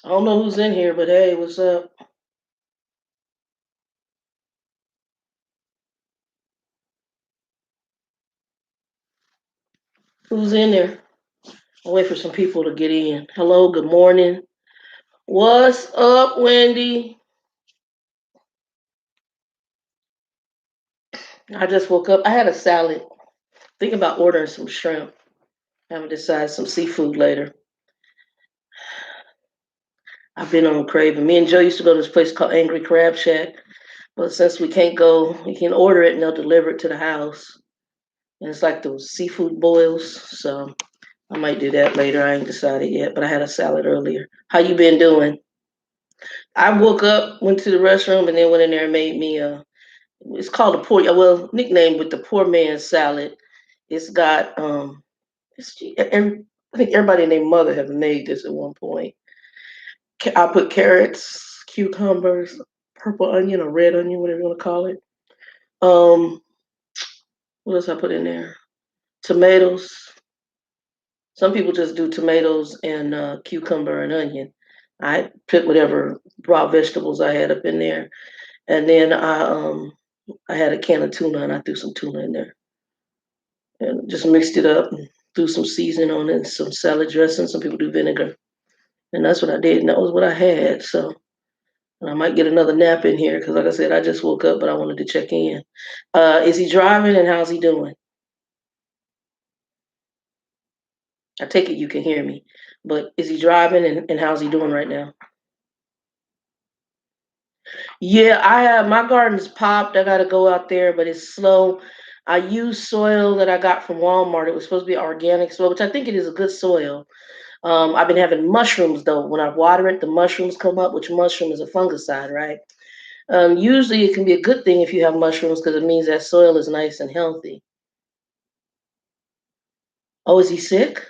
I don't know who's in here, but hey, what's up? Who's in there? I'll wait for some people to get in. Hello, good morning. What's up, Wendy? I just woke up. I had a salad. Thinking about ordering some shrimp. Haven't decided some seafood later. I've been on craving. Me and Joe used to go to this place called Angry Crab Shack, but since we can't go, we can order it and they'll deliver it to the house. And it's like those seafood boils, so I might do that later. I ain't decided yet, but I had a salad earlier. How you been doing? I woke up, went to the restroom, and then went in there and made me a. It's called a poor, well, nickname with the poor man's salad. It's got I think everybody and their mother have made this at one point. I put carrots, cucumbers, purple onion or red onion, whatever you want to call it. Um, what else I put in there? Tomatoes. Some people just do tomatoes and cucumber and onion. I put whatever raw vegetables I had up in there, and then I had a can of tuna and I threw some tuna in there and just mixed it up and threw some seasoning on it, some salad dressing. Some people do vinegar, and that's what I did, and that was what I had. So I might get another nap in here because, like I said, I just woke up, but I wanted to check in. Is he driving and how's he doing? I take it you can hear me, but is he driving and how's he doing right now? Yeah, I have my garden's popped. I got to go out there, but it's slow. I use soil that I got from Walmart. It was supposed to be organic soil, which I think it is a good soil. I've been having mushrooms though. When I water it, the mushrooms come up, which mushroom is a fungicide, right? Usually it can be a good thing if you have mushrooms because it means that soil is nice and healthy. Oh, is he sick?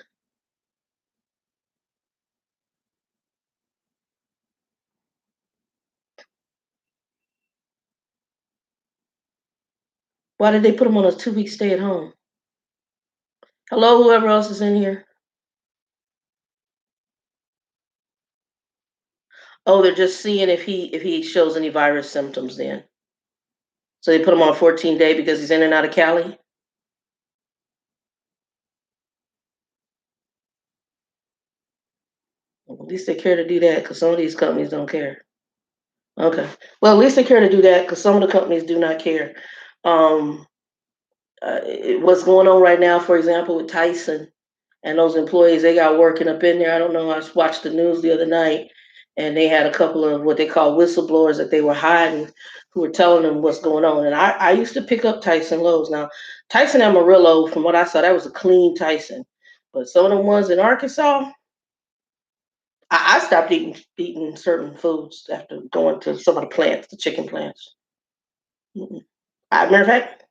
Why did they put him on a 2 week stay at home? Hello, whoever else is in here. Oh, they're just seeing if he shows any virus symptoms then. So they put him on a 14-day because he's in and out of Cali. Well, at least they care to do that because some of these companies don't care. Okay. Well, at least they care to do that because some of the companies do not care. Um, what's going on right now, for example, with Tyson and those employees they got working up in there. I don't know. I just watched the news the other night, and they had a couple of what they call whistleblowers that they were hiding, who were telling them what's going on. And I used to pick up Tyson loaves. Now, Tyson Amarillo, from what I saw, that was a clean Tyson. But some of the ones in Arkansas, I stopped eating certain foods after going to some of the plants, the chicken plants. Mm-mm. Matter of fact,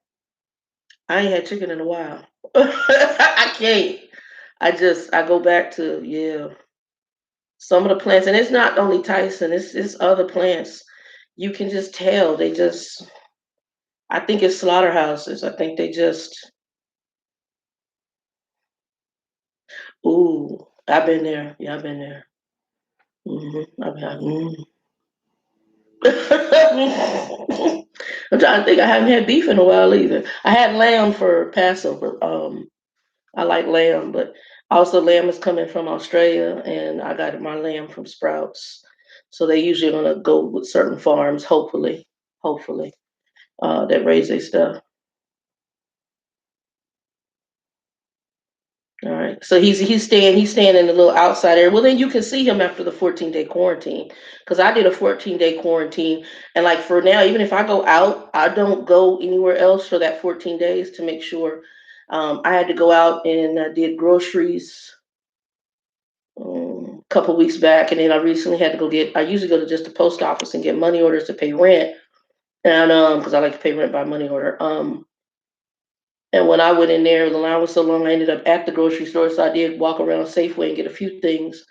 I ain't had chicken in a while. I can't. I go back to yeah. Some of the plants, and it's not only Tyson, it's other plants. You can just tell they just. I think it's slaughterhouses. I think they just. Ooh, I've been there. Yeah, I've been there. I've had. I'm trying to think. I haven't had beef in a while either. I had lamb for Passover. I like lamb, but also lamb is coming from Australia, and I got my lamb from Sprouts. So they usually gonna go with certain farms, hopefully, that raise their stuff. All right. So he's staying in the little outside area. Well, then you can see him after the 14-day quarantine. Because I did a 14-day quarantine, and like for now, even if I go out, I don't go anywhere else for that 14 days to make sure. I had to go out and I did groceries a couple weeks back, and then I recently had to go get. I usually go to just the post office and get money orders to pay rent, and because I like to pay rent by money order. And when I went in there, the line was so long, I ended up at the grocery store. So I did walk around Safeway and get a few things.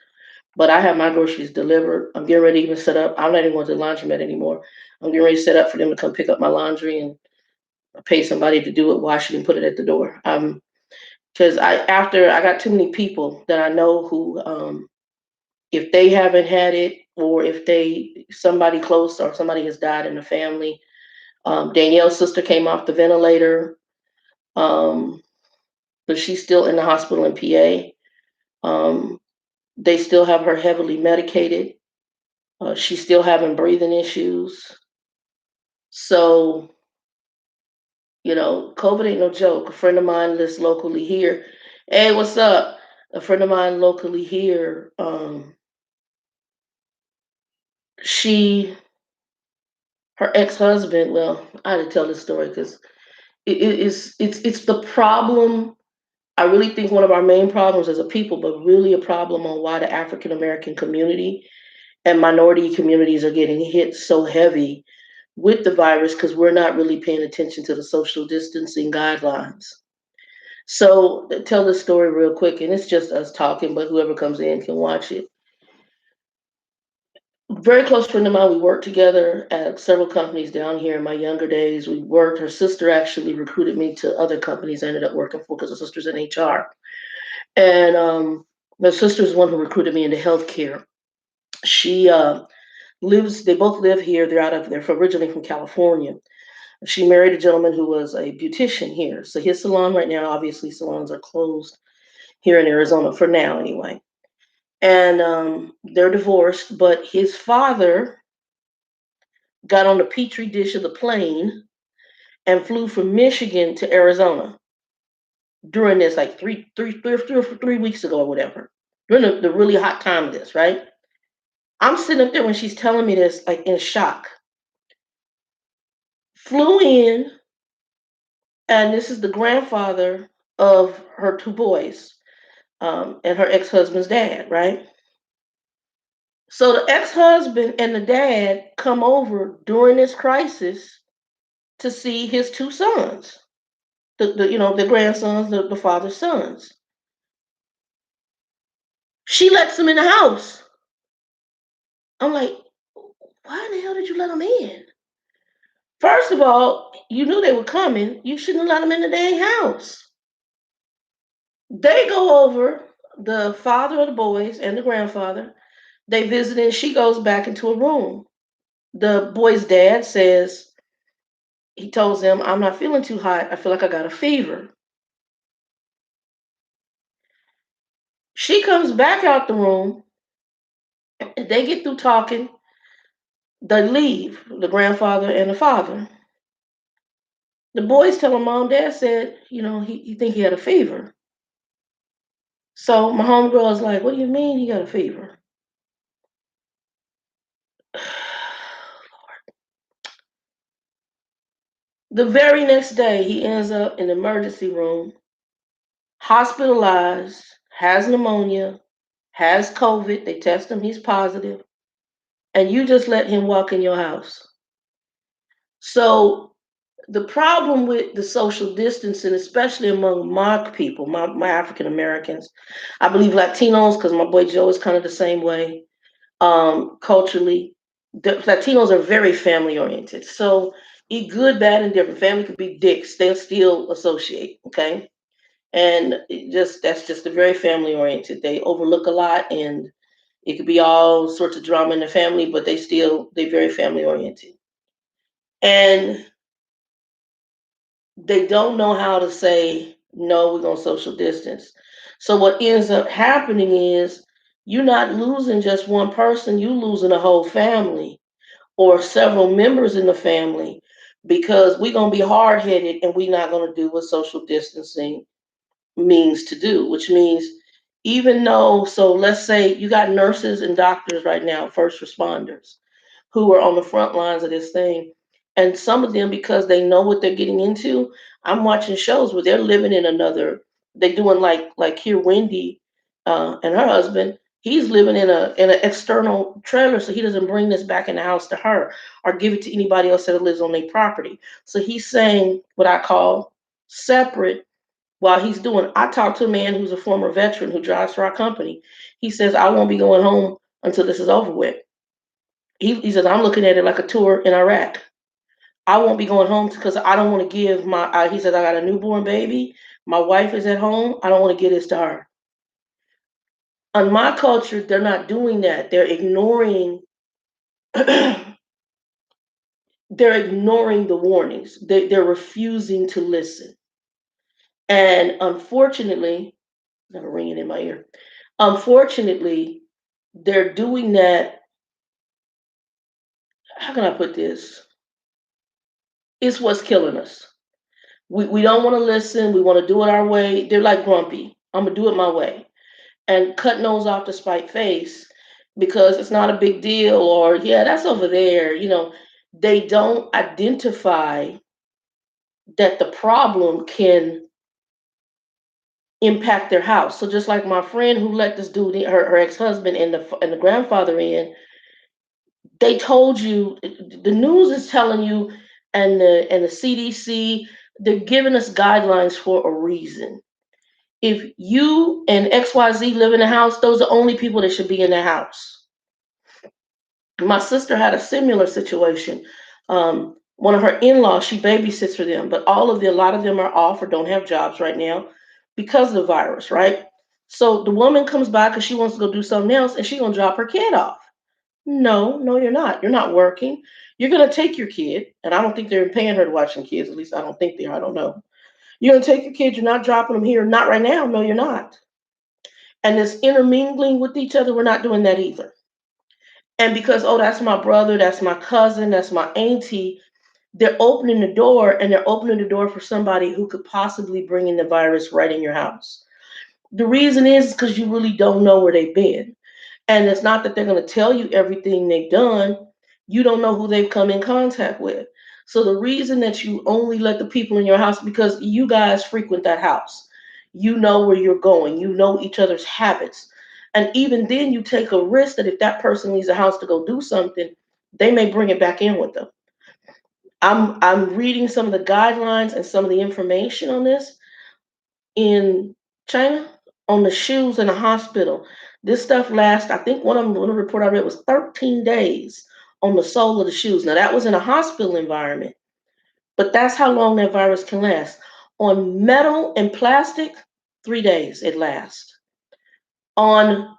But I have my groceries delivered. I'm getting ready to even set up. I'm not even going to the laundromat anymore. I'm getting ready to set up for them to come pick up my laundry and pay somebody to do it, wash it, and put it at the door. Because after I got too many people that I know who if they haven't had it, or if somebody close or somebody has died in the family. Danielle's sister came off the ventilator, um, but she's still in the hospital in PA. They still have her heavily medicated. She's still having breathing issues. So, COVID ain't no joke. A friend of mine lives locally here. Hey, what's up? A friend of mine locally here, she, her ex-husband, well, I had to tell this story because it's the problem. I really think one of our main problems as a people, but really a problem on why the African American community and minority communities are getting hit so heavy with the virus, because we're not really paying attention to the social distancing guidelines. So tell this story real quick, and it's just us talking, but whoever comes in can watch it. Very close friend of mine. We worked together at several companies down here in my younger days. We worked. Her sister actually recruited me to other companies I ended up working for because her sister's in HR. And my sister's the one who recruited me into healthcare. She they both live here. They're originally from California. She married a gentleman who was a beautician here. So his salon right now, obviously salons are closed here in Arizona for now anyway. And they're divorced, but his father got on the petri dish of the plane and flew from Michigan to Arizona during this, like 3 weeks ago or whatever, during the really hot time of this, right? I'm sitting up there when she's telling me this, like in shock. Flew in, and this is the grandfather of her two boys, and her ex-husband's dad, right? So the ex-husband and the dad come over during this crisis to see his two sons, the grandsons, the father's sons. She lets them in the house. I'm like, why the hell did you let them in? First of all, you knew they were coming. You shouldn't have let them in the dang house. They go over, the father of the boys and the grandfather. They visit, and she goes back into a room. The boy's dad says, he tells them, I'm not feeling too hot. I feel like I got a fever. She comes back out the room. They get through talking. They leave, the grandfather and the father. The boys tell him, Mom, Dad said, he think he had a fever. So my homegirl is like, what do you mean he got a fever? The very next day, he ends up in the emergency room, hospitalized, has pneumonia, has COVID. They test him, he's positive, and you just let him walk in your house. So the problem with the social distancing, especially among my people, my African Americans, I believe Latinos, because my boy Joe is kind of the same way. Culturally, the Latinos are very family oriented. So eat good, bad, and different. Family could be dicks; they'll still associate. Okay, and that's just a very family oriented. They overlook a lot, and it could be all sorts of drama in the family, but they very family oriented, and they don't know how to say no. We're gonna social distance. So what ends up happening is you're not losing just one person; you losing a whole family or several members in the family, because we're going to be hard headed and we're not going to do what social distancing means to do, which means even though, so let's say you got nurses and doctors right now, first responders, who are on the front lines of this thing. And some of them, because they know what they're getting into, I'm watching shows where they're living in another, they're doing like here, Wendy and her husband, he's living in an external trailer, so he doesn't bring this back in the house to her or give it to anybody else that lives on their property. So he's saying what I call separate while he's doing. I talked to a man who's a former veteran who drives for our company. He says, I won't be going home until this is over with. He says, I'm looking at it like a tour in Iraq. I won't be going home because I don't want to give he says, I got a newborn baby. My wife is at home. I don't want to give this to her. On my culture, they're not doing that. They're ignoring they're ignoring the warnings. They're refusing to listen. And unfortunately, I have a ringing in my ear. Unfortunately, they're doing that. How can I put this? It's what's killing us. We don't want to listen. We want to do it our way. They're like grumpy. I'm going to do it my way. And cut nose off to spite face because it's not a big deal, or, yeah, that's over there. They don't identify that the problem can impact their house. So just like my friend who let this dude, her ex-husband and the grandfather in, they told you, the news is telling you, and the CDC, they're giving us guidelines for a reason. If you and XYZ live in a house, those are the only people that should be in the house. My sister had a similar situation. One of her in-laws, she babysits for them, but a lot of them are off or don't have jobs right now because of the virus, right? So the woman comes by because she wants to go do something else, and she's gonna drop her kid off. No, no, you're not. You're not working. You're gonna take your kid, and I don't think they're paying her to watch some kids. At least I don't think they are. I don't know. You're gonna take your kid. You're not dropping them here. Not right now. No, you're not. And this intermingling with each other, we're not doing that either. And because, oh, that's my brother, that's my cousin, that's my auntie, they're opening the door, and they're opening the door for somebody who could possibly bring in the virus right in your house. The reason is because you really don't know where they've been. And it's not that they're going to tell you everything they've done. You don't know who they've come in contact with. So the reason that you only let the people in your house, because you guys frequent that house. You know where you're going. You know each other's habits. And even then you take a risk that if that person leaves the house to go do something, they may bring it back in with them. I'm reading some of the guidelines and some of the information on this in China on the shoes in the hospital. This stuff lasts, I think one report I read was 13 days on the sole of the shoes. Now that was in a hospital environment, but that's how long that virus can last. On metal and plastic, 3 days it lasts. On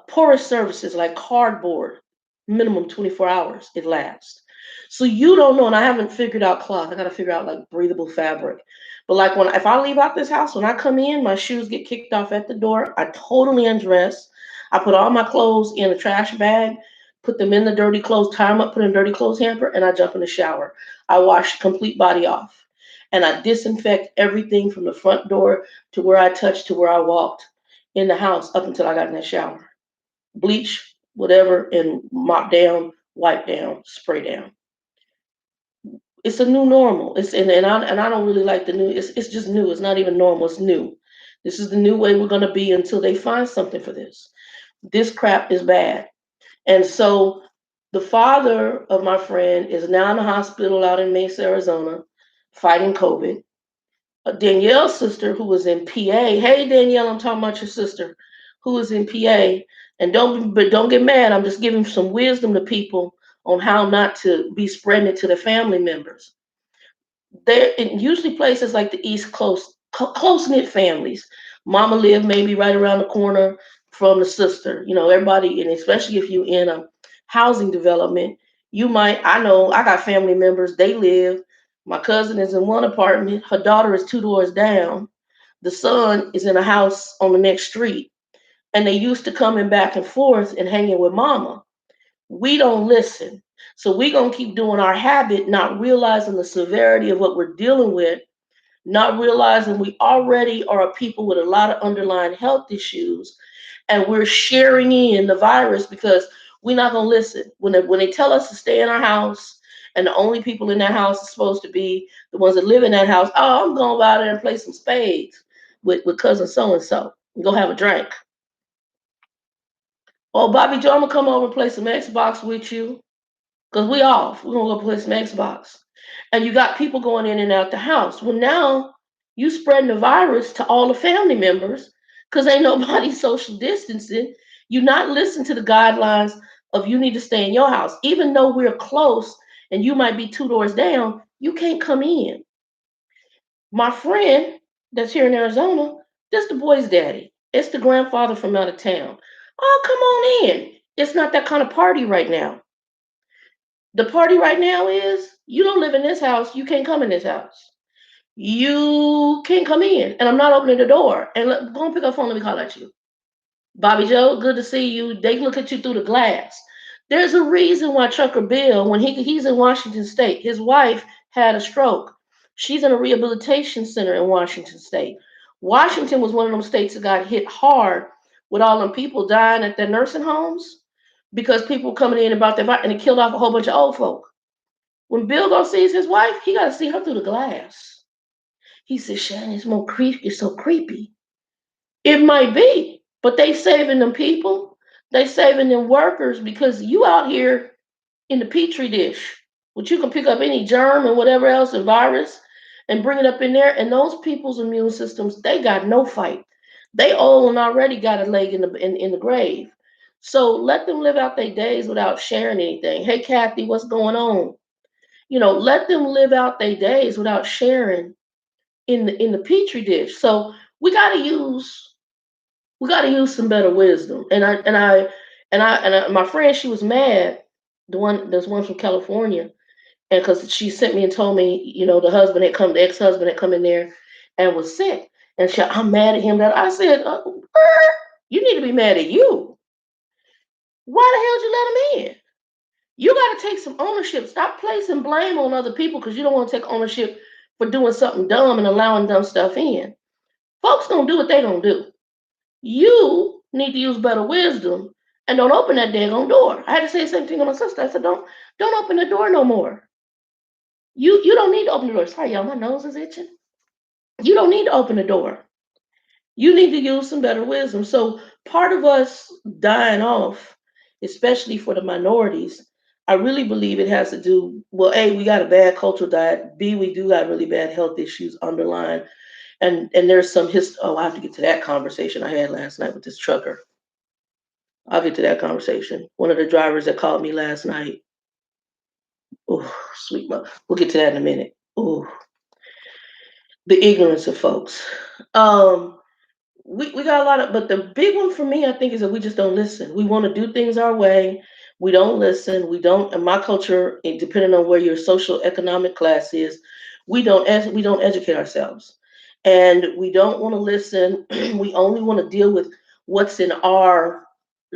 porous surfaces like cardboard, minimum 24 hours it lasts. So you don't know, and I haven't figured out cloth. I got to figure out like breathable fabric. But like if I leave out this house, when I come in, my shoes get kicked off at the door. I totally undress. I put all my clothes in a trash bag, put them in the dirty clothes, tie them up, put in a dirty clothes hamper, and I jump in the shower. I wash complete body off, and I disinfect everything from the front door to where I touched to where I walked in the house up until I got in that shower. Bleach, whatever, and mop down, wipe down, spray down. It's a new normal. And I don't really like the new. It's just new. It's not even normal. It's new. This is the new way we're gonna be until they find something for this. This crap is bad. And so the father of my friend is now in the hospital out in Mesa, Arizona, fighting COVID. Danielle's sister, who was in PA. Hey Danielle, I'm talking about your sister, who was in PA. And don't get mad. I'm just giving some wisdom to people on how not to be spreading it to the family members. They're in usually places like the East Coast, close knit families. Mama lived maybe right around the corner from the sister. Everybody, and especially if you're in a housing development, you might. I know I got family members. They live. My cousin is in one apartment. Her daughter is two doors down. The son is in a house on the next street, and they used to coming back and forth and hanging with mama. We don't listen. So we're going to keep doing our habit, not realizing the severity of what we're dealing with, not realizing we already are a people with a lot of underlying health issues, and we're sharing in the virus because we're not going to listen. When they tell us to stay in our house, and the only people in that house are supposed to be the ones that live in that house, oh, I'm going to go out there and play some spades with cousin so-and-so and go have a drink. Oh, Bobby Joe, I'm going to come over and play some Xbox with you. Because we off. We're gonna go play some Xbox. And you got people going in and out the house. Well, now you spreading the virus to all the family members because ain't nobody social distancing. You not listen to the guidelines of you need to stay in your house. Even though we're close and you might be two doors down, you can't come in. My friend that's here in Arizona, that's the boy's daddy. It's the grandfather from out of town. Oh, come on in. It's not that kind of party right now. The party right now is you don't live in this house. You can't come in this house. You can't come in. And I'm not opening the door. And go and pick up the phone. Let me call at you. Bobby Joe, good to see you. They look at you through the glass. There's a reason why Trucker Bill, when he's in Washington State, his wife had a stroke. She's in a rehabilitation center in Washington State. Washington was one of them states that got hit hard with all them people dying at their nursing homes because people coming in about their and it killed off a whole bunch of old folk. When Bill goes sees his wife, he got to see her through the glass. He says, Shannon, it's more creepy. It's so creepy. It might be, but they saving them people. They saving them workers because you out here in the petri dish, which you can pick up any germ and whatever else and virus and bring it up in there. And those people's immune systems, they got no fight. They old and already got a leg in the grave. So let them live out their days without sharing anything. Hey Kathy, what's going on? Let them live out their days without sharing in the petri dish. So we gotta use we got to use some better wisdom. My friend, she was mad. There's one from California, and because she sent me and told me, the ex-husband had come in there and was sick, and I'm mad at him. That I said, you need to be mad at you. Why the hell did you let him in? You got to take some ownership. Stop placing blame on other people because you don't want to take ownership for doing something dumb and allowing dumb stuff in. Folks gonna do what they gonna do. You need to use better wisdom and don't open that daggone door. I had to say the same thing to my sister. I said, don't open the door no more. You don't need to open the door. Sorry, y'all, my nose is itching. You don't need to open the door. You need to use some better wisdom. So part of us dying off, especially for the minorities, I really believe it has to do, well, A, we got a bad cultural diet. B, we do got really bad health issues underlying. And there's some I have to get to that conversation I had last night with this trucker. I'll get to that conversation. One of the drivers that called me last night. Oh, sweet mother. We'll get to that in a minute. Oh, the ignorance of folks. Um, we got a lot of, but the big one for me, I think, is that we just don't listen. We want to do things our way. We don't listen. We don't. In my culture, depending on where your social economic class is, we don't educate ourselves, and we don't want to listen. We only want to deal with what's in our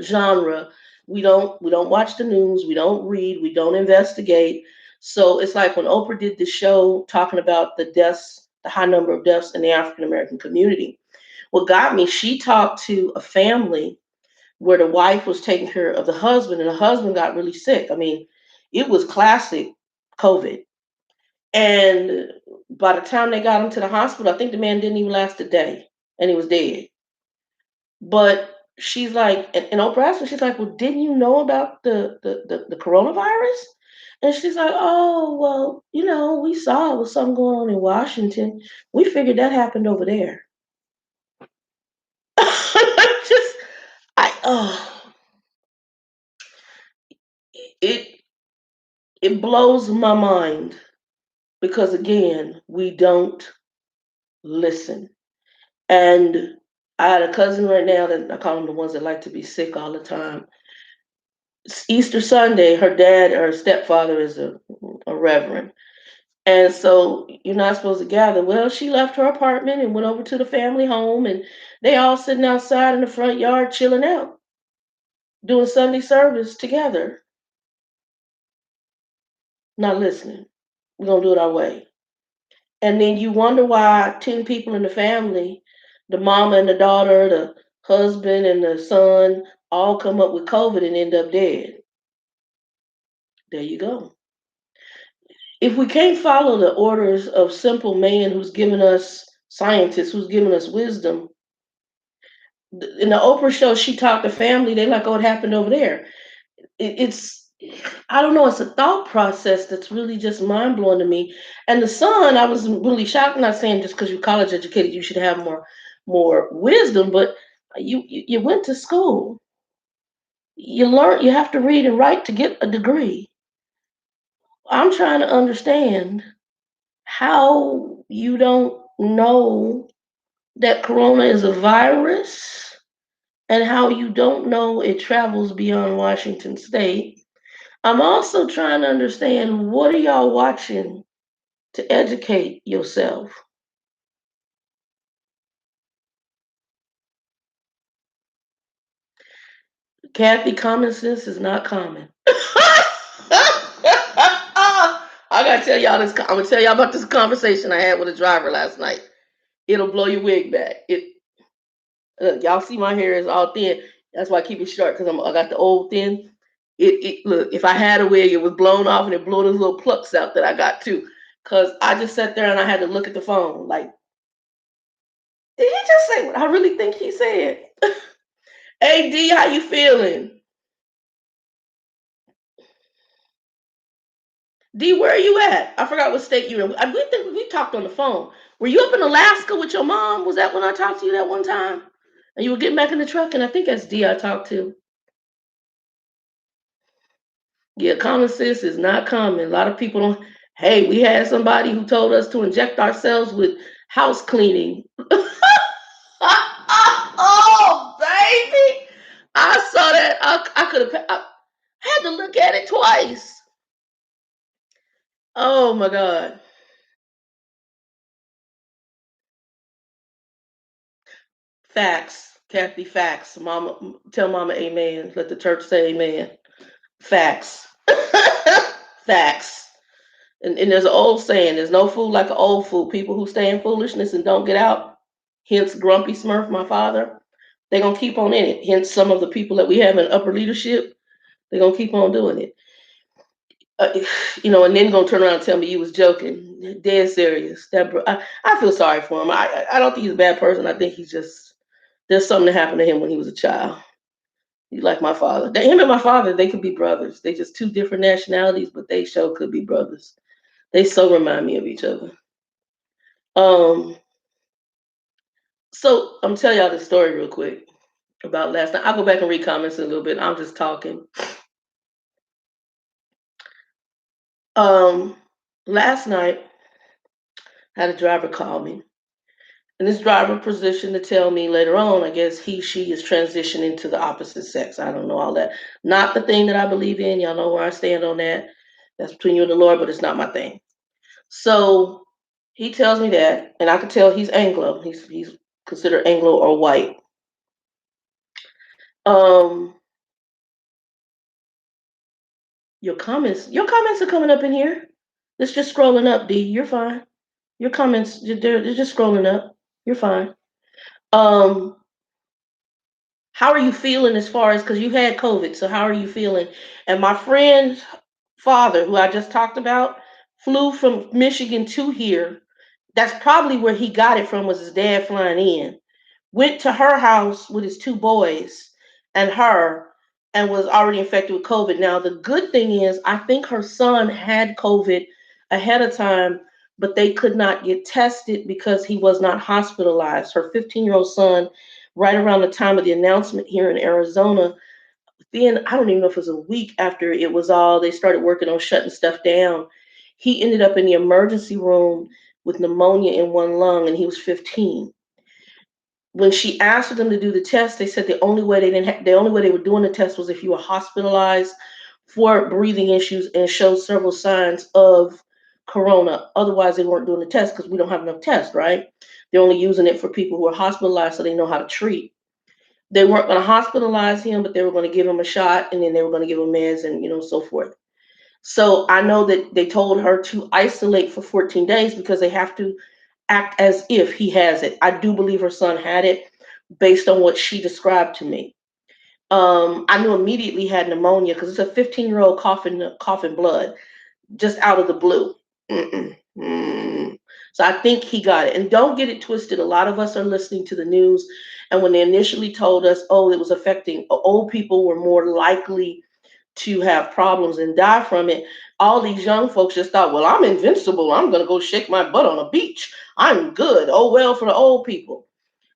genre. We don't watch the news. We don't read. We don't investigate. So it's like when Oprah did the show talking about the deaths, the high number of deaths in the African American community. What got me, she talked to a family where the wife was taking care of the husband, and the husband got really sick. I mean, it was classic COVID. And by the time they got him to the hospital, I think the man didn't even last a day and he was dead. But she's like, and Oprah asked her, she's like, well, didn't you know about the coronavirus? And she's like, oh, well, we saw it was something going on in Washington. We figured that happened over there. Just, it it blows my mind because again, we don't listen. And I had a cousin right now that I call them the ones that like to be sick all the time. Easter Sunday, her stepfather is a reverend. And so you're not supposed to gather. Well, she left her apartment and went over to the family home, and they all sitting outside in the front yard chilling out, doing Sunday service together, not listening. We're going to do it our way. And then you wonder why 10 people in the family, the mama and the daughter, the husband and the son, all come up with COVID and end up dead. There you go. If we can't follow the orders of simple man who's given us scientists, who's given us wisdom, in the Oprah show, she talked to family, they like, oh, it happened over there. It's, I don't know, it's a thought process that's really just mind blowing to me. And the son, I was really shocked. I'm not saying just because you're college educated, you should have more wisdom, but you went to school. You learn, you have to read and write to get a degree. I'm trying to understand how you don't know that corona is a virus and how you don't know it travels beyond Washington State. I'm also trying to understand, what are y'all watching to educate yourself? Kathy, common sense is not common. I gotta tell y'all this. I'm gonna tell y'all about this conversation I had with a driver last night. It'll blow your wig back. Y'all see my hair is all thin. That's why I keep it short, because I got the old thin. Look, if I had a wig, it was blown off and it blew those little plucks out that I got too. Cause I just sat there and I had to look at the phone. Like, did he just say what I really think he said? Hey D, how you feeling? D, where are you at? I forgot what state you're in. We think we talked on the phone. Were you up in Alaska with your mom? Was that when I talked to you that one time? And you were getting back in the truck, and I think that's D I talked to. Yeah, common sense is not common. A lot of people don't. Hey, we had somebody who told us to inject ourselves with house cleaning. Oh, baby. I saw that. I could have. I had to look at it twice. Oh my God. Facts, Kathy. Facts. Mama, tell Mama, Amen. Let the church say Amen. Facts. Facts. And there's an old saying: "There's no fool like an old fool." People who stay in foolishness and don't get out. Hence, Grumpy Smurf, my father. They're gonna keep on in it. Hence, some of the people that we have in upper leadership, they're gonna keep on doing it. uh, and then gonna turn around and tell me you was joking. Dead serious. I feel sorry for him. I don't think he's a bad person. I think he's just, there's something that happened to him when he was a child. He's like my father. Him and my father, they could be brothers. They just two different nationalities, but they sure could be brothers. They so remind me of each other. Um, so I'm telling y'all this story real quick about last night. I'll go back and read comments in a little bit. I'm just talking. Um, Last night, I had a driver call me. And this driver positioned to tell me later on, I guess she is transitioning to the opposite sex. I don't know all that. Not the thing that I believe in. Y'all know where I stand on that. That's between you and the Lord, but it's not my thing. So he tells me that, and I could tell he's Anglo. He's considered Anglo or white. Um, your comments are coming up in here. It's just scrolling up, D. You're fine. Your comments, they're just scrolling up. You're fine. Um, how are you feeling as far as, because you had COVID, so how are you feeling? And my friend's father, who I just talked about, flew from Michigan to here. That's probably where he got it from, was his dad flying in. Went to her house with his two boys and her, and was already infected with COVID. Now, the good thing is, I think her son had COVID ahead of time, but they could not get tested because he was not hospitalized. Her 15-year-old son, right around the time of the announcement here in Arizona, then I don't even know if it was a week after it was all, they started working on shutting stuff down. He ended up in the emergency room with pneumonia in one lung, and he was 15. When she asked for them to do the test, they said the only way they were doing the test was if you were hospitalized for breathing issues and showed several signs of corona. Otherwise, they weren't doing the test because we don't have enough tests, right? They're only using it for people who are hospitalized so they know how to treat. They weren't going to hospitalize him, but they were going to give him a shot, and then they were going to give him meds and so forth. So I know that they told her to isolate for 14 days because they have to act as if he has it. I do believe her son had it based on what she described to me. I knew immediately he had pneumonia because it's a 15-year-old coughing blood just out of the blue. Mm-mm. Mm. So I think he got it. And don't get it twisted. A lot of us are listening to the news, and when they initially told us, oh, it was affecting old people, were more likely to have problems and die from it. All these young folks just thought, well, I'm invincible. I'm going to go shake my butt on a beach. I'm good. Oh, well, for the old people.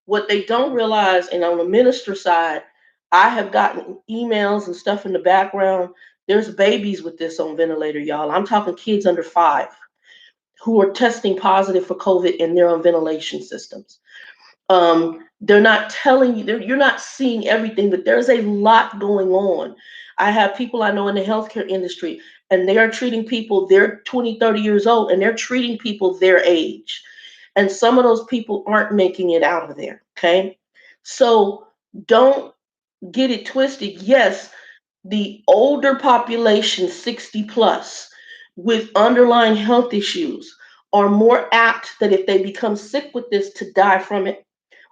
What they don't realize, and on the minister side, I have gotten emails and stuff in the background. There's babies with this on ventilator, y'all. I'm talking kids under 5 who are testing positive for COVID, and they're on ventilation systems. They're not telling you, you're not seeing everything, but there's a lot going on. I have people I know in the healthcare industry, and they are treating people, they're 20, 30 years old, and they're treating people their age. And some of those people aren't making it out of there. Okay. So don't get it twisted. Yes, the older population, 60 plus, with underlying health issues, are more apt that if they become sick with this to die from it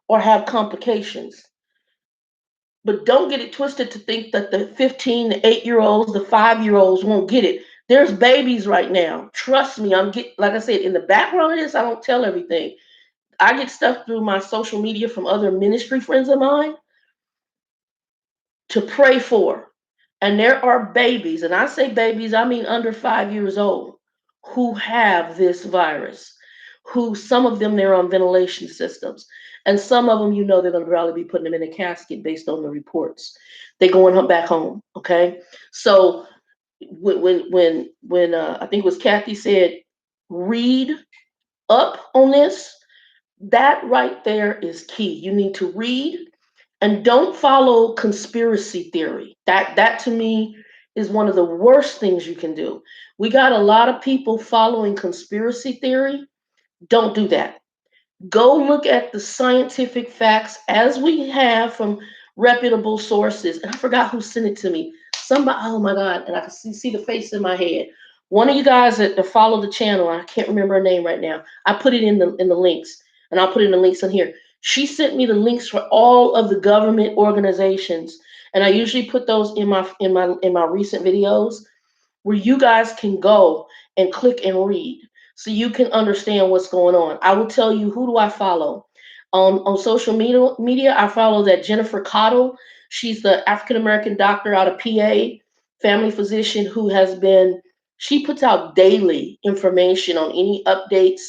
or have complications. But don't get it twisted to think that the 15, the 8-year olds, the 5-year olds won't get it. There's babies right now. Trust me, like I said, in the background of this, I don't tell everything. I get stuff through my social media from other ministry friends of mine to pray for. And there are babies, and I say babies, I mean under 5 years old, who have this virus, who some of them they're on ventilation systems. And some of them, they're going to probably be putting them in a casket based on the reports. They're going back home. Okay. So when I think it was Kathy said, read up on this, that right there is key. You need to read, and don't follow conspiracy theory. That to me is one of the worst things you can do. We got a lot of people following conspiracy theory. Don't do that. Go look at the scientific facts as we have from reputable sources. And I forgot who sent it to me. Somebody, oh my God, and I can see the face in my head. One of you guys that follow the channel, I can't remember her name right now. I put it in the links, and I'll put in the links in here. She sent me the links for all of the government organizations, and I usually put those in my recent videos, where you guys can go and click and read so you can understand what's going on. I will tell you, who do I follow? On social media, I follow that Jennifer Cottle. She's the African American doctor out of PA, family physician she puts out daily information on any updates,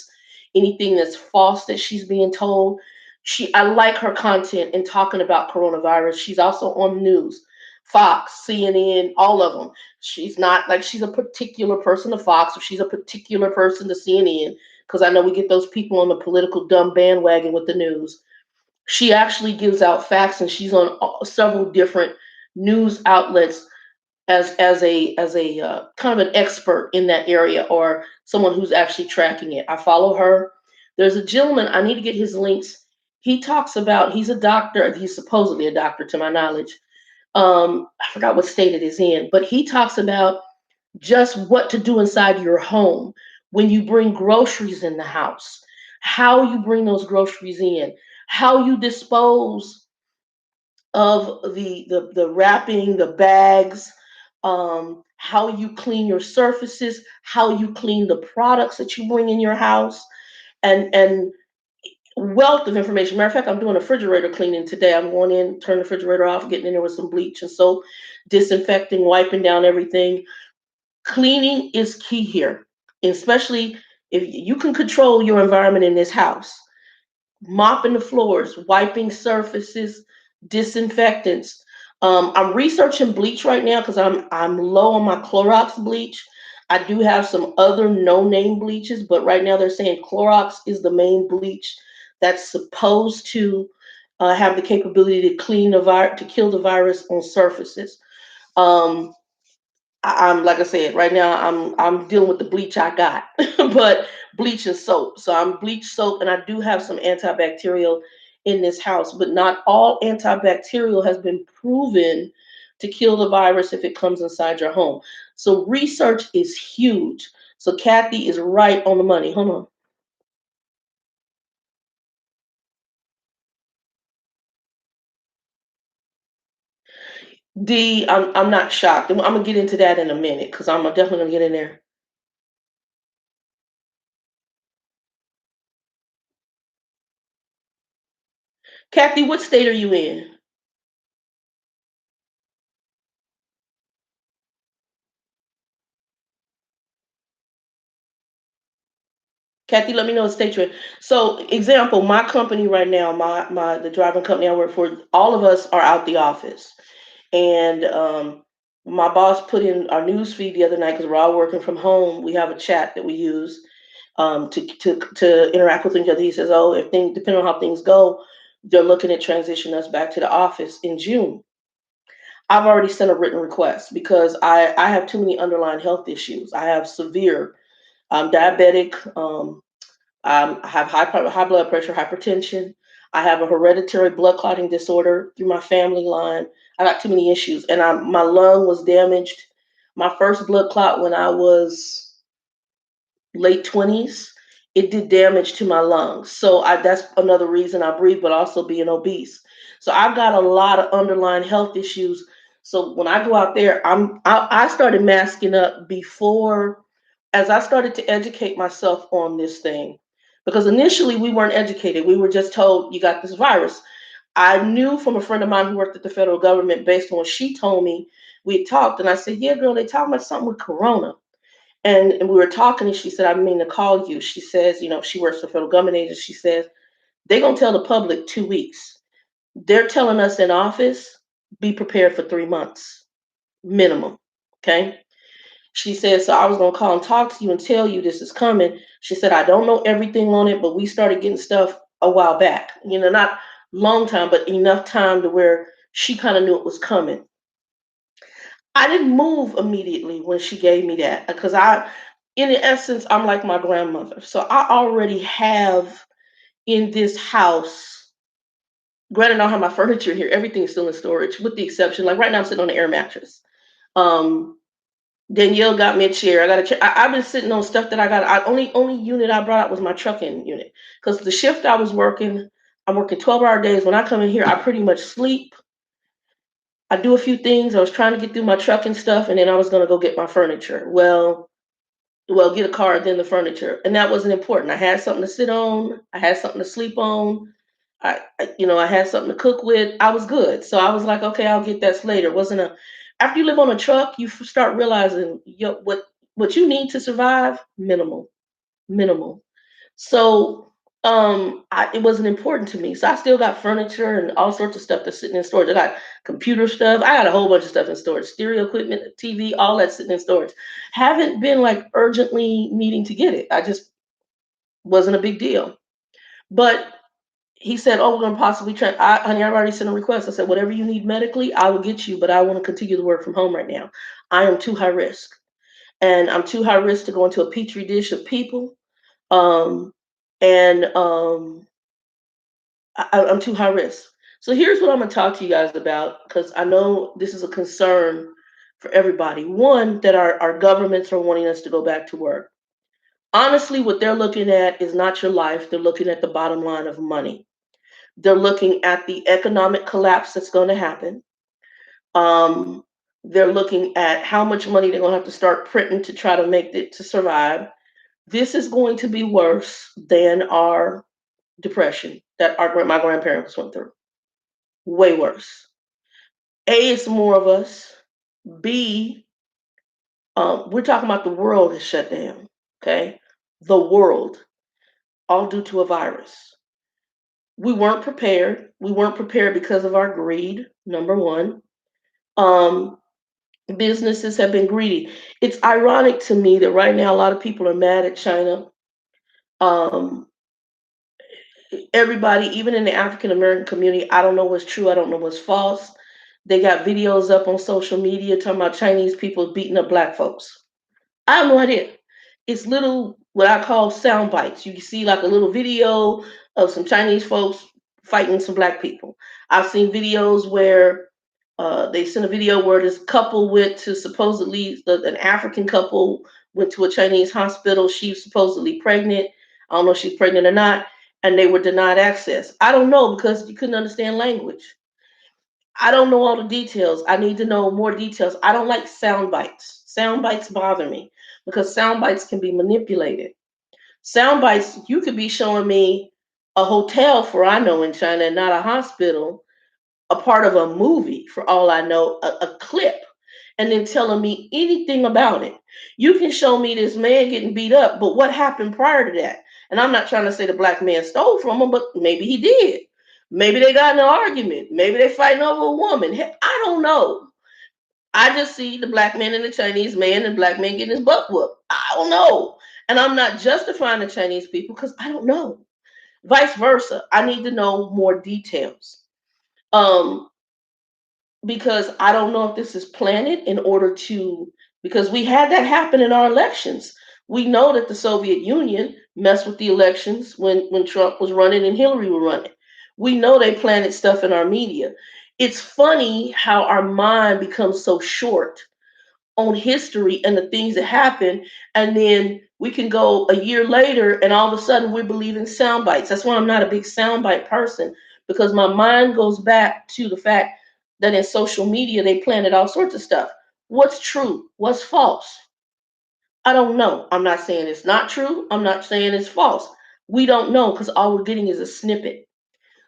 anything that's false that she's being told. I like her content in talking about coronavirus. She's also on the news, Fox, CNN, all of them. She's not like she's a particular person to Fox or she's a particular person to CNN, because I know we get those people on the political dumb bandwagon with the news. She actually gives out facts, and she's on several different news outlets as a kind of an expert in that area, or someone who's actually tracking it. I follow her. There's a gentleman, I need to get his links. He talks about, he's a doctor. He's supposedly a doctor to my knowledge. I forgot what state it is in, but he talks about just what to do inside your home when you bring groceries in the house, how you bring those groceries in, how you dispose of the wrapping, the bags, how you clean your surfaces, how you clean the products that you bring in your house, and wealth of information. Matter of fact, I'm doing a refrigerator cleaning today. I'm going in, turn the refrigerator off, getting in there with some bleach and soap, disinfecting, wiping down everything. Cleaning is key here, especially if you can control your environment in this house. Mopping the floors, wiping surfaces, disinfectants. I'm researching bleach right now because I'm low on my Clorox bleach. I do have some other no-name bleaches, but right now they're saying Clorox is the main bleach that's supposed to have the capability to to kill the virus on surfaces. Um, I'm like I said, right now I'm dealing with the bleach I got, but bleach and soap. So I'm bleach soap, and I do have some antibacterial in this house, but not all antibacterial has been proven to kill the virus if it comes inside your home. So research is huge. So Kathy is right on the money. Hold on. I'm not shocked. I'm gonna get into that in a minute because I'm definitely gonna get in there. Kathy, what state are you in? Kathy, let me know what state you're in. So, example, my company right now, the driving company I work for, all of us are out the office. And my boss put in our news feed the other night because we're all working from home. We have a chat that we use to interact with each other. He says, "Oh, if things depending on how things go, They're looking at transitioning us back to the office in June. I've already sent a written request because I have too many underlying health issues. I have severe, I'm diabetic, I have high blood pressure, hypertension. I have a hereditary blood clotting disorder through my family line. I got too many issues, and my lung was damaged. My first blood clot when I was late 20s, it did damage to my lungs. So that's another reason I breathe, but also being obese. So I've got a lot of underlying health issues. So when I go out there, I started masking up before, as I started to educate myself on this thing, because initially we weren't educated. We were just told you got this virus. I knew from a friend of mine who worked at the federal government based on what she told me. We had talked, and I said, "Yeah, girl, they talking about something with corona." And we were talking, and she said, "I mean to call you." She says, she works for federal government agency. She says, they're going to tell the public 2 weeks. They're telling us in office, be prepared for 3 months minimum. Okay. She said, so I was going to call and talk to you and tell you this is coming. She said, I don't know everything on it, but we started getting stuff a while back, not long time, but enough time to where she kind of knew it was coming. I didn't move immediately when she gave me that because in essence, I'm like my grandmother. So I already have in this house, granted, I don't have my furniture here. Everything's still in storage with the exception, like right now I'm sitting on an air mattress. Um, Danielle got me a chair. I got a chair. I've been sitting on stuff that I got. Only unit I brought out was my trucking unit because the shift I was working, I'm working 12-hour days. When I come in here, I pretty much sleep. I do a few things. I was trying to get through my trucking stuff, and then I was going to go get my furniture. Well, get a car, then the furniture, and that wasn't important. I had something to sit on. I had something to sleep on. I had something to cook with. I was good. So I was like, okay, I'll get that later. It wasn't a. After you live on a truck, you start realizing what you need to survive. Minimal. So it wasn't important to me. So I still got furniture and all sorts of stuff that's sitting in storage. I got computer stuff. I got a whole bunch of stuff in storage, stereo equipment, TV, all that sitting in storage. Haven't been like urgently needing to get it. I just wasn't a big deal. But he said, "Oh, we're gonna possibly try." Honey, I've already sent a request. I said, "Whatever you need medically, I will get you, but I want to continue to work from home right now. I am too high risk, and I'm too high risk to go into a petri dish of people." Um, and I'm too high risk. So here's what I'm going to talk to you guys about because I know this is a concern for everybody. One, that our governments are wanting us to go back to work. Honestly, what they're looking at is not your life. They're looking at the bottom line of money. They're looking at the economic collapse that's going to happen. Um, they're looking at how much money they're going to have to start printing to try to make it to survive. This is going to be worse than our depression that my grandparents went through. Way worse. A, it's more of us. B, we're talking about the world is shut down. Okay, the world, all due to a virus. We weren't prepared. We weren't prepared because of our greed. Number one, um, businesses have been greedy. It's ironic to me that right now a lot of people are mad at China. Um, Everybody, even in the African American community, I don't know what's true. I don't know what's false. They got videos up on social media talking about Chinese people beating up black folks. I have no idea. It's little what I call sound bites. You can see like a little video of some Chinese folks fighting some black people. I've seen videos where they sent a video where this couple went to supposedly an African couple went to a Chinese hospital. She's supposedly pregnant. I don't know if she's pregnant or not, and they were denied access. I don't know because you couldn't understand language. I don't know all the details. I need to know more details. I don't like sound bites. Sound bites bother me because sound bites can be manipulated. Sound bites, you could be showing me a hotel, for I know, in China, and not a hospital, a part of a movie, for all I know, a clip, and then telling me anything about it. You can show me this man getting beat up, but what happened prior to that? And I'm not trying to say the black man stole from him, but maybe he did. Maybe they got in an argument. Maybe they fighting over a woman. Heck, I don't know. I just see the black man and the Chinese man and black man getting his butt whooped. I don't know. And I'm not justifying the Chinese people because I don't know. Vice versa, I need to know more details. Um, because I don't know if this is planted in order to, because we had that happen in our elections. We know that the Soviet Union messed with the elections when Trump was running and Hillary was running. We know they planted stuff in our media. It's funny how our mind becomes so short on history and the things that happen, and then we can go a year later and all of a sudden we're believing sound bites. That's why I'm not a big soundbite person, because my mind goes back to the fact that in social media they planted all sorts of stuff. What's true, what's false, I don't know. I'm not saying it's not true, I'm not saying it's false. We don't know, because all we're getting is a snippet.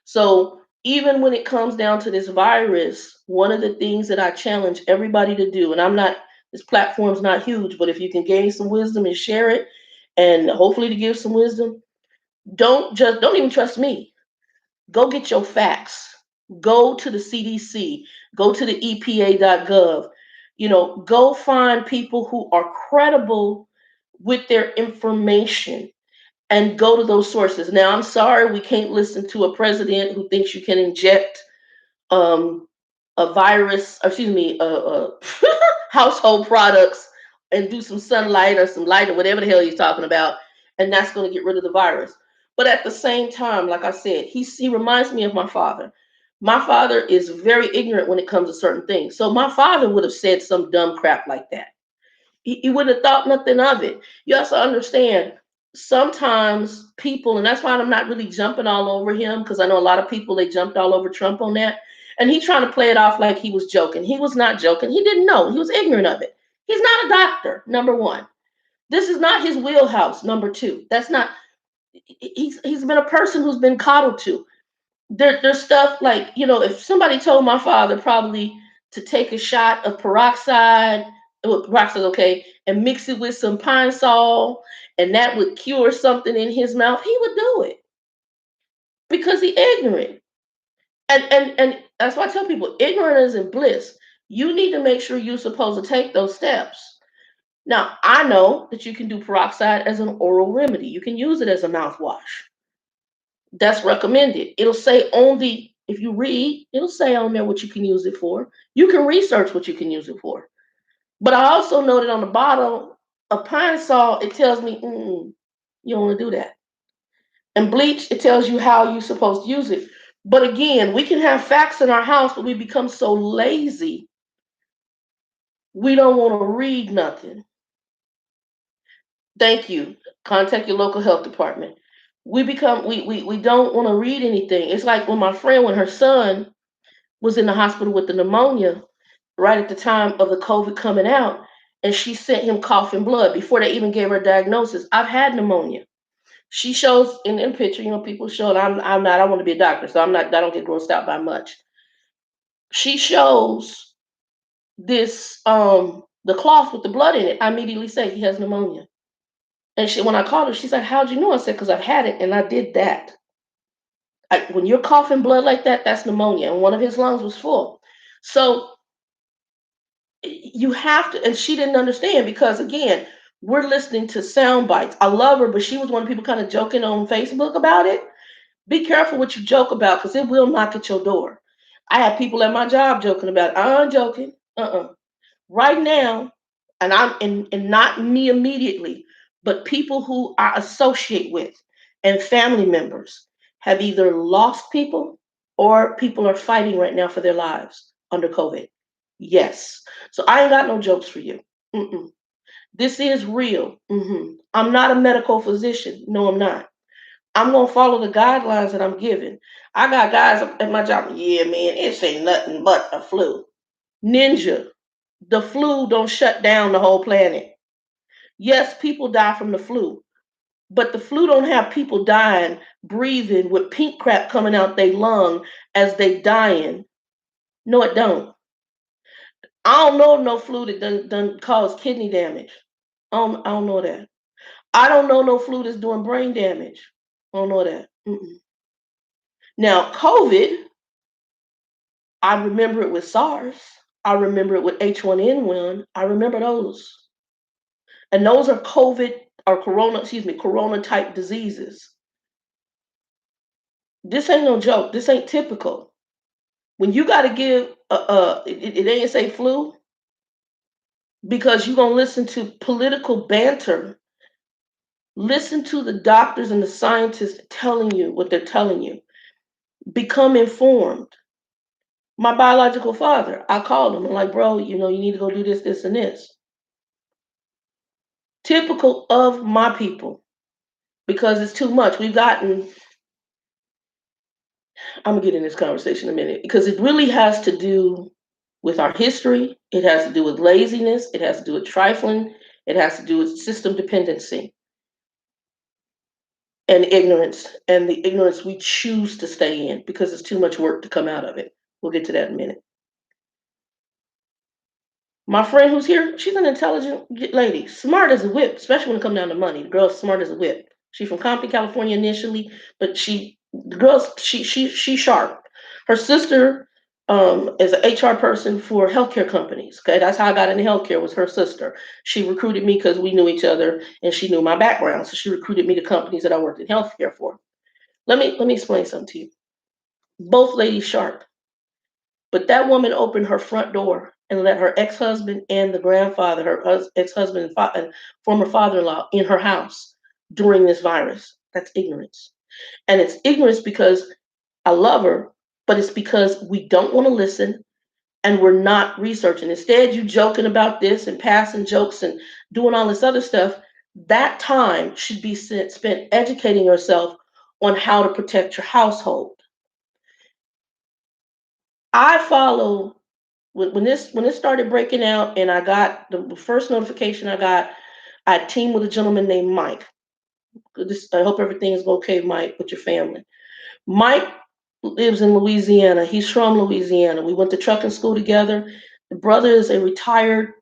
So even when it comes down to this virus, one of the things that I challenge everybody to do, and I'm not, this platform's not huge, but if you can gain some wisdom and share it, and hopefully to give some wisdom, don't even trust me. Go get your facts. Go to the CDC. Go to the EPA.gov. Go find people who are credible with their information and go to those sources. Now, I'm sorry, we can't listen to a president who thinks you can inject um, a virus, excuse me, household products and do some sunlight or some light or whatever the hell he's talking about, and that's going to get rid of the virus. But at the same time, like I said, he reminds me of my father. My father is very ignorant when it comes to certain things. So my father would have said some dumb crap like that. He wouldn't have thought nothing of it. You also understand sometimes people, and that's why I'm not really jumping all over him, because I know a lot of people, they jumped all over Trump on that. And he's trying to play it off like he was joking. He was not joking. He didn't know. He was ignorant of it. He's not a doctor, number one. This is not his wheelhouse, number two. That's not, he's been a person who's been coddled to. There's stuff like, if somebody told my father probably to take a shot of peroxide, well, peroxide, okay, and mix it with some pine sol, and that would cure something in his mouth, he would do it because he's ignorant. And that's why I tell people, ignorance isn't bliss. You need to make sure you're supposed to take those steps. Now, I know that you can do peroxide as an oral remedy. You can use it as a mouthwash. That's recommended. It'll say on the, if you read, it'll say on there what you can use it for. You can research what you can use it for. But I also know that on the bottle of pine salt, it tells me, you don't want to do that. And bleach, it tells you how you're supposed to use it. But again, we can have facts in our house, but we become so lazy, we don't want to read nothing. Thank you. Contact your local health department. We don't want to read anything. It's like when my friend, when her son was in the hospital with the pneumonia right at the time of the COVID coming out, and she sent him coughing blood before they even gave her a diagnosis. I've had pneumonia. She shows in the picture, people show it. I'm not, I want to be a doctor, so I don't get grossed out by much. She shows this, the cloth with the blood in it. I immediately say he has pneumonia. And when I called her, she's like, "How'd you know?" I said, "Because I've had it and I did that." When you're coughing blood like that, that's pneumonia. And one of his lungs was full. So you have to, and she didn't understand, because again, we're listening to sound bites. I love her, but she was one of the people kind of joking on Facebook about it. Be careful what you joke about, because it will knock at your door. I have people at my job joking about it. I'm joking. Right now, and not me immediately, but people who I associate with and family members have either lost people or people are fighting right now for their lives under COVID. Yes. So I ain't got no jokes for you. Mm-mm. This is real. I'm not a medical physician. No, I'm not. I'm gonna follow the guidelines that I'm given. I got guys at my job. Yeah, man, it's ain't nothing but a flu. Ninja, the flu don't shut down the whole planet. Yes, people die from the flu, but the flu don't have people dying, breathing with pink crap coming out their lung as they dying. No, it don't. I don't know no flu that done cause kidney damage. I don't know that. I don't know no flu that's doing brain damage. I don't know that. Mm-mm. Now, COVID, I remember it with SARS. I remember it with H1N1. I remember those. And those are COVID or corona, excuse me, corona type diseases. This ain't no joke. This ain't typical. When you got to give, it ain't say flu because you're gonna listen to political banter. Listen to the doctors and the scientists telling you what they're telling you. Become informed. My biological father, I called him. I'm like, bro, you need to go do this, this, and this. Typical of my people because it's too much. I'm gonna get in this conversation in a minute because it really has to do with our history. It has to do with laziness. It has to do with trifling. It has to do with system dependency and ignorance, and the ignorance we choose to stay in because it's too much work to come out of it. We'll get to that in a minute. My friend who's here, she's an intelligent lady, smart as a whip, especially when it comes down to money. The girl's smart as a whip. She's from Compton, California initially, but she's sharp. Her sister is an HR person for healthcare companies. Okay, that's how I got into healthcare. Was her sister. She recruited me because we knew each other and she knew my background. So she recruited me to companies that I worked in healthcare for. Let me explain something to you. Both ladies sharp. But that woman opened her front door and let her ex-husband and the grandfather, her ex-husband and former father-in-law, in her house during this virus. That's ignorance. And it's ignorance because I love her, but it's because we don't want to listen and we're not researching. Instead, you joking about this and passing jokes and doing all this other stuff. That time should be spent educating yourself on how to protect your household. I follow when this started breaking out, and I got the first notification I teamed with a gentleman named Mike. I hope everything is okay, Mike, with your family. Mike lives in Louisiana. He's from Louisiana. We went to trucking school together. The brother is a retired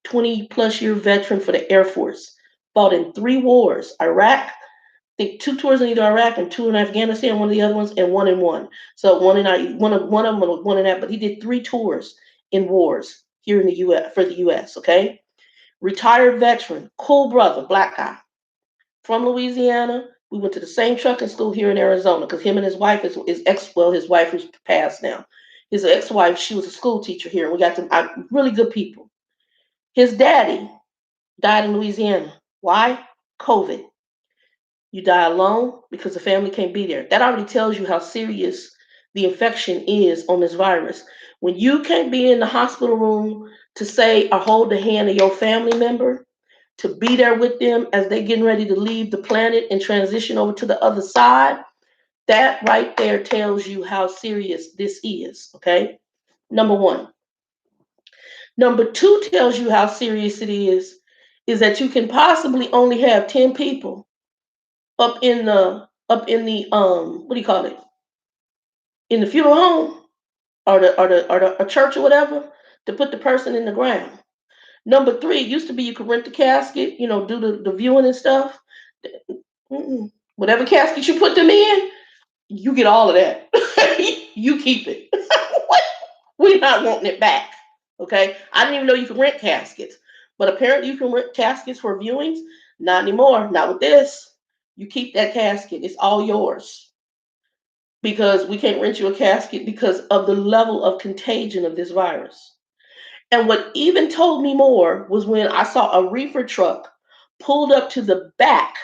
20 plus year veteran for the Air Force. Fought in 3 wars: Iraq, I think 2 tours in either Iraq and 2 in Afghanistan, one of the other ones, and one in one. So one of them was one in that, but he did 3 tours in wars here in the US for the US, okay? Retired veteran, cool brother, black guy from Louisiana. We went to the same trucking school here in Arizona because him and his wife his wife who's passed now. His ex-wife, she was a school teacher here. We got really good people. His daddy died in Louisiana. Why? COVID. You die alone because the family can't be there. That already tells you how serious the infection is on this virus. When you can't be in the hospital room to say or hold the hand of your family member, to be there with them as they're getting ready to leave the planet and transition over to the other side, that right there tells you how serious this is, okay? Number one. Number two tells you how serious it is that you can possibly only have 10 people up in the what do you call it? In the funeral home or the church or whatever to put the person in the ground. Number three, it used to be you could rent the casket, do the viewing and stuff. Mm-mm. Whatever casket you put them in, you get all of that. You keep it. We're not wanting it back. Okay. I didn't even know you could rent caskets, but apparently you can rent caskets for viewings. Not anymore. Not with this. You keep that casket. It's all yours because we can't rent you a casket because of the level of contagion of this virus. And what even told me more was when I saw a reefer truck pulled up to the back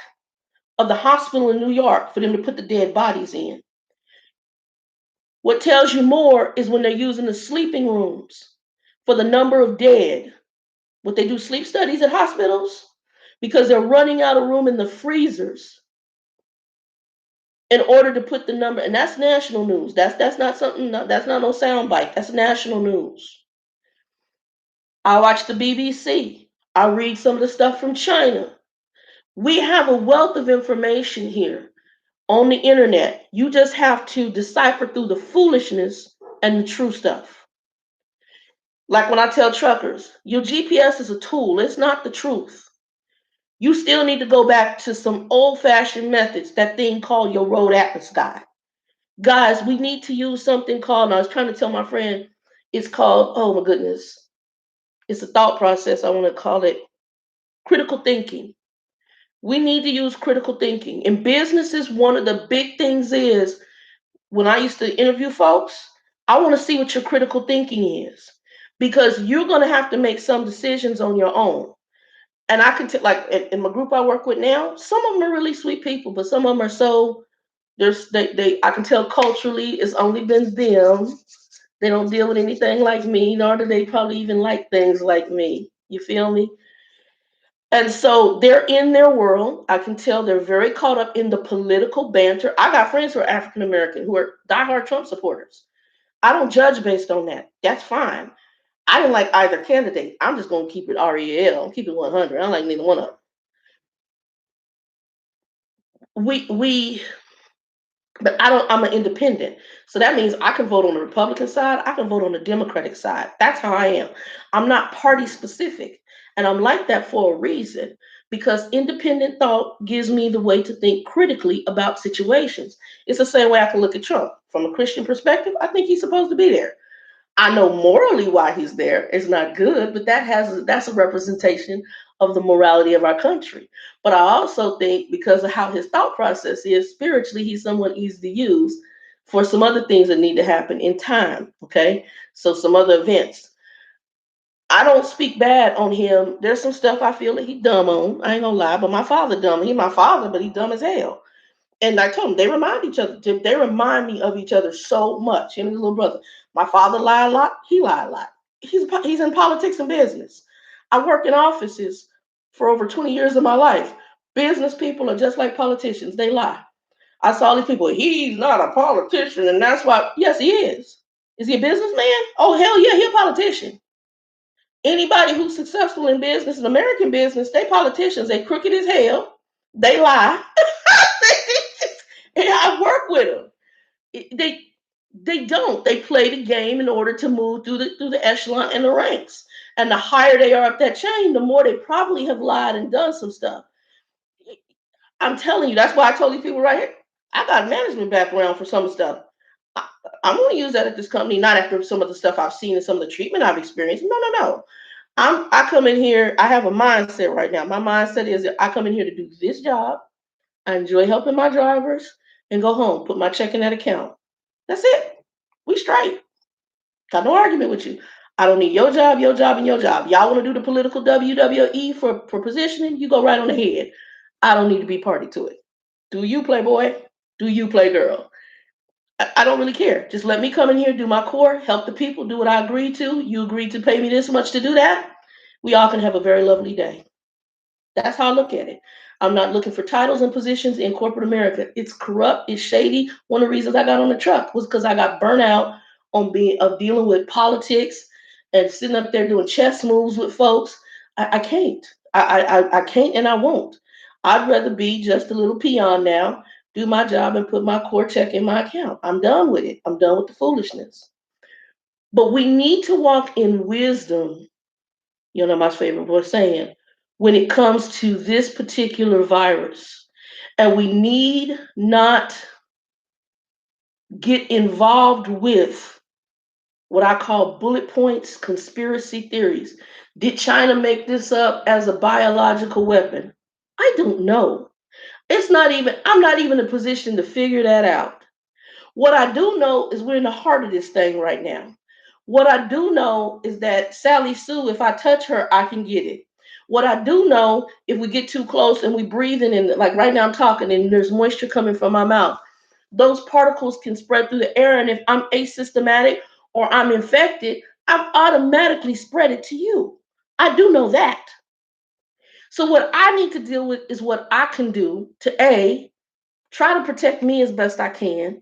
of the hospital in New York for them to put the dead bodies in. What tells you more is when they're using the sleeping rooms for the number of dead. What they do sleep studies at hospitals because they're running out of room in the freezers in order to put the number, and that's national news. That's not something. That's not no soundbite. That's national news. I watch the BBC. I read some of the stuff from China. We have a wealth of information here on the internet. You just have to decipher through the foolishness and the true stuff. Like when I tell truckers, your GPS is a tool, it's not the truth. You still need to go back to some old fashioned methods, that thing called your road atlas guide. Guys, we need to use something called, and I was trying to tell my friend, it's called, oh my goodness, it's a thought process. I want to call it critical thinking. We need to use critical thinking. In businesses, one of the big things is when I used to interview folks, I want to see what your critical thinking is, because you're going to have to make some decisions on your own. And I can tell, like in my group I work with now, some of them are really sweet people, but some of them are so they I can tell culturally it's only been them. They don't deal with anything like me, nor do they probably even like things like me. You feel me? And so they're in their world. I can tell they're very caught up in the political banter. I got friends who are African American who are diehard Trump supporters. I don't judge based on that. That's fine. I didn't like either candidate. I'm just going to keep it REL. I'm keep it 100. I don't like neither one of them. We but I don't, I'm an independent. So that means I can vote on the Republican side, I can vote on the Democratic side. That's how I am. I'm not party specific. And I'm like that for a reason, because independent thought gives me the way to think critically about situations. It's the same way I can look at Trump. From a Christian perspective, I think he's supposed to be there. I know morally why he's there. It's not good, but that's a representation of the morality of our country. But I also think because of how his thought process is spiritually, he's someone easy to use for some other things that need to happen in time. Okay, so some other events. I don't speak bad on him. There's some stuff I feel that he dumb on. I ain't gonna lie, but my father dumb. He my father, but he dumb as hell. And I told him they remind each other. They remind me of each other so much. Him and his little brother. My father lied a lot. He lied a lot. He's in politics and business. I work in offices for over 20 years of my life. Business people are just like politicians. They lie. I saw these people. He's not a politician, and that's why. Yes, he is. Is he a businessman? Oh hell yeah, he's a politician. Anybody who's successful in business, in American business, they politicians. They crooked as hell. They lie. And I work with them. They they don't. They play the game in order to move through the echelon and the ranks. And the higher they are up that chain, the more they probably have lied and done some stuff. I'm telling you, that's why I told these people right here. I got a management background for some of the stuff. I, I'm going to use that at this company, not after some of the stuff I've seen and some of the treatment I've experienced. No, no, no. I come in here. I have a mindset right now. My mindset is that I come in here to do this job. I enjoy helping my drivers and go home, put my check in that account. That's it. We straight. Got no argument with you. I don't need your job, and your job. Y'all want to do the political WWE for positioning? You go right on ahead. I don't need to be party to it. Do you, playboy? Do you, play girl? I don't really care. Just let me come in here, do my core, help the people, do what I agreed to. You agreed to pay me this much to do that. We all can have a very lovely day. That's how I look at it. I'm not looking for titles and positions in corporate America. It's corrupt, it's shady. One of the reasons I got on the truck was because I got burnt out on being of dealing with politics and sitting up there doing chess moves with folks. I can't. I can't and I won't. I'd rather be just a little peon now, do my job and put my core check in my account. I'm done with it. I'm done with the foolishness. But we need to walk in wisdom, my favorite voice saying, when it comes to this particular virus. And we need not get involved with what I call bullet points, conspiracy theories. Did China make this up as a biological weapon? I don't know. I'm not even in a position to figure that out. What I do know is we're in the heart of this thing right now. What I do know is that Sally Sue, if I touch her, I can get it. What I do know, if we get too close and we breathing and like right now I'm talking and there's moisture coming from my mouth, those particles can spread through the air. And if I'm asymptomatic or I'm infected, I've automatically spread it to you. I do know that. So what I need to deal with is what I can do to A, try to protect me as best I can.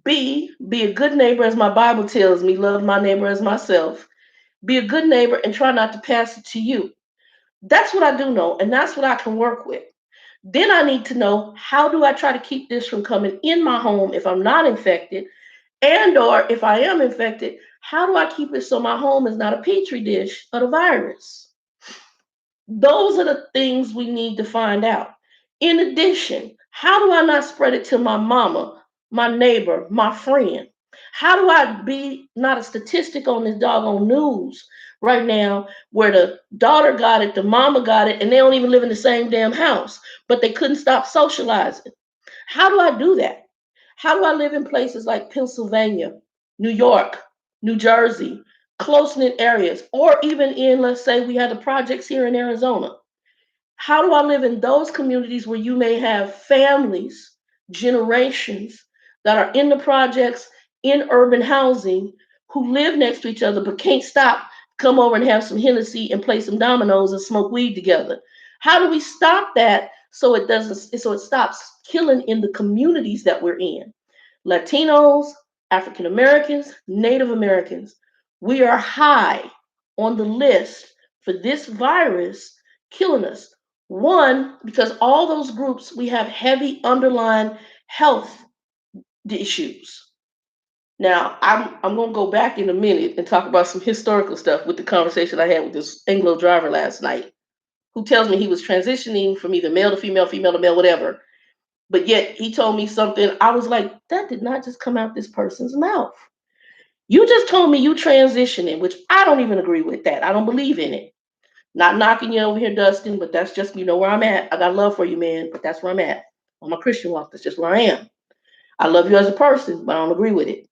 B, be a good neighbor as my Bible tells me, love my neighbor as myself. Be a good neighbor and try not to pass it to you. That's what I do know, and that's what I can work with. Then I need to know, how do I try to keep this from coming in my home if I'm not infected? And or if I am infected, how do I keep it so my home is not a petri dish of the virus? Those are the things we need to find out. In addition, how do I not spread it to my mama, my neighbor, my friend? How do I be not a statistic on this doggone news right now where the daughter got it, the mama got it, and they don't even live in the same damn house, but they couldn't stop socializing? How do I do that? How do I live in places like Pennsylvania, New York, New Jersey, close knit areas, or even in, let's say, we had the projects here in Arizona? How do I live in those communities where you may have families, generations that are in the projects, in urban housing, who live next to each other but can't stop, come over and have some Hennessy and play some dominoes and smoke weed together? How do we stop that so it doesn't so it stops killing in the communities that we're in? Latinos, African Americans, Native Americans, we are high on the list for this virus killing us. One, because all those groups, we have heavy underlying health issues. Now, I'm going to go back in a minute and talk about some historical stuff with the conversation I had with this Anglo driver last night, who tells me he was transitioning from either male to female, female to male, whatever. But yet he told me something. I was like, that did not just come out this person's mouth. You just told me you transitioning, which I don't even agree with that. I don't believe in it. Not knocking you over here, Dustin, but that's just, where I'm at. I got love for you, man, but that's where I'm at. On my Christian walk, that's just where I am. I love you as a person, but I don't agree with it.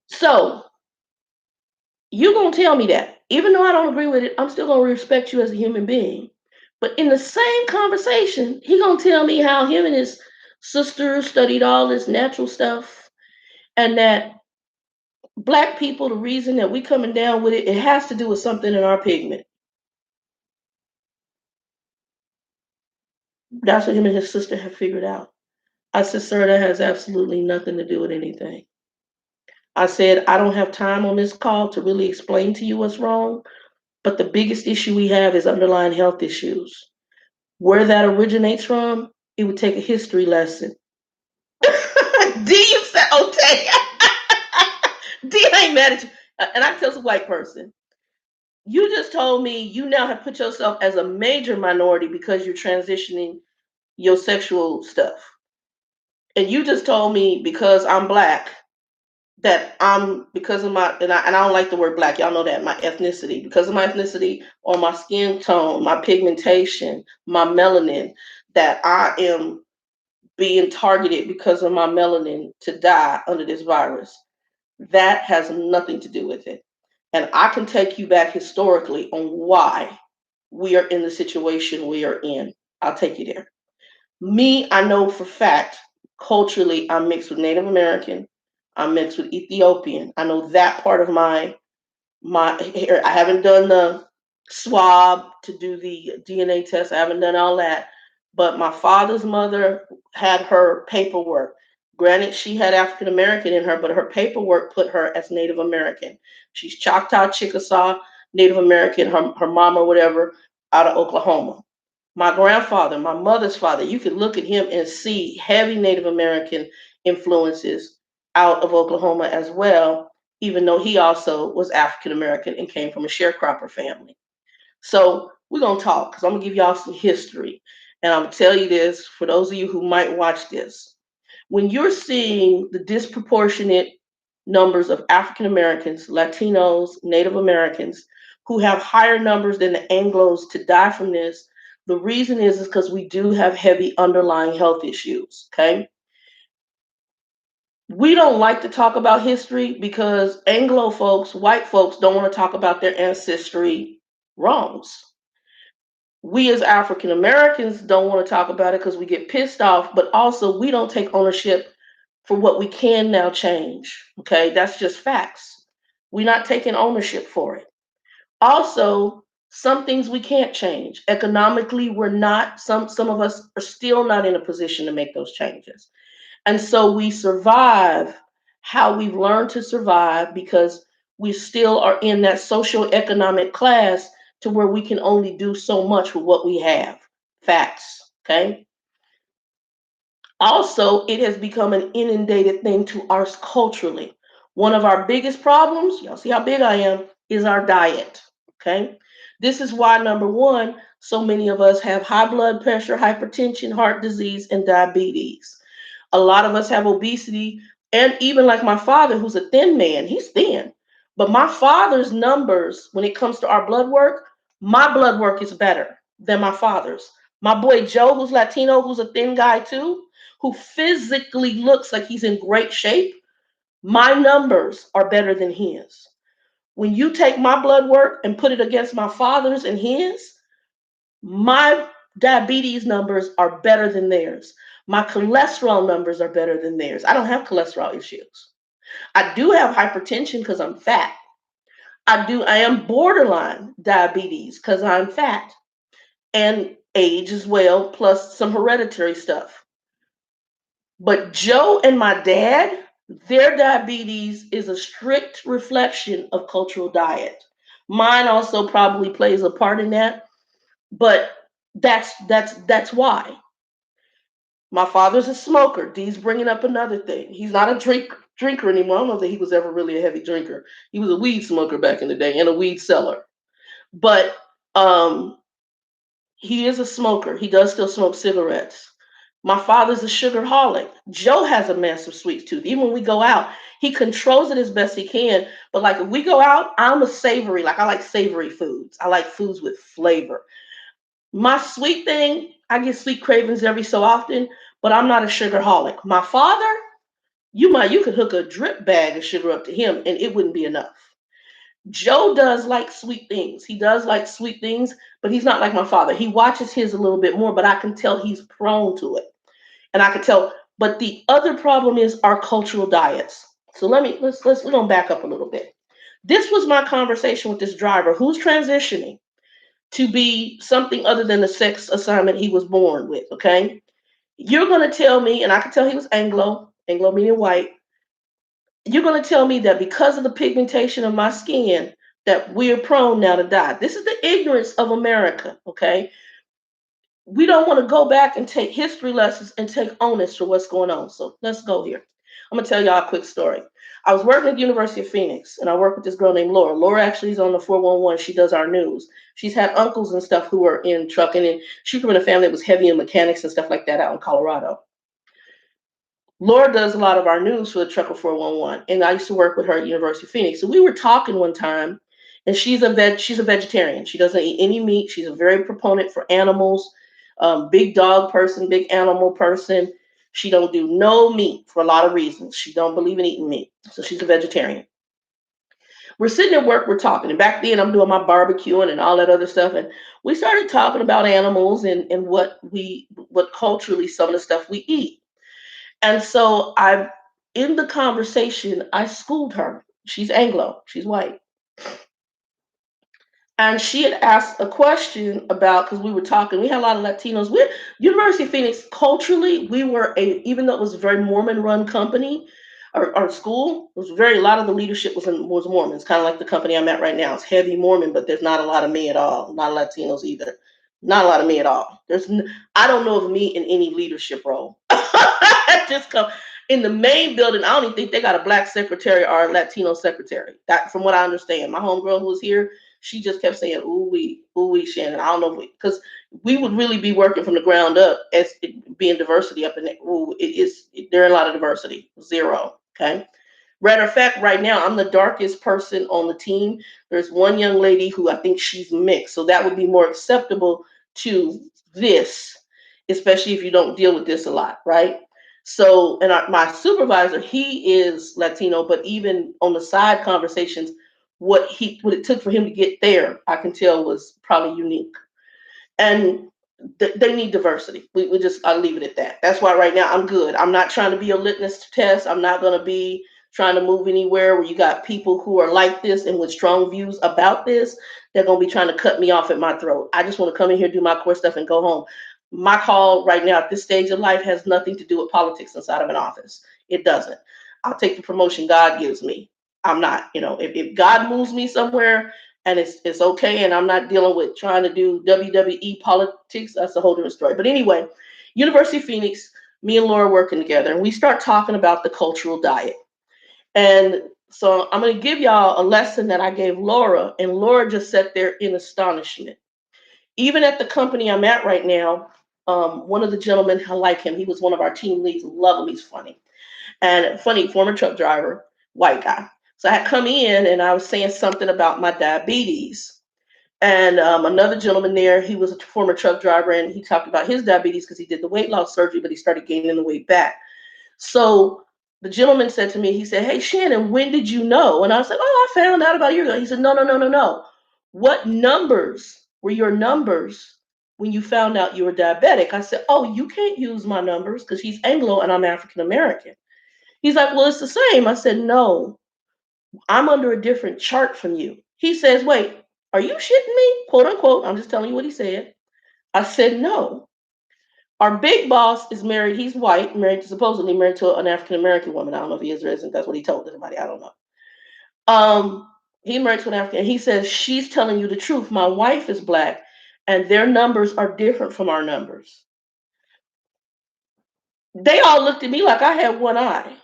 So you're going to tell me that. Even though I don't agree with it, I'm still going to respect you as a human being. But in the same conversation, he going to tell me how him and his sister studied all this natural stuff, and that Black people, the reason that we coming down with it, it has to do with something in our pigment. That's what him and his sister have figured out. I said, sir, that has absolutely nothing to do with anything. I said, I don't have time on this call to really explain to you what's wrong, but the biggest issue we have is underlying health issues. Where that originates from, it would take a history lesson. D, you said, okay. D, I ain't mad at you. And I tell a white person, you just told me you now have put yourself as a major minority because you're transitioning your sexual stuff. And you just told me because I'm Black that I'm, because of my, and I don't like the word Black, y'all know that, my ethnicity, because of my ethnicity or my skin tone, my pigmentation, my melanin, that I am being targeted because of my melanin to die under this virus. That has nothing to do with it. And I can take you back historically on why we are in the situation we are in. I'll take you there. Me, I know for fact, culturally, I'm mixed with Native American. I'm mixed with Ethiopian. I know that part of my hair. I haven't done the swab to do the DNA test. I haven't done all that. But my father's mother had her paperwork. Granted, she had African American in her, but her paperwork put her as Native American. She's Choctaw, Chickasaw, Native American, her mom or whatever, out of Oklahoma. My grandfather, my mother's father, you could look at him and see heavy Native American influences out of Oklahoma as well, even though he also was African American and came from a sharecropper family. So we're going to talk, because I'm going to give y'all some history. And I'm going to tell you this for those of you who might watch this. When you're seeing the disproportionate numbers of African Americans, Latinos, Native Americans who have higher numbers than the Anglos to die from this, the reason is because we do have heavy underlying health issues. Okay. We don't like to talk about history because Anglo folks, white folks, don't want to talk about their ancestry wrongs. We as African Americans don't want to talk about it because we get pissed off, but also we don't take ownership for what we can now change. Okay, that's just facts. We're not taking ownership for it. Also, some things we can't change. Economically, we're not, some of us are still not in a position to make those changes. And so we survive how we've learned to survive because we still are in that social economic class to where we can only do so much with what we have. Facts. Okay. Also, it has become an inundated thing to us culturally. One of our biggest problems, y'all see how big I am, is our diet. Okay. This is why, number one, so many of us have high blood pressure, hypertension, heart disease, and diabetes. A lot of us have obesity, and even like my father, who's a thin man, he's thin. But my father's numbers, when it comes to our blood work, my blood work is better than my father's. My boy Joe, who's Latino, who's a thin guy too, who physically looks like he's in great shape, my numbers are better than his. When you take my blood work and put it against my father's and his, my diabetes numbers are better than theirs. My cholesterol numbers are better than theirs. I don't have cholesterol issues. I do have hypertension because I'm fat. I am borderline diabetes because I'm fat and age as well, plus some hereditary stuff. But Joe and my dad, their diabetes is a strict reflection of cultural diet. Mine also probably plays a part in that, but that's why. My father's a smoker. Dee's bringing up another thing. He's not a drinker anymore. I don't know that he was ever really a heavy drinker. He was a weed smoker back in the day and a weed seller. But um, he is a smoker. He does still smoke cigarettes. My father's a sugarholic. Joe has a massive sweet tooth. Even when we go out, he controls it as best he can. But like if we go out, I'm a savory. Like I like savory foods. I like foods with flavor. My sweet thing, I get sweet cravings every so often, but I'm not a sugarholic. My father, you could hook a drip bag of sugar up to him and it wouldn't be enough. Joe does like sweet things. He does like sweet things, but he's not like my father. He watches his a little bit more, but I can tell he's prone to it. And I can tell. But the other problem is our cultural diets. So we're gonna back up a little bit. This was my conversation with this driver who's transitioning to be something other than the sex assignment he was born with. Okay, you're gonna tell me, and I can tell he was Anglo meaning white. You're going to tell me that because of the pigmentation of my skin that we're prone now to die. This is the ignorance of America, okay? We don't want to go back and take history lessons and take onus for what's going on. So let's go here. I'm going to tell y'all a quick story. I was working at the University of Phoenix, and I work with this girl named Laura. Laura actually is on the 411. She does our news. She's had uncles and stuff who were in trucking, and she grew in a family that was heavy in mechanics and stuff like that out in Colorado. Laura does a lot of our news for the Trucker 411, and I used to work with her at University of Phoenix. So we were talking one time, and she's a vegetarian. She doesn't eat any meat. She's a very proponent for animals, big dog person, big animal person. She don't do no meat for a lot of reasons. She don't believe in eating meat, so she's a vegetarian. We're sitting at work, we're talking, and back then I'm doing my barbecuing and all that other stuff, and we started talking about animals and what culturally some of the stuff we eat. And so in the conversation, I schooled her. She's Anglo, she's white. And she had asked a question about, because we were talking, we had a lot of Latinos. We're University of Phoenix, culturally, we were even though it was a very Mormon run company, our school was a lot of the leadership was Mormons, kind of like the company I'm at right now. It's heavy Mormon, but there's not a lot of me at all, not Latinos either. Not a lot of me at all. I don't know of me in any leadership role. Just come in the main building. I don't even think they got a black secretary or a Latino secretary. That, from what I understand, my homegirl who was here, she just kept saying, ooh wee, Shannon. I don't know, because we would really be working from the ground up as being diversity up in there. Ooh, there are a lot of diversity. Zero. Okay. Matter of fact, right now, I'm the darkest person on the team. There's one young lady who I think she's mixed. So that would be more acceptable to this, especially if you don't deal with this a lot, right? So, and my supervisor, he is Latino, but even on the side conversations, what it took for him to get there, I can tell was probably unique. And they need diversity. I'll leave it at that. That's why right now I'm good. I'm not trying to be a litmus test. I'm not going to be trying to move anywhere where you got people who are like this and with strong views about this. They're going to be trying to cut me off at my throat. I just want to come in here, do my core stuff, and go home. My call right now at this stage of life has nothing to do with politics inside of an office. It doesn't. I'll take the promotion God gives me. I'm not, if God moves me somewhere and it's okay, and I'm not dealing with trying to do WWE politics, that's a whole different story. But anyway, University of Phoenix, me and Laura working together, and we start talking about the cultural diet. And so I'm going to give y'all a lesson that I gave Laura, and Laura just sat there in astonishment. Even at the company I'm at right now, one of the gentlemen, I like him. He was one of our team leads. Love him. He's funny. And funny, former truck driver, white guy. So I had come in and I was saying something about my diabetes. And another gentleman there, he was a former truck driver, and he talked about his diabetes because he did the weight loss surgery, but he started gaining the weight back. So the gentleman said to me, he said, "Hey, Shannon, when did you know?" And I was like, "Oh, I found out about a year ago." He said, "No, no, no, no, no. What numbers were your numbers when you found out you were diabetic?" I said, "Oh, you can't use my numbers because he's Anglo and I'm African American." He's like, "Well, it's the same." I said, "No, I'm under a different chart from you." He says, "Wait, are you shitting me?" Quote unquote. I'm just telling you what he said. I said, "No. Our big boss is married. He's white, supposedly married to an African American woman. I don't know if he is or isn't. That's what he told everybody. I don't know. He married to an African. He says she's telling you the truth. My wife is black, and their numbers are different from our numbers. They all looked at me like I had one eye.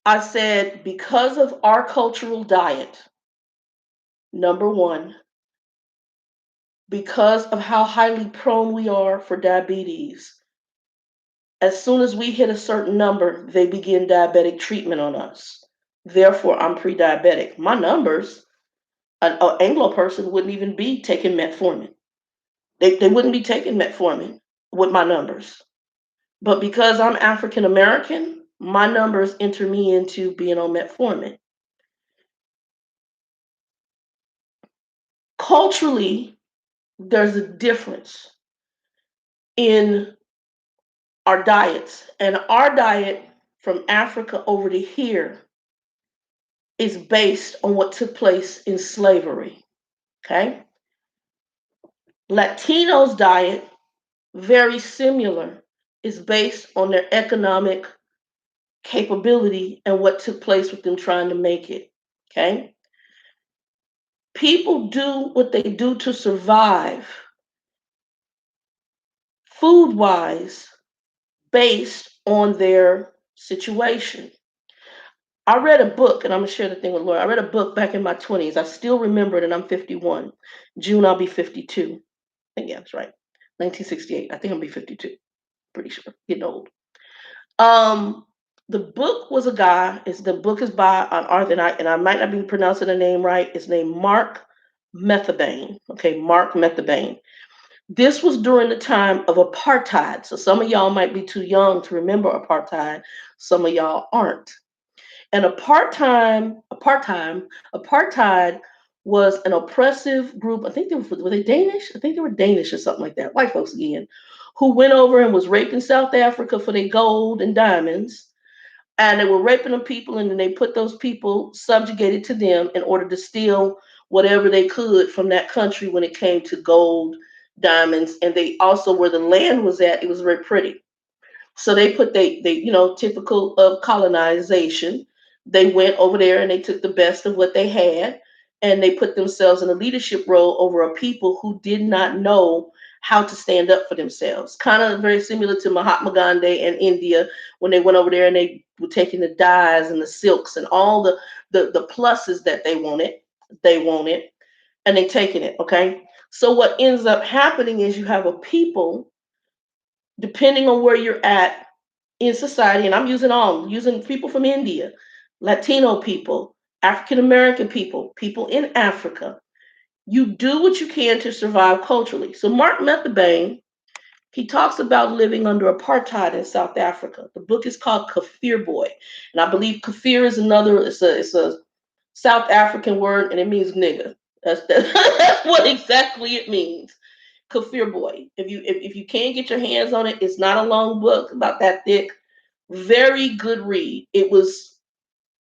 I said, because of our cultural diet, number one, because of how highly prone we are for diabetes, as soon as we hit a certain number, they begin diabetic treatment on us. Therefore, I'm pre diabetic. My numbers, an Anglo person wouldn't even be taking metformin. They wouldn't be taking metformin with my numbers. But because I'm African American, my numbers enter me into being on metformin. Culturally, there's a difference in our diets. And our diet from Africa over to here is based on what took place in slavery. Okay? Latinos' diet, very similar, is based on their economic capability and what took place with them trying to make it. Okay? People do what they do to survive, food wise, based on their situation. I read a book, and I'm gonna share the thing with Laura. I read a book back in my 20s. I still remember it, and I'm 51. June, I'll be 52. I think, yeah, that's right. 1968. I think I'll be 52. Pretty sure. Getting old. Um, the book was a guy. The book is by an author, and I might not be pronouncing the name right. It's named Mark Methabane. Okay, Mark Methabane. This was during the time of apartheid. So some of y'all might be too young to remember apartheid. Some of y'all aren't. And apartheid was an oppressive group. I think were they Danish? I think they were Danish or something like that. White folks again, who went over and was raping South Africa for their gold and diamonds. And they were raping them people, and then they put those people subjugated to them in order to steal whatever they could from that country when it came to gold, diamonds, and they also where the land was at, it was very pretty. So they typical of colonization. They went over there and they took the best of what they had, and they put themselves in a leadership role over a people who did not know how to stand up for themselves. Kind of very similar to Mahatma Gandhi and India when they went over there and they were taking the dyes and the silks and all the pluses that they wanted, and they taking it. Okay. So what ends up happening is you have a people, depending on where you're at in society, and using people from India, Latino people, African American people, people in Africa. You do what you can to survive culturally. So Mark Methabane, he talks about living under apartheid in South Africa. The book is called Kafir Boy, and I believe Kafir is another. It's a South African word, and it means nigga. That's what exactly it means. Kafir Boy. If you can't get your hands on it, it's not a long book, about that thick. Very good read. It was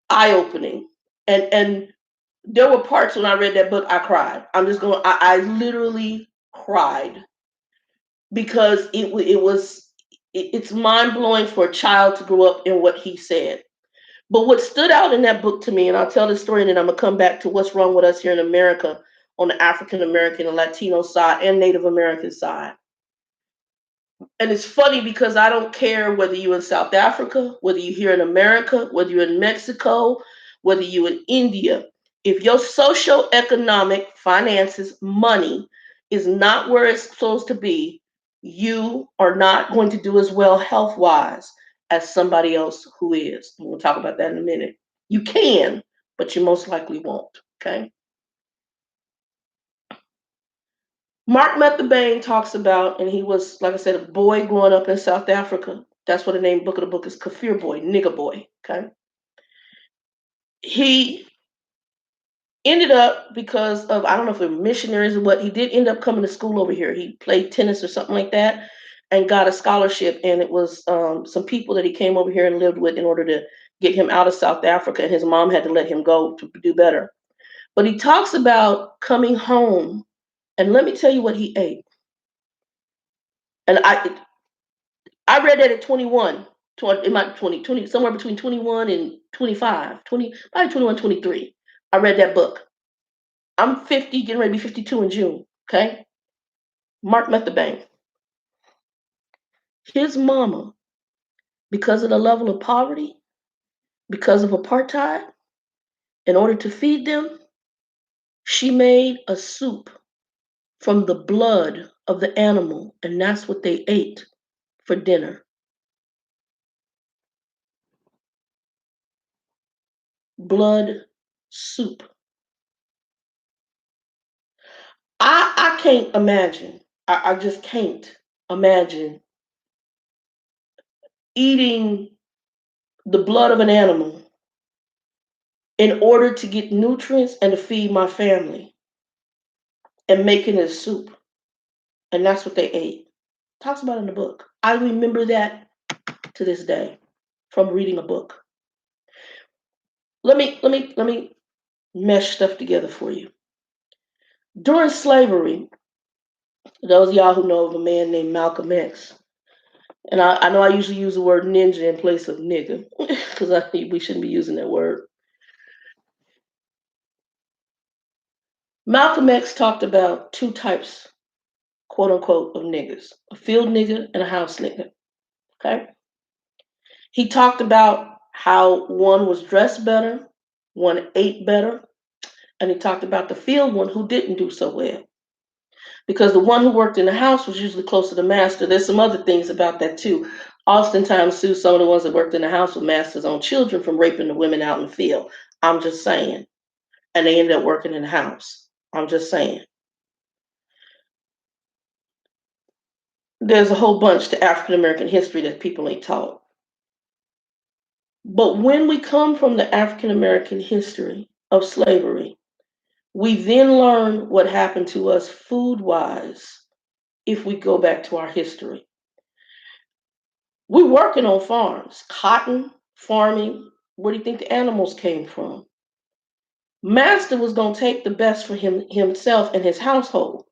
eye opening, and there were parts when I read that book I cried. I literally cried because it's mind blowing for a child to grow up in what he said. But what stood out in that book to me, and I'll tell the story, and then I'm gonna come back to what's wrong with us here in America on the African American and Latino side and Native American side. And it's funny because I don't care whether you're in South Africa, whether you're here in America, whether you're in Mexico, whether you're in India. If your socioeconomic finances, money, is not where it's supposed to be, you are not going to do as well health wise as somebody else who is. And we'll talk about that in a minute. You can, but you most likely won't. Okay. Mark Methabane talks about, and he was, like I said, a boy growing up in South Africa. That's what the name book of the book is, Kafir boy, nigger boy. Okay. He ended up, because of, I don't know if it were missionaries or what, he did end up coming to school over here. He played tennis or something like that and got a scholarship. And it was some people that he came over here and lived with in order to get him out of South Africa. And his mom had to let him go to do better. But he talks about coming home. And let me tell you what he ate. And I read that at 21, it might 20, somewhere between 21 and 25, 20, probably 21, 23. I read that book. I'm 50, getting ready to be 52 in June. Okay. Mark Methabane. His mama, because of the level of poverty, because of apartheid, in order to feed them, she made a soup from the blood of the animal, and that's what they ate for dinner. Blood soup. I can't imagine. I just can't imagine eating the blood of an animal in order to get nutrients and to feed my family and making it soup. And that's what they ate. Talks about it in the book. I remember that to this day from reading a book. Let me mesh stuff together for you. During slavery, those of y'all who know of a man named Malcolm X, and I know I usually use the word ninja in place of nigga because I think we shouldn't be using that word. Malcolm X talked about two types, quote unquote, of niggas: a field nigga and a house nigga. Okay. He talked about how one was dressed better, one ate better, and he talked about the field one who didn't do so well. Because the one who worked in the house was usually close to the master. There's some other things about that too. Oftentimes, too, some of the ones that worked in the house would masters own children from raping the women out in the field. I'm just saying. And they ended up working in the house. I'm just saying. There's a whole bunch to African American history that people ain't taught. But when we come from the African American history of slavery, we then learn what happened to us food wise if we go back to our history. We're working on farms, cotton, farming. Where do you think the animals came from? Master was going to take the best for himself and his household.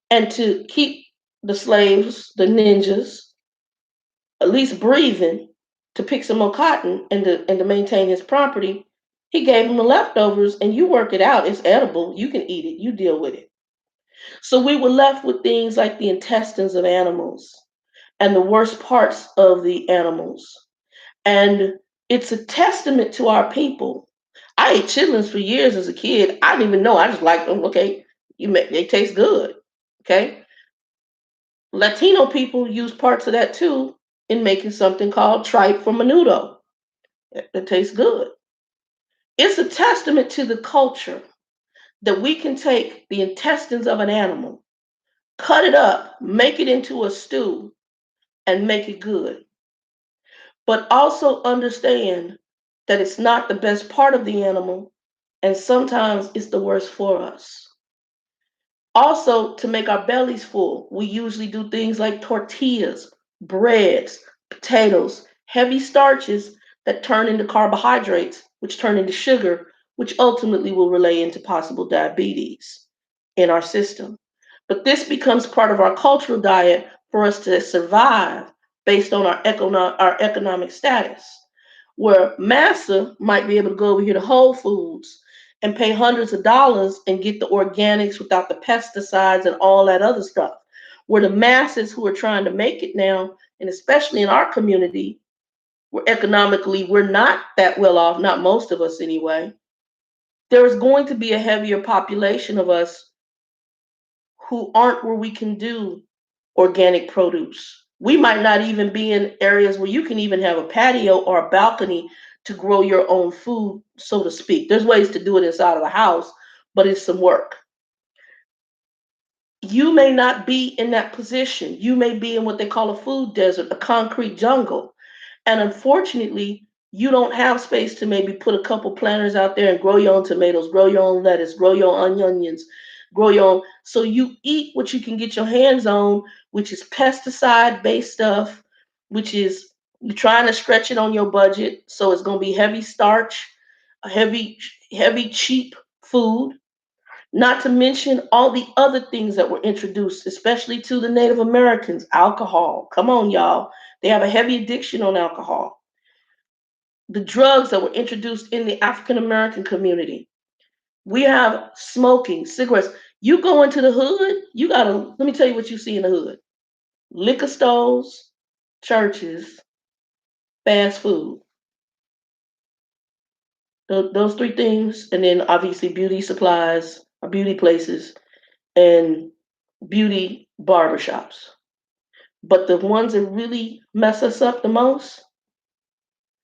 And to keep the slaves, the ninjas, at least breathing, to pick some more cotton and to maintain his property, he gave them the leftovers, and you work it out. It's edible. You can eat it. You deal with it. So we were left with things like the intestines of animals and the worst parts of the animals. And it's a testament to our people. I ate chitlins for years as a kid. I didn't even know. I just liked them. Okay, they taste good. Okay, Latino people use parts of that too in making something called tripe for menudo. It tastes good. It's a testament to the culture that we can take the intestines of an animal, cut it up, make it into a stew, and make it good. But also understand that it's not the best part of the animal, and sometimes it's the worst for us. Also, to make our bellies full, we usually do things like tortillas, breads, potatoes, heavy starches that turn into carbohydrates, which turn into sugar, which ultimately will relay into possible diabetes in our system. But this becomes part of our cultural diet for us to survive based on our economic status. Where Massa might be able to go over here to Whole Foods and pay hundreds of dollars and get the organics without the pesticides and all that other stuff. Where the masses who are trying to make it now, and especially in our community, where economically we're not that well off, not most of us anyway, there is going to be a heavier population of us who aren't where we can do organic produce. We might not even be in areas where you can even have a patio or a balcony to grow your own food, so to speak. There's ways to do it inside of a house, but it's some work. You may not be in that position. You may be in what they call a food desert, a concrete jungle. And unfortunately, you don't have space to maybe put a couple planters out there and grow your own tomatoes, grow your own lettuce, grow your own onions, grow your own. So you eat what you can get your hands on, which is pesticide based stuff, which is you're trying to stretch it on your budget. So it's going to be heavy starch, heavy, cheap food, not to mention all the other things that were introduced, especially to the Native Americans. Alcohol. Come on, y'all. They have a heavy addiction on alcohol. The drugs that were introduced in the African American community. We have smoking, cigarettes. You go into the hood, you gotta, let me tell you what you see in the hood: liquor stores, churches, fast food. Those three things, and then obviously beauty supplies, beauty places, and beauty barbershops. But the ones that really mess us up the most: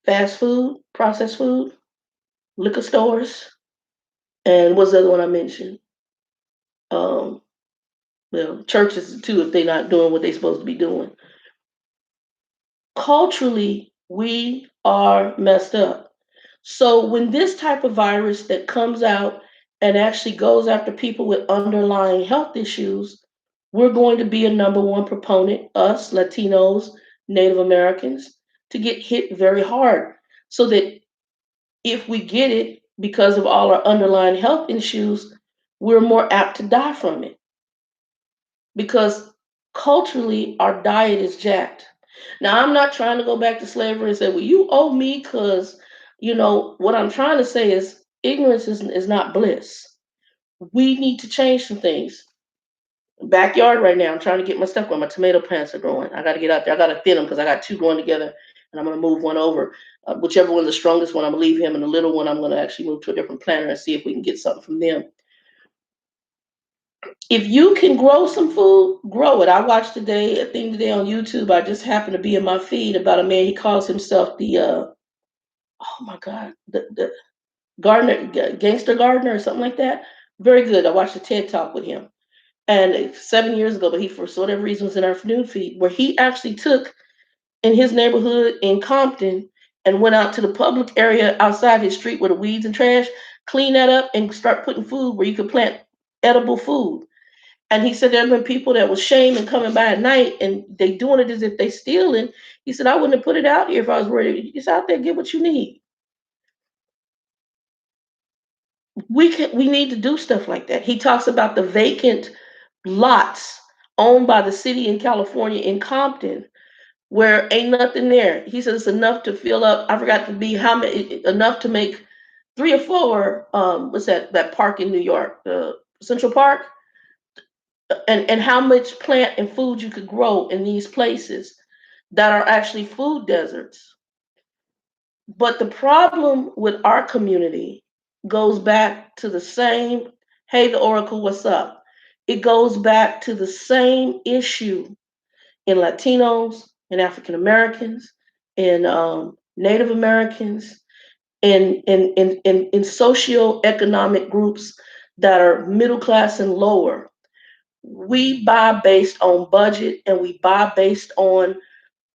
fast food, processed food, liquor stores, and what's the other one I mentioned? Um, well, churches too, if they're not doing what they're supposed to be doing. Culturally, we are messed up. So when this type of virus that comes out and actually goes after people with underlying health issues, we're going to be a number one proponent, us Latinos, Native Americans, to get hit very hard. So that if we get it because of all our underlying health issues, we're more apt to die from it. Because culturally, our diet is jacked. Now, I'm not trying to go back to slavery and say, well, you owe me because, what I'm trying to say is ignorance is not bliss. We need to change some things. Backyard right now, I'm trying to get my stuff going. My tomato plants are growing. I got to get out there. I got to thin them because I got two growing together, and I'm going to move one over. Whichever one's the strongest one, I'm going to leave him, and the little one, I'm going to actually move to a different planter and see if we can get something from them. If you can grow some food, grow it. I watched a thing today on YouTube. I just happened to be in my feed about a man. He calls himself the oh my god, the gardener, gangster gardener or something like that. Very good. I watched a TED talk with him, and it's 7 years ago. But he, for whatever reason, was in our news feed where he actually took in his neighborhood in Compton and went out to the public area outside his street where the weeds and trash, clean that up and start putting food where you could plant edible food. And he said there have been people that was shaming coming by at night and they doing it as if they stealing. He said, I wouldn't have put it out here if I was worried. It's out there, get what you need. We need to do stuff like that. He talks about the vacant lots owned by the city in California in Compton where ain't nothing there. He says it's enough to fill up. I forgot to be how many, enough to make three or four. What's that park in New York, Central Park, and how much plant and food you could grow in these places that are actually food deserts. But the problem with our community goes back to the same, hey, the Oracle, what's up? It goes back to the same issue in Latinos, in African Americans, in Native Americans, in socioeconomic groups that are middle class and lower. We buy based on budget and we buy based on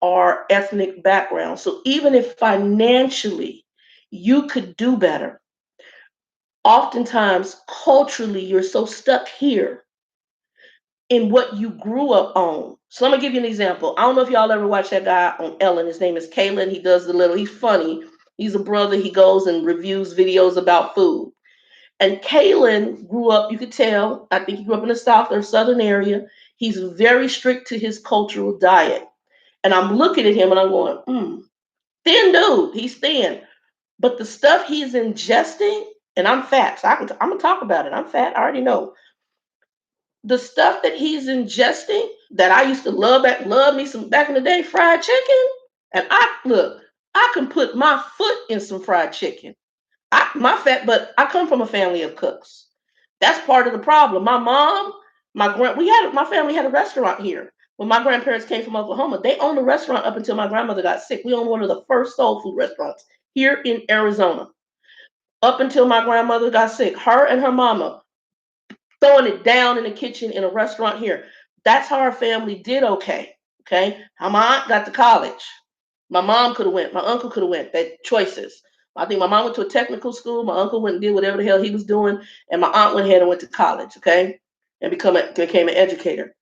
our ethnic background. So even if financially you could do better, oftentimes culturally you're so stuck here in what you grew up on. So I'm gonna give you an example. I don't know if y'all ever watched that guy on Ellen. His name is Kalen. He does he's funny. He's a brother. He goes and reviews videos about food. And Kalen grew up, you could tell, I think he grew up in the South or Southern area. He's very strict to his cultural diet. And I'm looking at him and I'm going, thin dude, he's thin. But the stuff he's ingesting, and I'm fat, so I'm gonna talk about it. I'm fat, I already know. The stuff that he's ingesting that I used to love me some back in the day, fried chicken. And I can put my foot in some fried chicken. But I come from a family of cooks. That's part of the problem. My mom, my family had a restaurant here. When my grandparents came from Oklahoma, they owned a restaurant up until my grandmother got sick. We owned one of the first soul food restaurants here in Arizona. Up until my grandmother got sick, her and her mama throwing it down in the kitchen in a restaurant here. That's how our family did okay. Okay. How my aunt got to college. My mom could have went. My uncle could have went. They choices. I think my mom went to a technical school. My uncle went and did whatever the hell he was doing, and my aunt went ahead and went to college. Okay, and became an educator.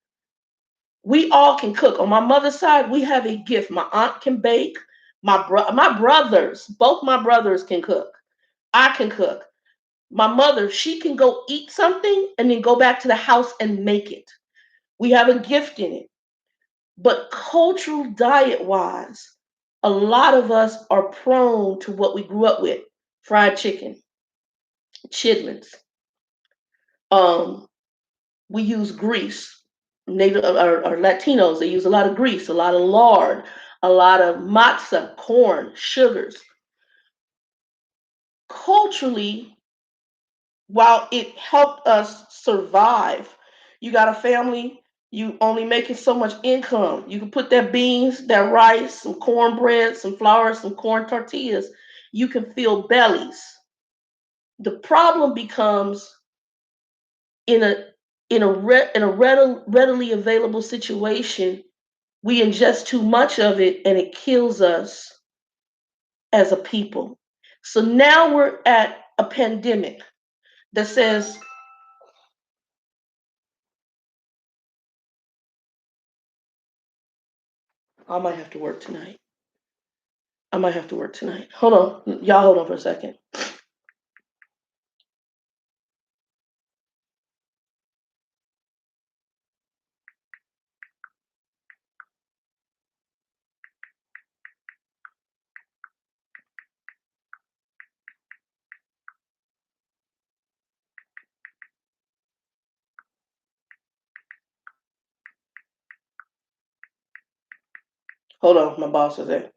We all can cook. On my mother's side, we have a gift. My aunt can bake. My brothers, both my brothers can cook. I can cook. My mother, she can go eat something and then go back to the house and make it. We have a gift in it. But cultural diet wise, a lot of us are prone to what we grew up with: fried chicken, chitlins. Um, we use grease. Native or Latinos, they use a lot of grease, a lot of lard, a lot of matzah, corn, sugars. Culturally, while it helped us survive, you got a family, you only making so much income. You can put that beans, that rice, some cornbread, some flour, some corn tortillas. You can fill bellies. The problem becomes in a readily available situation, we ingest too much of it and it kills us as a people. So now we're at a pandemic that says, I might have to work tonight. I might have to work tonight. Hold on. Y'all hold on for a second. Hold on. My boss is there.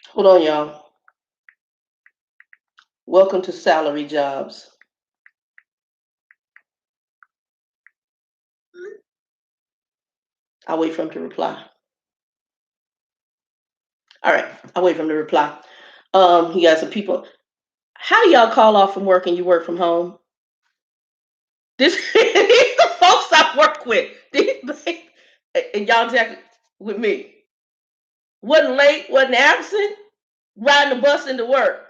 Hold on, y'all. Welcome to Salary Jobs. I'll wait for him to reply. All right. I'll wait for him to reply. He got some people. How do y'all call off from work and you work from home? This these the folks I work with. And y'all exactly with me. Wasn't late, wasn't absent, riding the bus into work.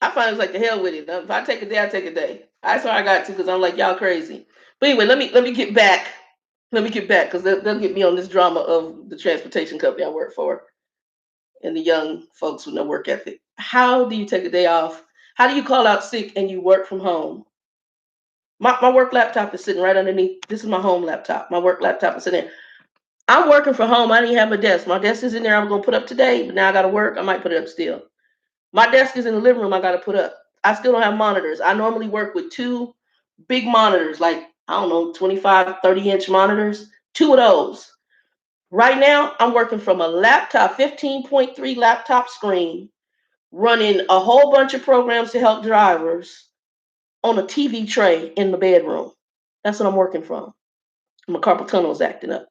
I find it's like the hell with it. If I take a day, I take a day. That's why I got to, because I'm like, y'all crazy. But anyway, let me get back. Let me get back, because they'll get me on this drama of the transportation company I work for and the young folks with no work ethic. How do you take a day off? How do you call out sick and you work from home? My work laptop is sitting right underneath. This is my home laptop. My work laptop is sitting there. I'm working from home. I didn't have a desk. My desk is in there. I'm going to put up today, but now I got to work. I might put it up still. My desk is in the living room. I got to put up. I still don't have monitors. I normally work with two big monitors, like, I don't know, 25, 30-inch monitors, two of those. Right now, I'm working from a laptop, 15.3 laptop screen, running a whole bunch of programs to help drivers on a TV tray in the bedroom. That's what I'm working from. My carpal tunnel is acting up.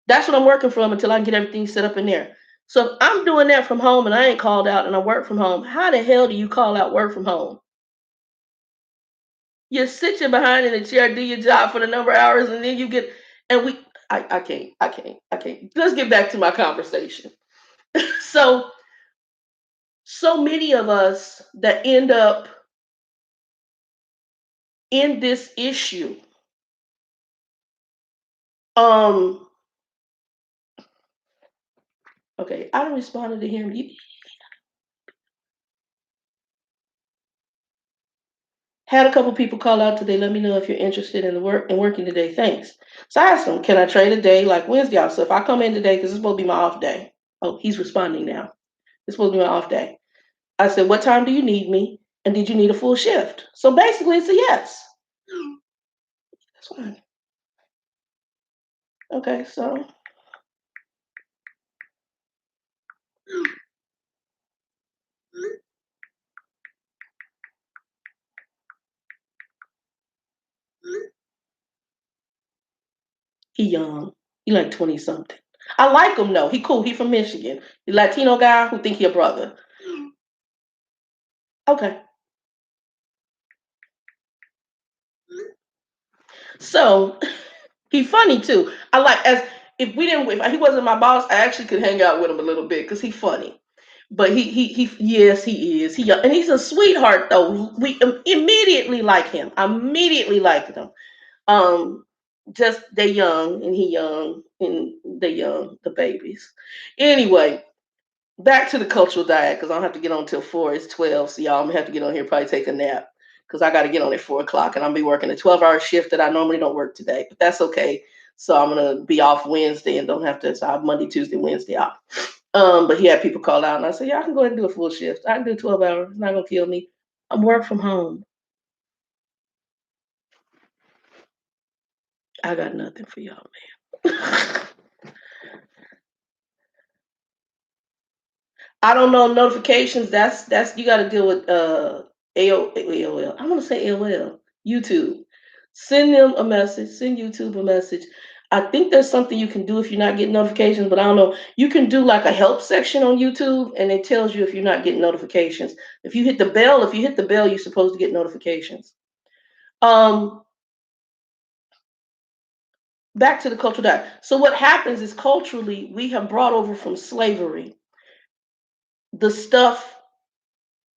That's what I'm working from until I can get everything set up in there. So if I'm doing that from home and I ain't called out and I work from home, how the hell do you call out work from home? You sit your behind in a chair, do your job for the number of hours, and then you get and we I can't. Let's get back to my conversation. So so many of us that end up in this issue. Um, okay, I don't responded to him. You had a couple people call out today. Let me know if you're interested in the work and working today. Thanks. So I asked them, can I trade a day like Wednesday off? So if I come in today, because it's supposed to be my off day. Oh, he's responding now. It's supposed to be my off day. I said, what time do you need me? And did you need a full shift? So basically, it's a yes. That's fine. Okay, so he young. He like 20 something. I like him though. He cool. He from Michigan. The Latino guy who think he a brother. Okay. So he funny too. I like as if we didn't if he wasn't my boss, I actually could hang out with him a little bit because he funny. But he yes he is and he's a sweetheart though. We immediately like him. I immediately liked him. Um, just they young and he young and they young the babies. Anyway, back to the cultural diet because I don't have to get on till 4. It's 12, so y'all I'm gonna have to get on here probably take a nap because I got to get on at 4 o'clock and I'll be working a 12-hour shift that I normally don't work today, but that's okay. So I'm gonna be off Wednesday and don't have to. So I have Monday, Tuesday, Wednesday off. But he had people call out and I said, yeah, I can go ahead and do a full shift. I can do 12 hours. It's not gonna kill me. I'm work from home. I got nothing for y'all, man. I don't know notifications. That's you got to deal with AOL. I'm gonna say AOL. YouTube. Send them a message. Send YouTube a message. I think there's something you can do if you're not getting notifications, but I don't know. You can do like a help section on YouTube, and it tells you if you're not getting notifications. If you hit the bell, you're supposed to get notifications. Um, Back to the cultural diet. So what happens is culturally, we have brought over from slavery the stuff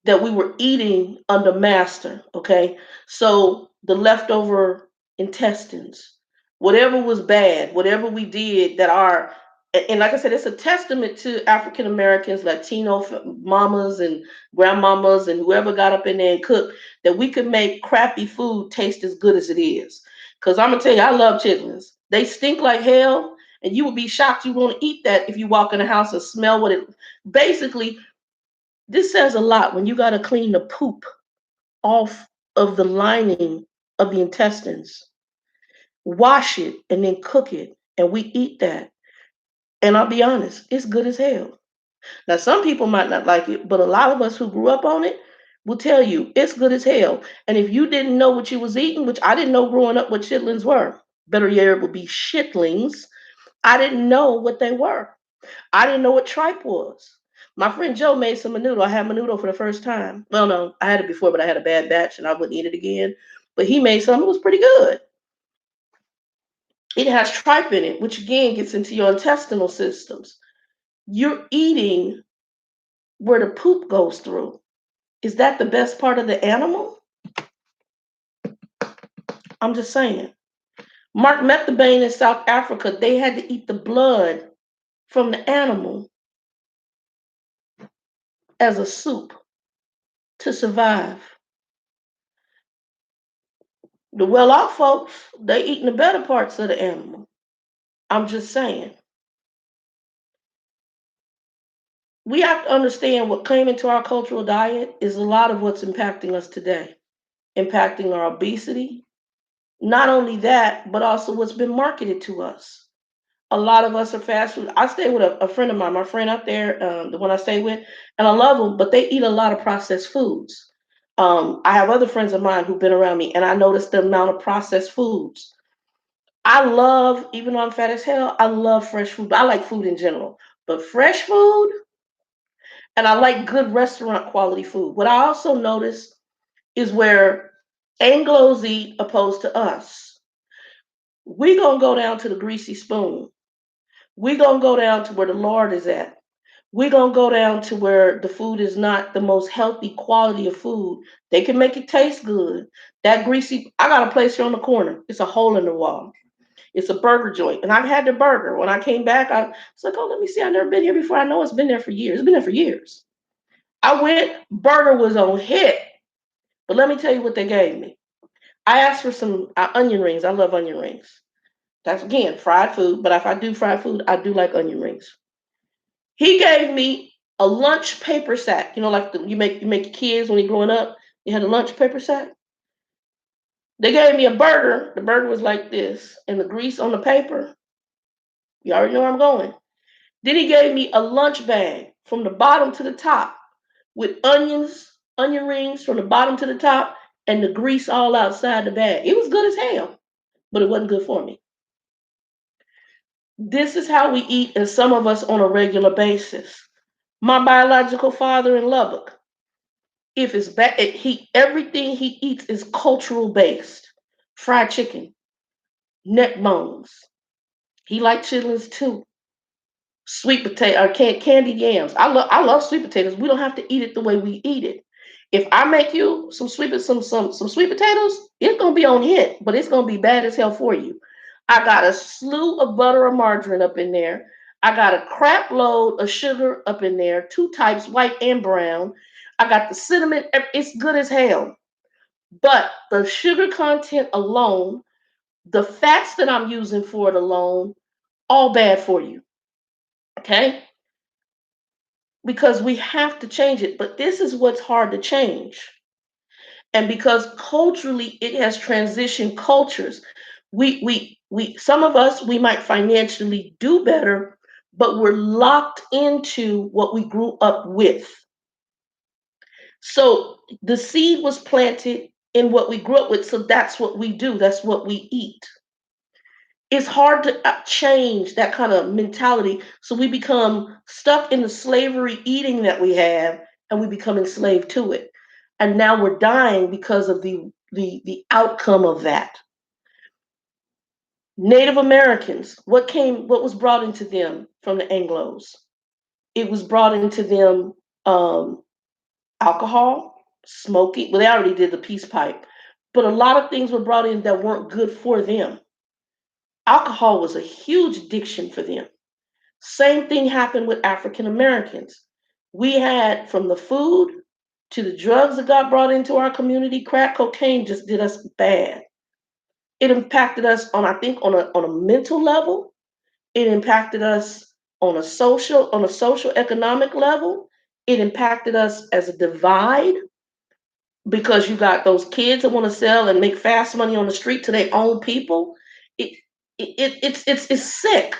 that we were eating under master. Okay. So the leftover intestines, whatever was bad, whatever we did that are, and like I said, it's a testament to African Americans, Latino mamas and grandmamas and whoever got up in there and cooked that we could make crappy food taste as good as it is. Because I'm going to tell you, I love chitlins. They stink like hell. And you would be shocked you want to eat that if you walk in the house and smell what it basically this says a lot when you got to clean the poop off of the lining of the intestines, wash it, and then cook it. And we eat that. And I'll be honest, it's good as hell. Now, some people might not like it, but a lot of us who grew up on it will tell you it's good as hell. And if you didn't know what you was eating, which I didn't know growing up what chitlins were, better yet, it would be shitlings. I didn't know what they were. I didn't know what tripe was. My friend Joe made some menudo. I had menudo for the first time. Well, no, I had it before, but I had a bad batch and I wouldn't eat it again. But he made some. It was pretty good. It has tripe in it, which again gets into your intestinal systems. You're eating where the poop goes through. Is that the best part of the animal? I'm just saying. Mark Methbane in South Africa, they had to eat the blood from the animal as a soup to survive. The well off folks, they eating the better parts of the animal. I'm just saying. We have to understand what came into our cultural diet is a lot of what's impacting us today, impacting our obesity. Not only that, but also what's been marketed to us. A lot of us are fast food. I stay with a friend of mine, my friend out there, the one I stay with, and I love them, but they eat a lot of processed foods. I have other friends of mine who've been around me, and I noticed the amount of processed foods. I love, even though I'm fat as hell, I love fresh food. I like food in general, but fresh food, and I like good restaurant quality food. What I also notice is where Anglos eat opposed to us. We gonna go down to the greasy spoon. We gonna go down to where the Lord is at. We gonna go down to where the food is not the most healthy quality of food. They can make it taste good. That greasy, I got a place here on the corner. It's a hole in the wall. It's a burger joint. And I've had the burger. When I came back, I was like, oh, let me see. I've never been here before. I know it's been there for years. It's been there for years. I went, burger was on hit. But let me tell you what they gave me. I asked for some onion rings. I love onion rings. That's again fried food. But if I do fried food, I do like onion rings. He gave me a lunch paper sack. You know, like you make your kids when you're growing up. You had a lunch paper sack. They gave me a burger. The burger was like this, and the grease on the paper. You already know where I'm going. Then he gave me a lunch bag from the bottom to the top with onion rings from the bottom to the top, and the grease all outside the bag. It was good as hell, but it wasn't good for me. This is how we eat, and some of us on a regular basis. My biological father in Lubbock, if it's bad, everything he eats is cultural based. Fried chicken, neck bones. He liked chitlins too. Sweet potato or candied yams. I love sweet potatoes. We don't have to eat it the way we eat it. If I make you some sweet potatoes, it's gonna be on hit, but it's gonna be bad as hell for you. I got a slew of butter or margarine up in there. I got a crap load of sugar up in there, two types, white and brown. I got the cinnamon. It's good as hell. But the sugar content alone, the fats that I'm using for it alone, all bad for you. Okay? Because we have to change it. But this is what's hard to change. And because culturally it has transitioned cultures, we some of us we might financially do better, but we're locked into what we grew up with. So the seed was planted in what we grew up with, so that's what we do, that's what we eat. It's hard to change that kind of mentality. So we become stuck in the slavery eating that we have, and we become enslaved to it. And now we're dying because of the outcome of that. Native Americans, what was brought into them from the Anglos? It was brought into them alcohol, smoking. Well, they already did the peace pipe, but a lot of things were brought in that weren't good for them. Alcohol was a huge addiction for them. Same thing happened with African Americans. We had from the food to the drugs that got brought into our community, crack cocaine just did us bad. It impacted us on, I think, on a mental level. It impacted us on a social economic level. It impacted us as a divide because you got those kids that want to sell and make fast money on the street to their own people. It, it's sick.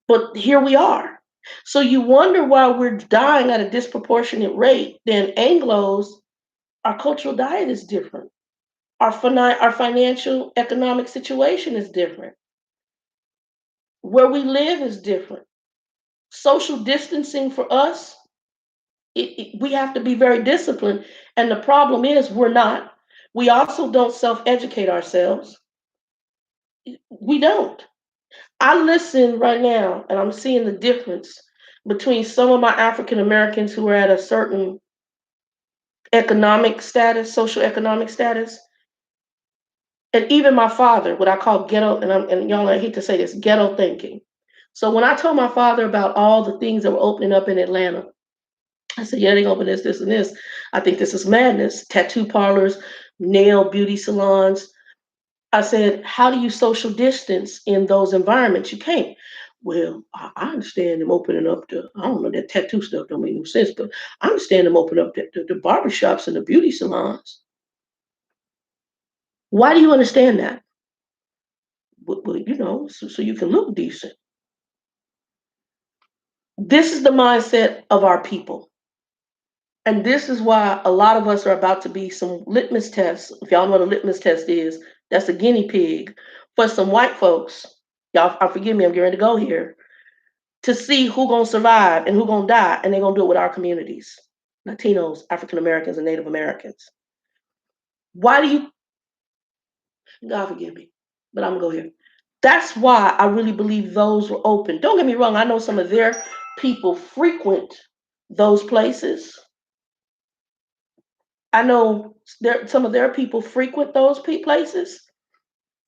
But here we are. So you wonder why we're dying at a disproportionate rate than Anglos. Our cultural diet is different. Our financial economic situation is different. Where we live is different. Social distancing for us, we have to be very disciplined. And the problem is we're not. We also don't self-educate ourselves. We don't. I listen right now and I'm seeing the difference between some of my African Americans who are at a certain economic status, social economic status, and even my father, what I call ghetto, and y'all, I hate to say this, ghetto thinking. So when I told my father about all the things that were opening up in Atlanta, I said, yeah, they open this, and this. I think this is madness. Tattoo parlors, nail beauty salons. I said, how do you social distance in those environments? You can't. Well, I understand them opening up I don't know, that tattoo stuff don't make no sense, but I understand them opening up the barbershops and the beauty salons. Why do you understand that? Well, so you can look decent. This is the mindset of our people. And this is why a lot of us are about to be some litmus tests. If y'all know what a litmus test is, that's a guinea pig for some white folks. Y'all, forgive me, I'm getting ready to go here. To see who gonna survive and who gonna die, and they're gonna do it with our communities, Latinos, African Americans, and Native Americans. Why do you? God forgive me, but I'm gonna go here. That's why I really believe those were open. Don't get me wrong. I know some of their people frequent those places. I know some of their people frequent those places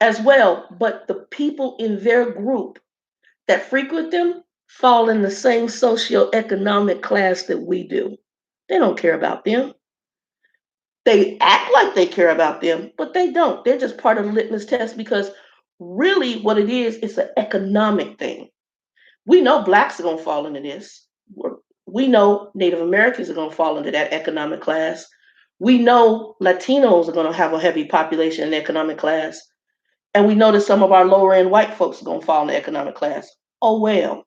as well. But the people in their group that frequent them fall in the same socioeconomic class that we do. They don't care about them. They act like they care about them, but they don't. They're just part of the litmus test because really what it is, it's an economic thing. We know blacks are going to fall into this. We know Native Americans are going to fall into that economic class. We know Latinos are going to have a heavy population in the economic class. And we know that some of our lower end white folks are going to fall in the economic class. Oh, well,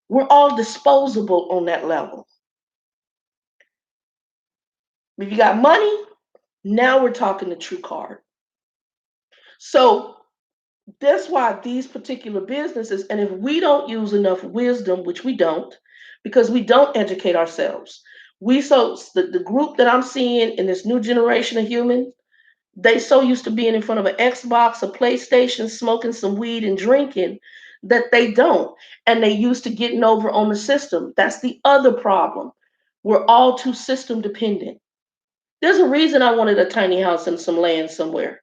we're all disposable on that level. If you got money, now we're talking the true card. So that's why these particular businesses, and if we don't use enough wisdom, which we don't, because we don't educate ourselves, the group that I'm seeing in this new generation of humans, they so used to being in front of an Xbox, a PlayStation, smoking some weed and drinking that they don't. And they used to getting over on the system. That's the other problem. We're all too system dependent. There's a reason I wanted a tiny house and some land somewhere.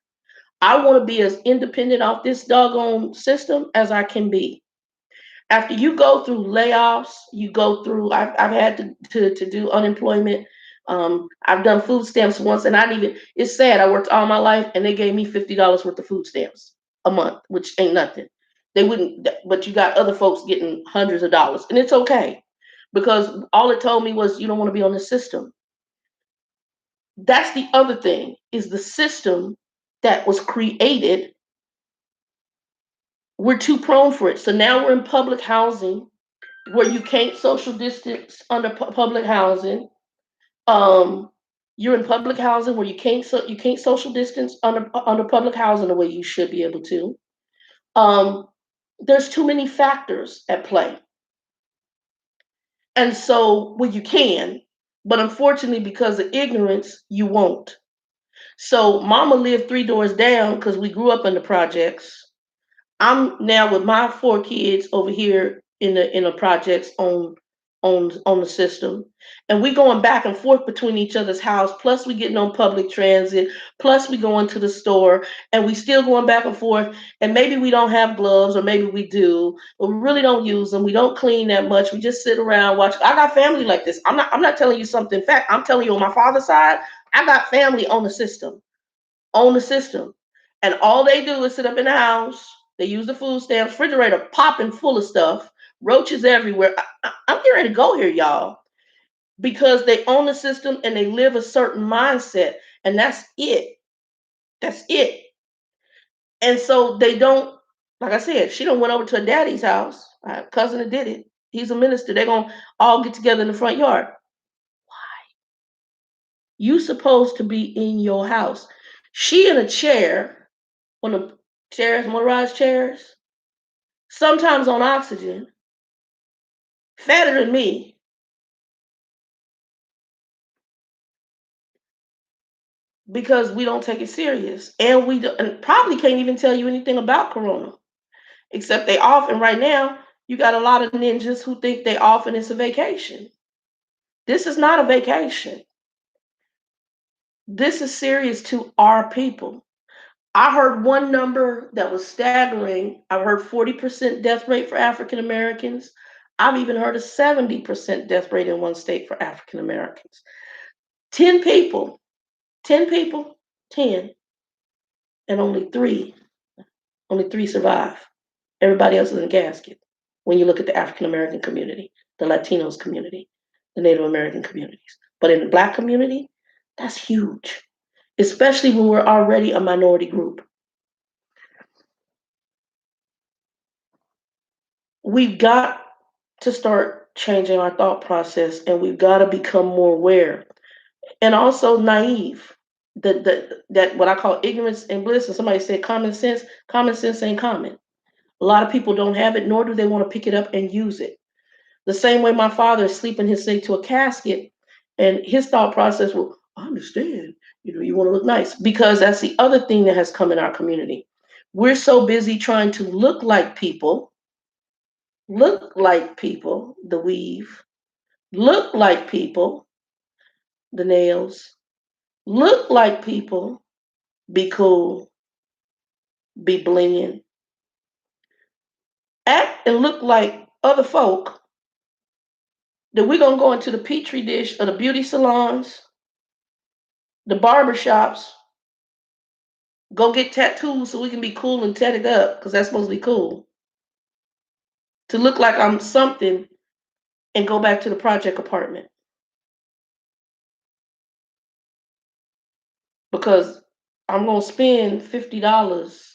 I want to be as independent off this doggone system as I can be. After you go through layoffs, you go through, I've had to do unemployment. I've done food stamps once, and I didn't even, it's sad. I worked all my life and they gave me $50 worth of food stamps a month, which ain't nothing. They wouldn't, but you got other folks getting hundreds of dollars, and it's okay because all it told me was you don't want to be on the system. That's the other thing is the system that was created. We're too prone for it. So now we're in public housing where you can't social distance under public housing. Um, you're in public housing where you can't social distance under public housing the way you should be able to. Um, there's too many factors at play, and so well you can, but unfortunately because of ignorance you won't. So Mama lived three doors down because we grew up in the projects. I'm now with my four kids over here in the projects on the system, and we going back and forth between each other's house. Plus, we getting on public transit. Plus, we going to the store, and we still going back and forth. And maybe we don't have gloves, or maybe we do, but we really don't use them. We don't clean that much. We just sit around watch. I got family like this. I'm not telling you something. In fact, I'm telling you on my father's side, I got family on the system. And all they do is sit up in the house. They use the food stamps, refrigerator popping full of stuff, roaches everywhere. I'm getting ready to go here, y'all, because they own the system and they live a certain mindset. And that's it. That's it. And so they don't, like I said, she done went over to her daddy's house. My cousin that did it. He's a minister. They're going to all get together in the front yard. You supposed to be in your house. She in a chair, one of the chairs, motorized chairs, sometimes on oxygen, fatter than me, because we don't take it serious, and and probably can't even tell you anything about Corona, except they off. And right now, you got a lot of ninjas who think they off and it's a vacation. This is not a vacation. This is serious to our people. I heard one number that was staggering. I heard 40% death rate for African Americans. I've even heard a 70% death rate in one state for African Americans. 10 people, 10 people, 10, and only three survive. Everybody else is in a casket. When you look at the African American community, the Latinos community, the Native American communities. But in the Black community, that's huge, especially when we're already a minority group. We've got to start changing our thought process, and we've got to become more aware and also naive. That what I call ignorance and bliss. And somebody said common sense ain't common. A lot of people don't have it, nor do they want to pick it up and use it. The same way my father is sleeping his way to a casket, and his thought process, well, I understand, you want to look nice. Because that's the other thing that has come in our community. We're so busy trying to look like people, the weave, look like people, the nails, look like people, be cool, be blinging, act and look like other folk, that we're going to go into the petri dish of the beauty salons, the barber shops, go get tattoos so we can be cool and tatted up because that's supposed to be cool. To look like I'm something and go back to the project apartment because I'm gonna spend $50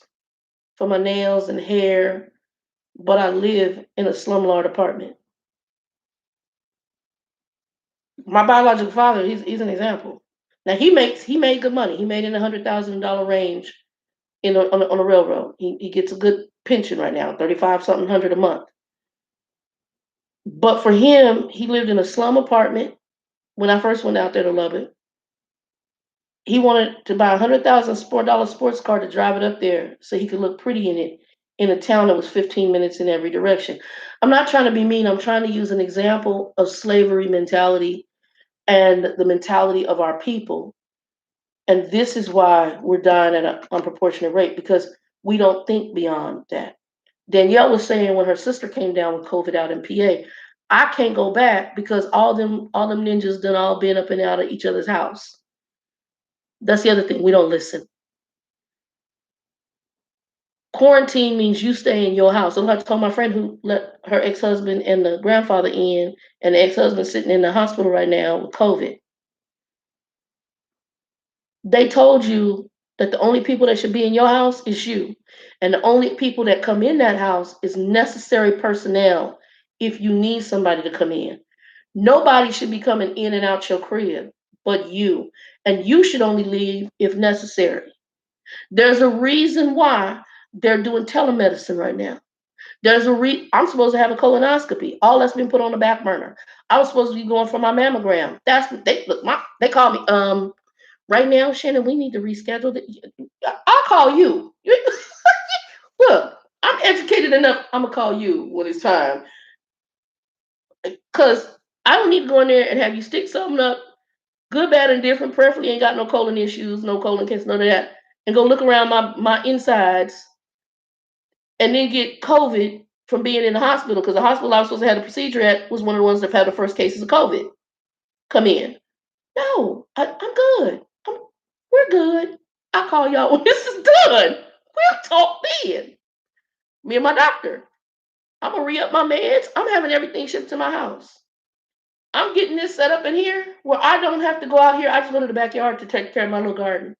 for my nails and hair, but I live in a slumlord apartment. My biological father, he's an example. Now he made good money. He made in $100,000 range on a railroad. He gets a good pension right now, 35 something hundred a month. But for him, he lived in a slum apartment when I first went out there to Lubbock. He wanted to buy $100,000 sports car to drive it up there so he could look pretty in it in a town that was 15 minutes in every direction. I'm not trying to be mean. I'm trying to use an example of slavery mentality and the mentality of our people. And this is why we're dying at an unproportionate rate because we don't think beyond that. Danielle was saying when her sister came down with COVID out in PA, I can't go back because all them ninjas done all been up and out of each other's house. That's the other thing. We don't listen. Quarantine means you stay in your house. I told my friend who let her ex-husband and the grandfather in, and the ex-husband sitting in the hospital right now with COVID. They told you that the only people that should be in your house is you. And the only people that come in that house is necessary personnel if you need somebody to come in. Nobody should be coming in and out your crib but you. And you should only leave if necessary. There's a reason why they're doing telemedicine right now. I'm supposed to have a colonoscopy. All that's been put on the back burner. I was supposed to be going for my mammogram. That's they look. They call me. Right now, Shannon, we need to reschedule. I'll call you. Look, I'm educated enough. I'm gonna call you when it's time, cause I don't need to go in there and have you stick something up, good, bad, and different. Preferably ain't got no colon issues, no colon cancer, none of that, and go look around my insides, and then get COVID from being in the hospital because the hospital I was supposed to have the procedure at was one of the ones that had the first cases of COVID come in. No, I'm good. We're good. I'll call y'all when this is done. We'll talk then. Me and my doctor. I'm gonna re-up my meds. I'm having everything shipped to my house. I'm getting this set up in here where I don't have to go out here. I just go to the backyard to take care of my little garden.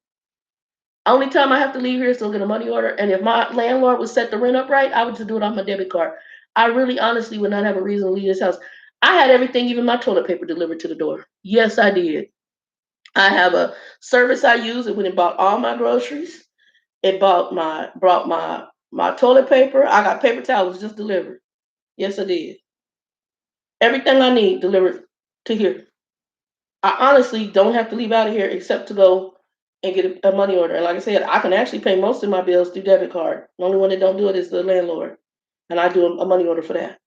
Only time I have to leave here is to get a money order. And if my landlord would set the rent up right, I would just do it on my debit card. I really honestly would not have a reason to leave this house. I had everything, even my toilet paper, delivered to the door. Yes, I did. I have a service I use. It went and bought all my groceries. It brought my toilet paper. I got paper towels just delivered. Yes, I did. Everything I need delivered to here. I honestly don't have to leave out of here except to go and get a money order. And like I said, I can actually pay most of my bills through debit card. The only one that don't do it is the landlord, and I do a money order for that.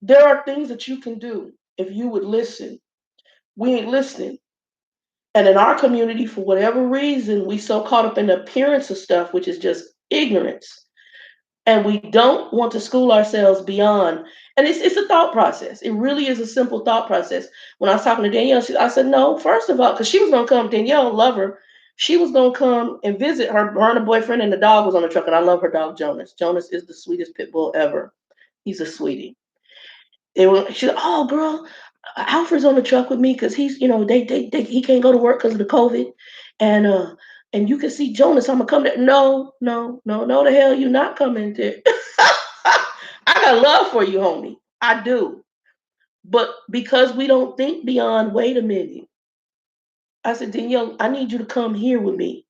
There are things that you can do if you would listen. We ain't listening. And in our community, for whatever reason, we so caught up in the appearance of stuff, which is just ignorance. And we don't want to school ourselves beyond. And it's a thought process. It really is a simple thought process. When I was talking to Danielle, I said, no, first of all, because she was going to come, Danielle, love her. She was going to come and visit her and her boyfriend, and the dog was on the truck. And I love her dog, Jonas. Jonas is the sweetest pit bull ever. He's a sweetie. She said, oh, girl, Alfred's on the truck with me because he's, he can't go to work because of the COVID. And, and you can see Jonas. I'm gonna come there. No, no, no, no, the hell you not coming there. I got love for you, homie. I do. But because we don't think beyond, wait a minute. I said, Danielle, I need you to come here with me.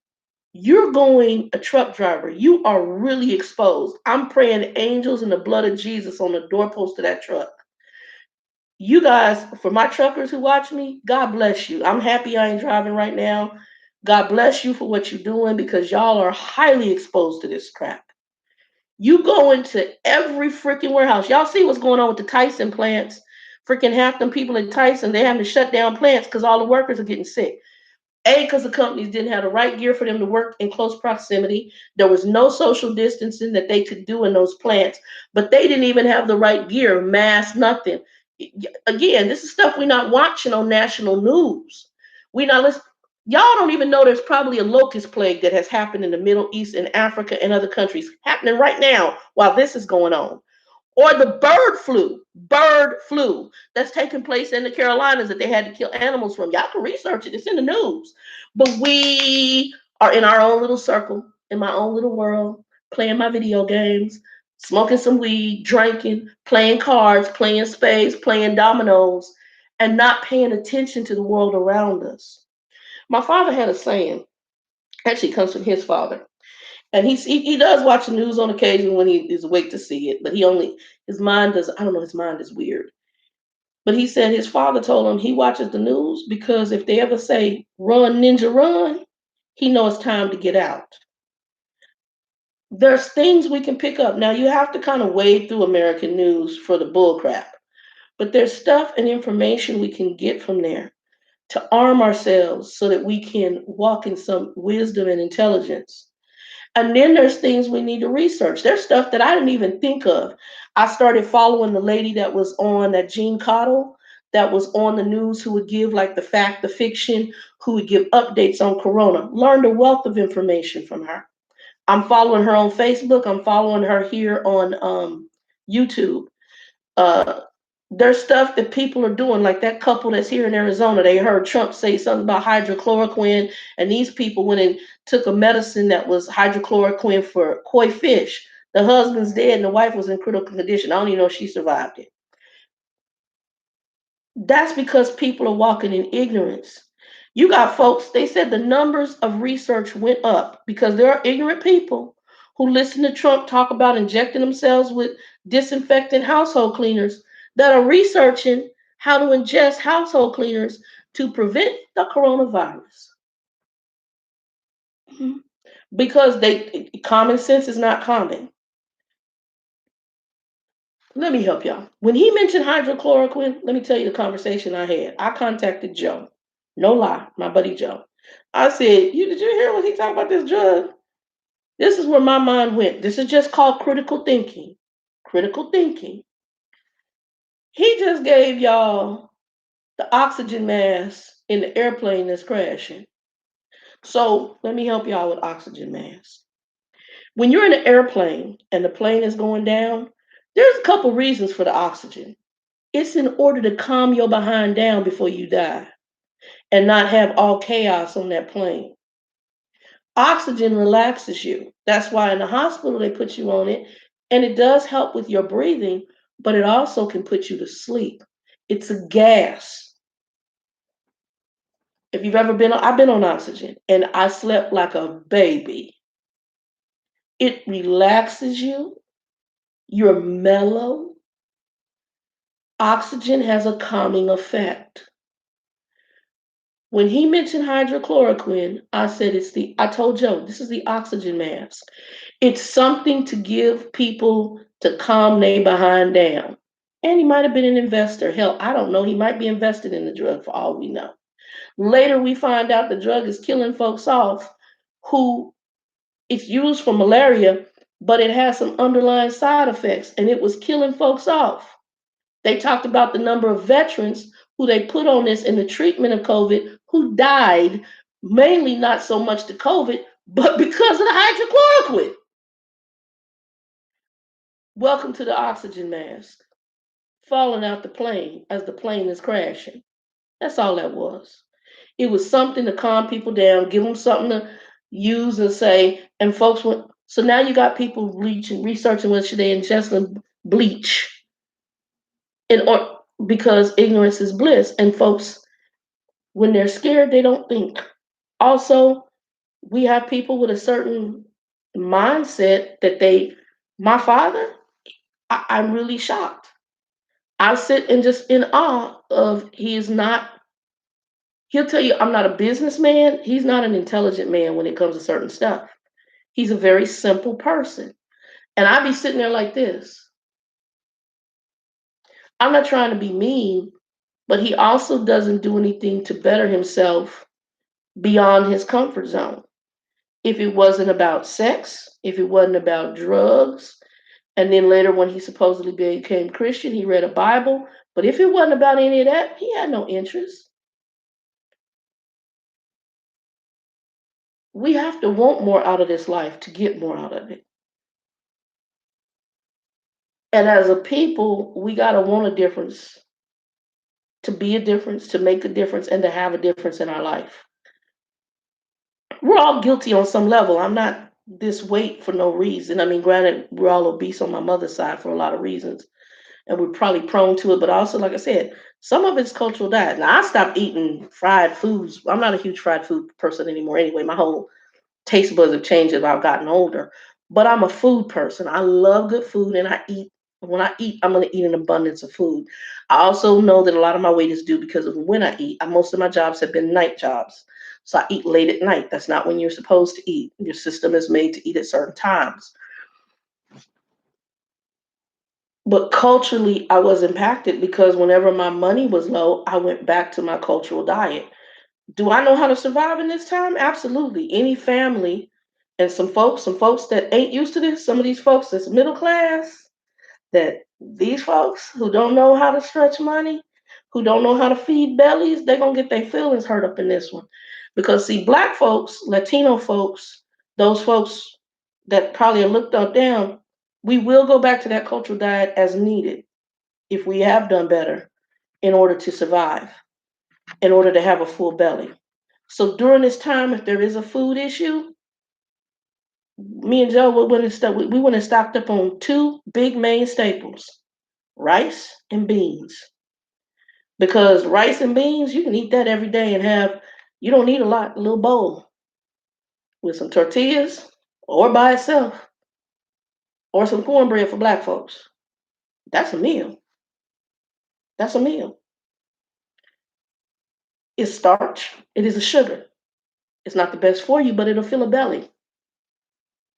You're going a truck driver. You are really exposed. I'm praying angels and the blood of Jesus on the doorpost of that truck. You guys, for my truckers who watch me, God bless you. I'm happy I ain't driving right now. God bless you for what you're doing because y'all are highly exposed to this crap. You go into every freaking warehouse. Y'all see what's going on with the Tyson plants. Freaking half them people at Tyson, they having to shut down plants because all the workers are getting sick. Because the companies didn't have the right gear for them to work in close proximity. There was no social distancing that they could do in those plants, but they didn't even have the right gear, mask, nothing. Again, this is stuff we're not watching on national news. We not listen. Y'all don't even know there's probably a locust plague that has happened in the Middle East and Africa and other countries happening right now while this is going on. Or the bird flu that's taking place in the Carolinas that they had to kill animals from. Y'all can research it, it's in the news. But we are in our own little circle, in my own little world, playing my video games, smoking some weed, drinking, playing cards, playing spades, playing dominoes, and not paying attention to the world around us. My father had a saying, actually comes from his father. And he does watch the news on occasion when he is awake to see it, but his mind does, I don't know, his mind is weird. But he said his father told him he watches the news because if they ever say run ninja run, he knows it's time to get out. There's things we can pick up. Now you have to kind of wade through American news for the bull crap. But there's stuff and information we can get from there to arm ourselves so that we can walk in some wisdom and intelligence. And then there's things we need to research. There's stuff that I didn't even think of. I started following the lady that was on that Jean Cottle that was on the news who would give like the fact, the fiction, who would give updates on Corona. Learned a wealth of information from her. I'm following her on Facebook. I'm following her here on YouTube. Uh, there's stuff that people are doing, like that couple that's here in Arizona. They heard Trump say something about hydrochloroquine, and these people went and took a medicine that was hydrochloroquine for koi fish. The husband's dead, and the wife was in critical condition. I don't even know if she survived it. That's because people are walking in ignorance. You got folks, they said the numbers of research went up because there are ignorant people who listen to Trump talk about injecting themselves with disinfectant household cleaners that are researching how to ingest household cleaners to prevent the coronavirus. Mhm. Because common sense is not common. Let me help y'all. When he mentioned hydrochloroquine, let me tell you the conversation I had. I contacted Joe. No lie, my buddy Joe. I said, did you hear what he talked about this drug? This is where my mind went. This is just called critical thinking. Critical thinking. He just gave y'all the oxygen mask in the airplane that's crashing. So let me help y'all with oxygen masks. When you're in an airplane and the plane is going down, there's a couple reasons for the oxygen. It's in order to calm your behind down before you die and not have all chaos on that plane. Oxygen relaxes you. That's why in the hospital they put you on it, and it does help with your breathing, but it also can put you to sleep. It's a gas. If you've ever I've been on oxygen and I slept like a baby. It relaxes you. You're mellow. Oxygen has a calming effect. When he mentioned hydrochloroquine, I told Joe, this is the oxygen mask. It's something to give people to calm their behind down. And he might have been an investor. Hell, I don't know. He might be invested in the drug for all we know. Later, we find out the drug is killing folks off who it's used for malaria, but it has some underlying side effects and it was killing folks off. They talked about the number of veterans who they put on this in the treatment of COVID who died, mainly not so much to COVID, but because of the hydrochloroquine. Welcome to the oxygen mask. Falling out the plane as the plane is crashing. That's all that was. It was something to calm people down, give them something to use and say, and folks went. So now you got people researching what should they ingest bleach, or because ignorance is bliss, and folks when they're scared they don't think. Also, we have people with a certain mindset that my father, I'm really shocked. I sit and just in awe of he'll tell you I'm not a businessman. He's not an intelligent man when it comes to certain stuff. He's a very simple person. And I be sitting there like this. I'm not trying to be mean, but he also doesn't do anything to better himself beyond his comfort zone. If it wasn't about sex, if it wasn't about drugs, and then later when he supposedly became Christian, he read a Bible. But if it wasn't about any of that, he had no interest. We have to want more out of this life to get more out of it. And as a people, we gotta want a difference, to be a difference, to make a difference, and to have a difference in our life. We're all guilty on some level. I'm not this weight for no reason. I mean, granted, we're all obese on my mother's side for a lot of reasons, and we're probably prone to it. But also, like I said, some of it's cultural diet. Now, I stopped eating fried foods. I'm not a huge fried food person anymore. Anyway, my whole taste buds have changed as I've gotten older. But I'm a food person. I love good food, and I eat. When I eat, I'm going to eat an abundance of food. I also know that a lot of my weight is due because of when I eat. Most of my jobs have been night jobs. So I eat late at night. That's not when you're supposed to eat. Your system is made to eat at certain times. But culturally, I was impacted because whenever my money was low, I went back to my cultural diet. Do I know how to survive in this time? Absolutely. Any family and some folks that ain't used to this, some of these folks that's middle class, that these folks who don't know how to stretch money, who don't know how to feed bellies, they're gonna get their feelings hurt up in this one. Because see, black folks, Latino folks, those folks that probably are looked up down, we will go back to that cultural diet as needed if we have done better in order to survive, in order to have a full belly. So during this time, if there is a food issue, me and Joe we went and stocked up on two big main staples: rice and beans. Because rice and beans, you can eat that every day and have, you don't need a lot, a little bowl with some tortillas or by itself or some cornbread for black folks. That's a meal. That's a meal. It's starch. It is a sugar. It's not the best for you, but it'll fill a belly.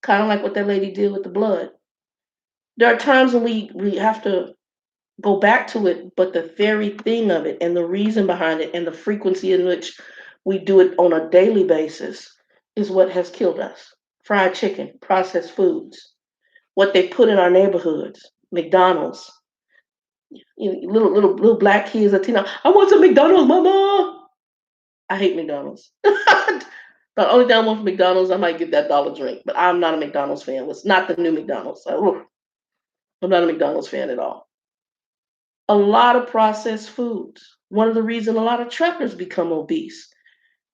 Kind of like what that lady did with the blood. There are times when we have to go back to it, but the very thing of it and the reason behind it and the frequency in which we do it on a daily basis is what has killed us. Fried chicken, processed foods, what they put in our neighborhoods, McDonald's, little black kids, Latino. I want some McDonald's, mama. I hate McDonald's. The only time I want from McDonald's, I might get that dollar drink, but I'm not a McDonald's fan. It's not the new McDonald's. I'm not a McDonald's fan at all. A lot of processed foods. One of the reasons a lot of truckers become obese,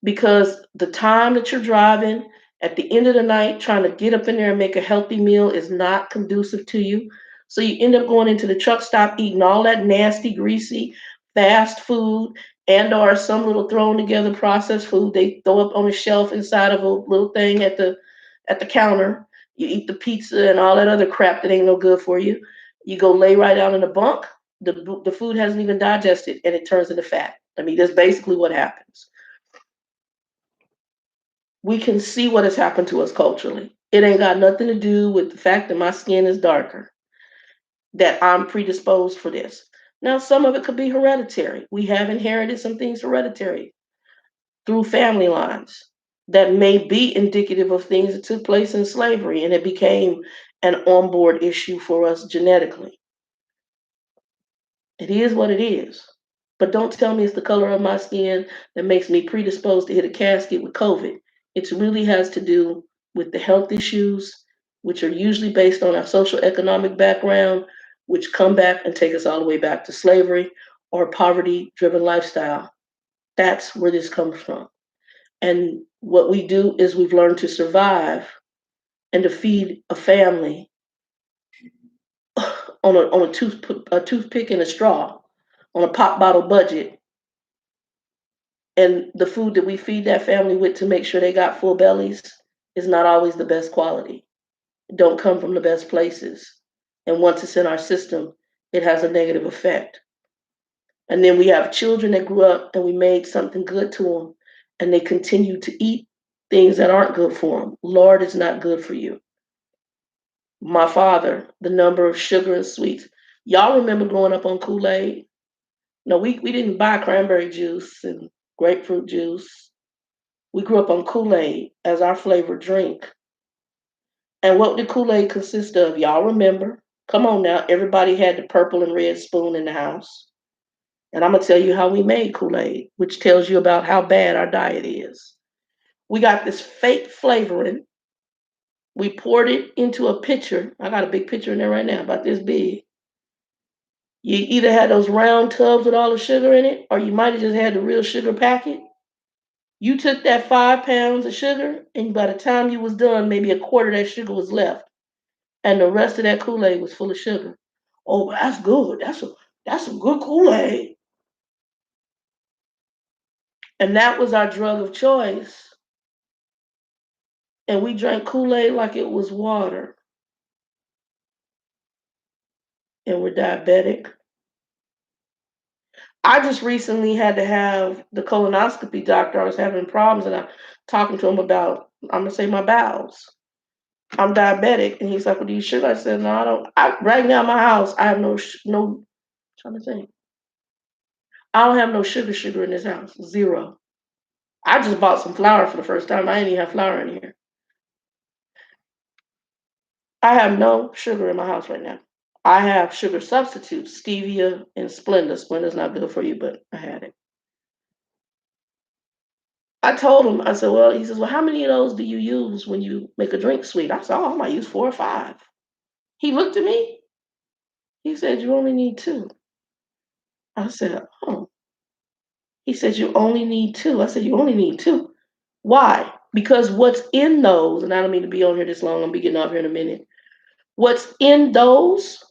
because the time that you're driving at the end of the night trying to get up in there and make a healthy meal is not conducive to you. So you end up going into the truck stop eating all that nasty, greasy, fast food and or some little thrown together processed food they throw up on a shelf inside of a little thing at the counter. You eat the pizza and all that other crap that ain't no good for you. You go lay right out in the bunk. The food hasn't even digested and it turns into fat. I mean, that's basically what happens. We can see what has happened to us culturally. It ain't got nothing to do with the fact that my skin is darker, that I'm predisposed for this. Now, some of it could be hereditary. We have inherited some things hereditary through family lines that may be indicative of things that took place in slavery and it became an onboard issue for us genetically. It is what it is. But don't tell me it's the color of my skin that makes me predisposed to hit a casket with COVID. It really has to do with the health issues, which are usually based on our social economic background, which come back and take us all the way back to slavery or poverty driven lifestyle. That's where this comes from. And what we do is we've learned to survive and to feed a family on a toothpick and a straw, on a pop bottle budget, and the food that we feed that family with to make sure they got full bellies is not always the best quality. It don't come from the best places. And once it's in our system, it has a negative effect. And then we have children that grew up and we made something good to them and they continue to eat things that aren't good for them. Lord, it's not good for you. My father, the number of sugar and sweets. Y'all remember growing up on Kool-Aid? No, we didn't buy cranberry juice and grapefruit juice. We grew up on Kool-Aid as our flavored drink. And what did Kool-Aid consist of? Y'all remember? Come on now. Everybody had the purple and red spoon in the house. And I'm going to tell you how we made Kool-Aid, which tells you about how bad our diet is. We got this fake flavoring. We poured it into a pitcher. I got a big pitcher in there right now, about this big. You either had those round tubs with all the sugar in it, or you might have just had the real sugar packet. You took that 5 pounds of sugar, and by the time you was done, maybe a quarter of that sugar was left, and the rest of that Kool-Aid was full of sugar. Oh, that's good. That's some good Kool-Aid. And that was our drug of choice. And we drank Kool-Aid like it was water. And we're diabetic. I just recently had to have the colonoscopy doctor. I was having problems, and I'm talking to him about, I'm gonna say, my bowels. I'm diabetic, and he's like, "Well, do you sugar?" I said, "No, I don't. Right now, in my house, I have no. Trying to think, I don't have no sugar in this house. Zero. I just bought some flour for the first time. I didn't even have flour in here. I have no sugar in my house right now. I have sugar substitutes, stevia and Splenda. Splenda's not good for you, but I had it. I told him, I said, well, he says, well, how many of those do you use when you make a drink sweet? I said, oh, I might use 4 or 5. He looked at me. He said, you only need 2. I said, oh. He said, you only need 2. I said, you only need 2. Why? Because what's in those, and I don't mean to be on here this long, I'll be getting off here in a minute. What's in those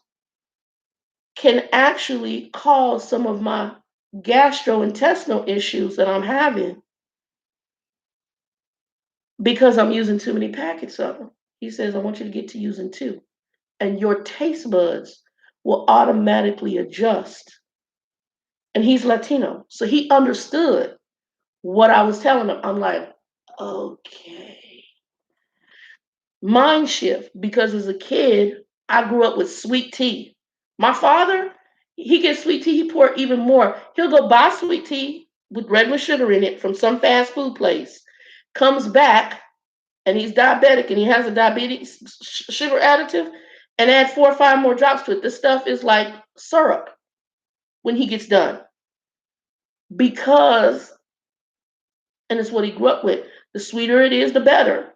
can actually cause some of my gastrointestinal issues that I'm having because I'm using too many packets of them. He says, I want you to get to using 2, and your taste buds will automatically adjust. And he's Latino, so he understood what I was telling him. I'm like, okay. Mind shift, because as a kid, I grew up with sweet tea. My father, he gets sweet tea, he pour even more. He'll go buy sweet tea with regular sugar in it from some fast food place, comes back, and he's diabetic and he has a diabetes sugar additive, and add 4 or 5 more drops to it. This stuff is like syrup when he gets done because, and it's what he grew up with. The sweeter it is, the better.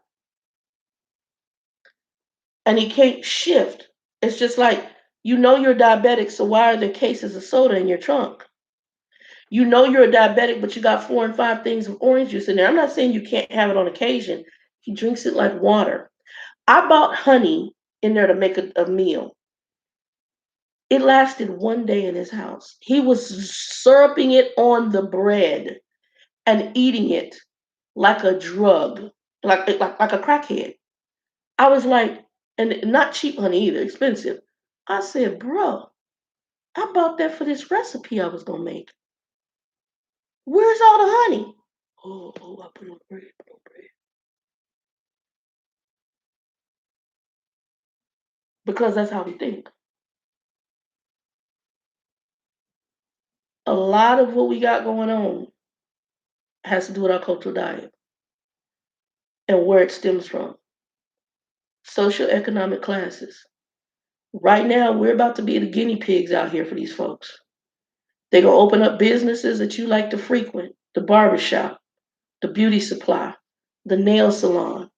And he can't shift. It's just like, you know you're diabetic, so why are there cases of soda in your trunk? You know you're a diabetic, but you got 4 and 5 things of orange juice in there. I'm not saying you can't have it on occasion. He drinks it like water. I bought honey in there to make a meal. It lasted 1 day in his house. He was syruping it on the bread and eating it like a drug, like a crackhead. I was like, and not cheap honey either, expensive. I said, bro, I bought that for this recipe I was gonna make. Where's all the honey? I put it on bread, put it on bread. Because that's how we think. A lot of what we got going on has to do with our cultural diet and where it stems from. Socioeconomic classes. Right now, we're about to be the guinea pigs out here for these folks. They're gonna open up businesses that you like to frequent: the barbershop, the beauty supply, the nail salon.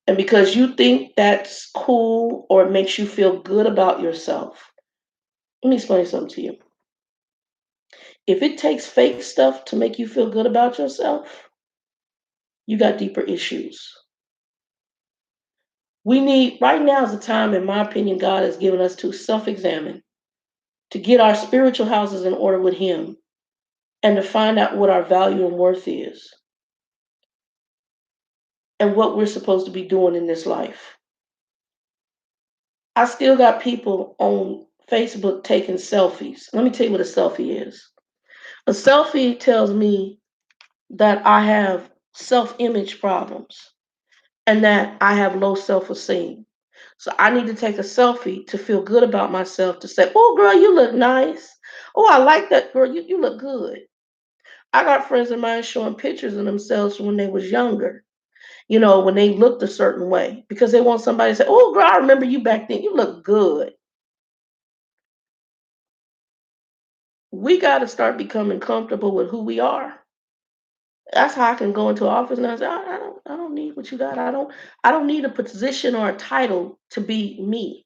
And because you think that's cool or it makes you feel good about yourself, let me explain something to you. If it takes fake stuff to make you feel good about yourself, you got deeper issues. We need, right now is the time, in my opinion, God has given us to self examine, to get our spiritual houses in order with Him, and to find out what our value and worth is and what we're supposed to be doing in this life. I still got people on Facebook taking selfies. Let me tell you what a selfie is. A selfie tells me that I have self image problems and that I have low self esteem. So I need to take a selfie to feel good about myself, to say, oh, girl, you look nice. Oh, I like that, girl. You look good. I got friends of mine showing pictures of themselves when they was younger, when they looked a certain way, because they want somebody to say, oh, girl, I remember you back then. You look good. We got to start becoming comfortable with who we are. That's how I can go into office and I say, I don't need what you got. I don't need a position or a title to be me.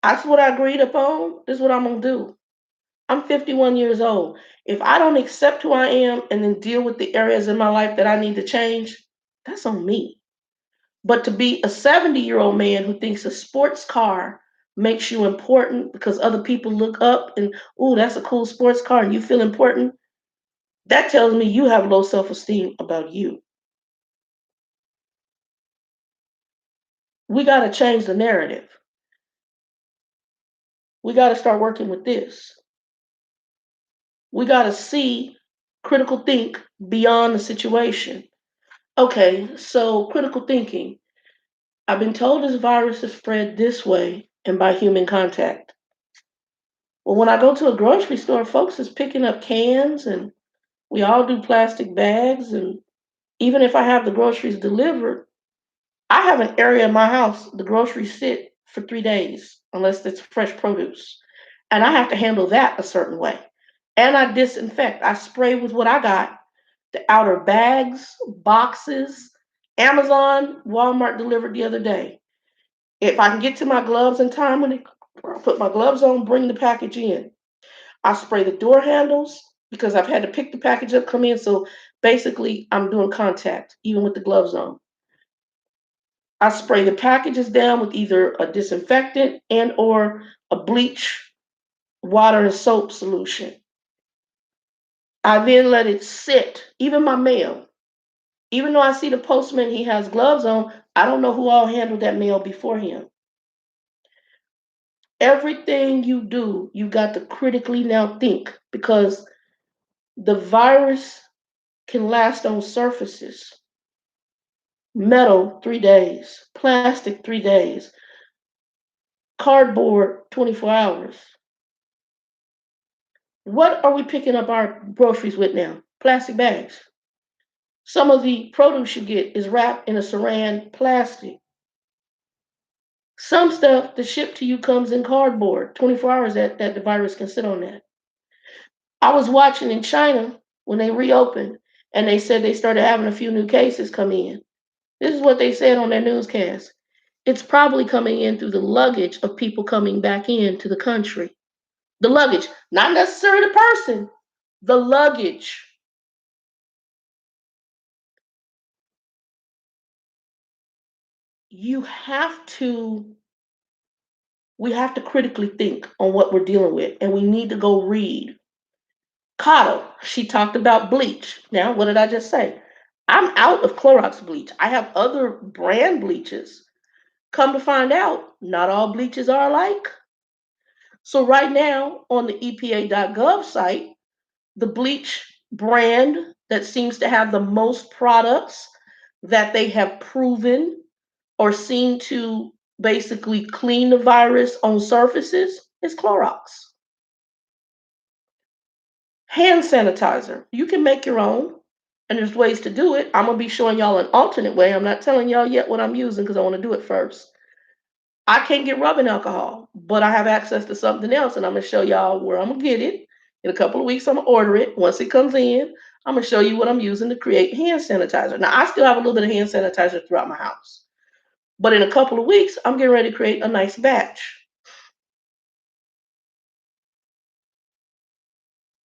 That's what I agreed upon. This is what I'm gonna do. I'm 51 years old. If I don't accept who I am and then deal with the areas in my life that I need to change, that's on me. But to be a 70-year-old man who thinks a sports car makes you important because other people look up and, oh, that's a cool sports car and you feel important, that tells me you have low self esteem about you. We got to change the narrative. We got to start working with this. We got to see, critical think beyond the situation. Okay, so critical thinking. I've been told this virus is spread this way and by human contact. Well, when I go to a grocery store, folks is picking up cans and we all do plastic bags. And even if I have the groceries delivered, I have an area in my house, the groceries sit for 3 days, unless it's fresh produce. And I have to handle that a certain way. And I disinfect, I spray with what I got, the outer bags, boxes, Amazon, Walmart delivered the other day. If I can get to my gloves in time when I put my gloves on, bring the package in. I spray the door handles because I've had to pick the package up, come in. So basically, I'm doing contact even with the gloves on. I spray the packages down with either a disinfectant and or a bleach, water, and soap solution. I then let it sit. Even my mail, even though I see the postman, he has gloves on. I don't know who all handled that mail before him. Everything you do, you got to critically now think because the virus can last on surfaces. Metal, 3 days. Plastic, 3 days. Cardboard, 24 hours. What are we picking up our groceries with now? Plastic bags. Some of the produce you get is wrapped in a saran plastic. Some stuff that's shipped to you comes in cardboard, 24 hours that the virus can sit on that. I was watching in China when they reopened and they said they started having a few new cases come in. This is what they said on their newscast. It's probably coming in through the luggage of people coming back into the country. The luggage, not necessarily the person, the luggage. You have to, we have to critically think on what we're dealing with, and we need to go read. Cotto, she talked about bleach. Now, what did I just say? I'm out of Clorox bleach. I have other brand bleaches. Come to find out, not all bleaches are alike. So, right now on the EPA.gov site, the bleach brand that seems to have the most products that they have proven or seen to basically clean the virus on surfaces is Clorox. Hand sanitizer, you can make your own, and there's ways to do it. I'm gonna be showing y'all an alternate way. I'm not telling y'all yet what I'm using because I want to do it first. I can't get rubbing alcohol, but I have access to something else, and I'm gonna show y'all where I'm gonna get it. In a couple of weeks, I'm gonna order it. Once it comes in, I'm gonna show you what I'm using to create hand sanitizer. Now, I still have a little bit of hand sanitizer throughout my house, but in a couple of weeks, I'm getting ready to create a nice batch.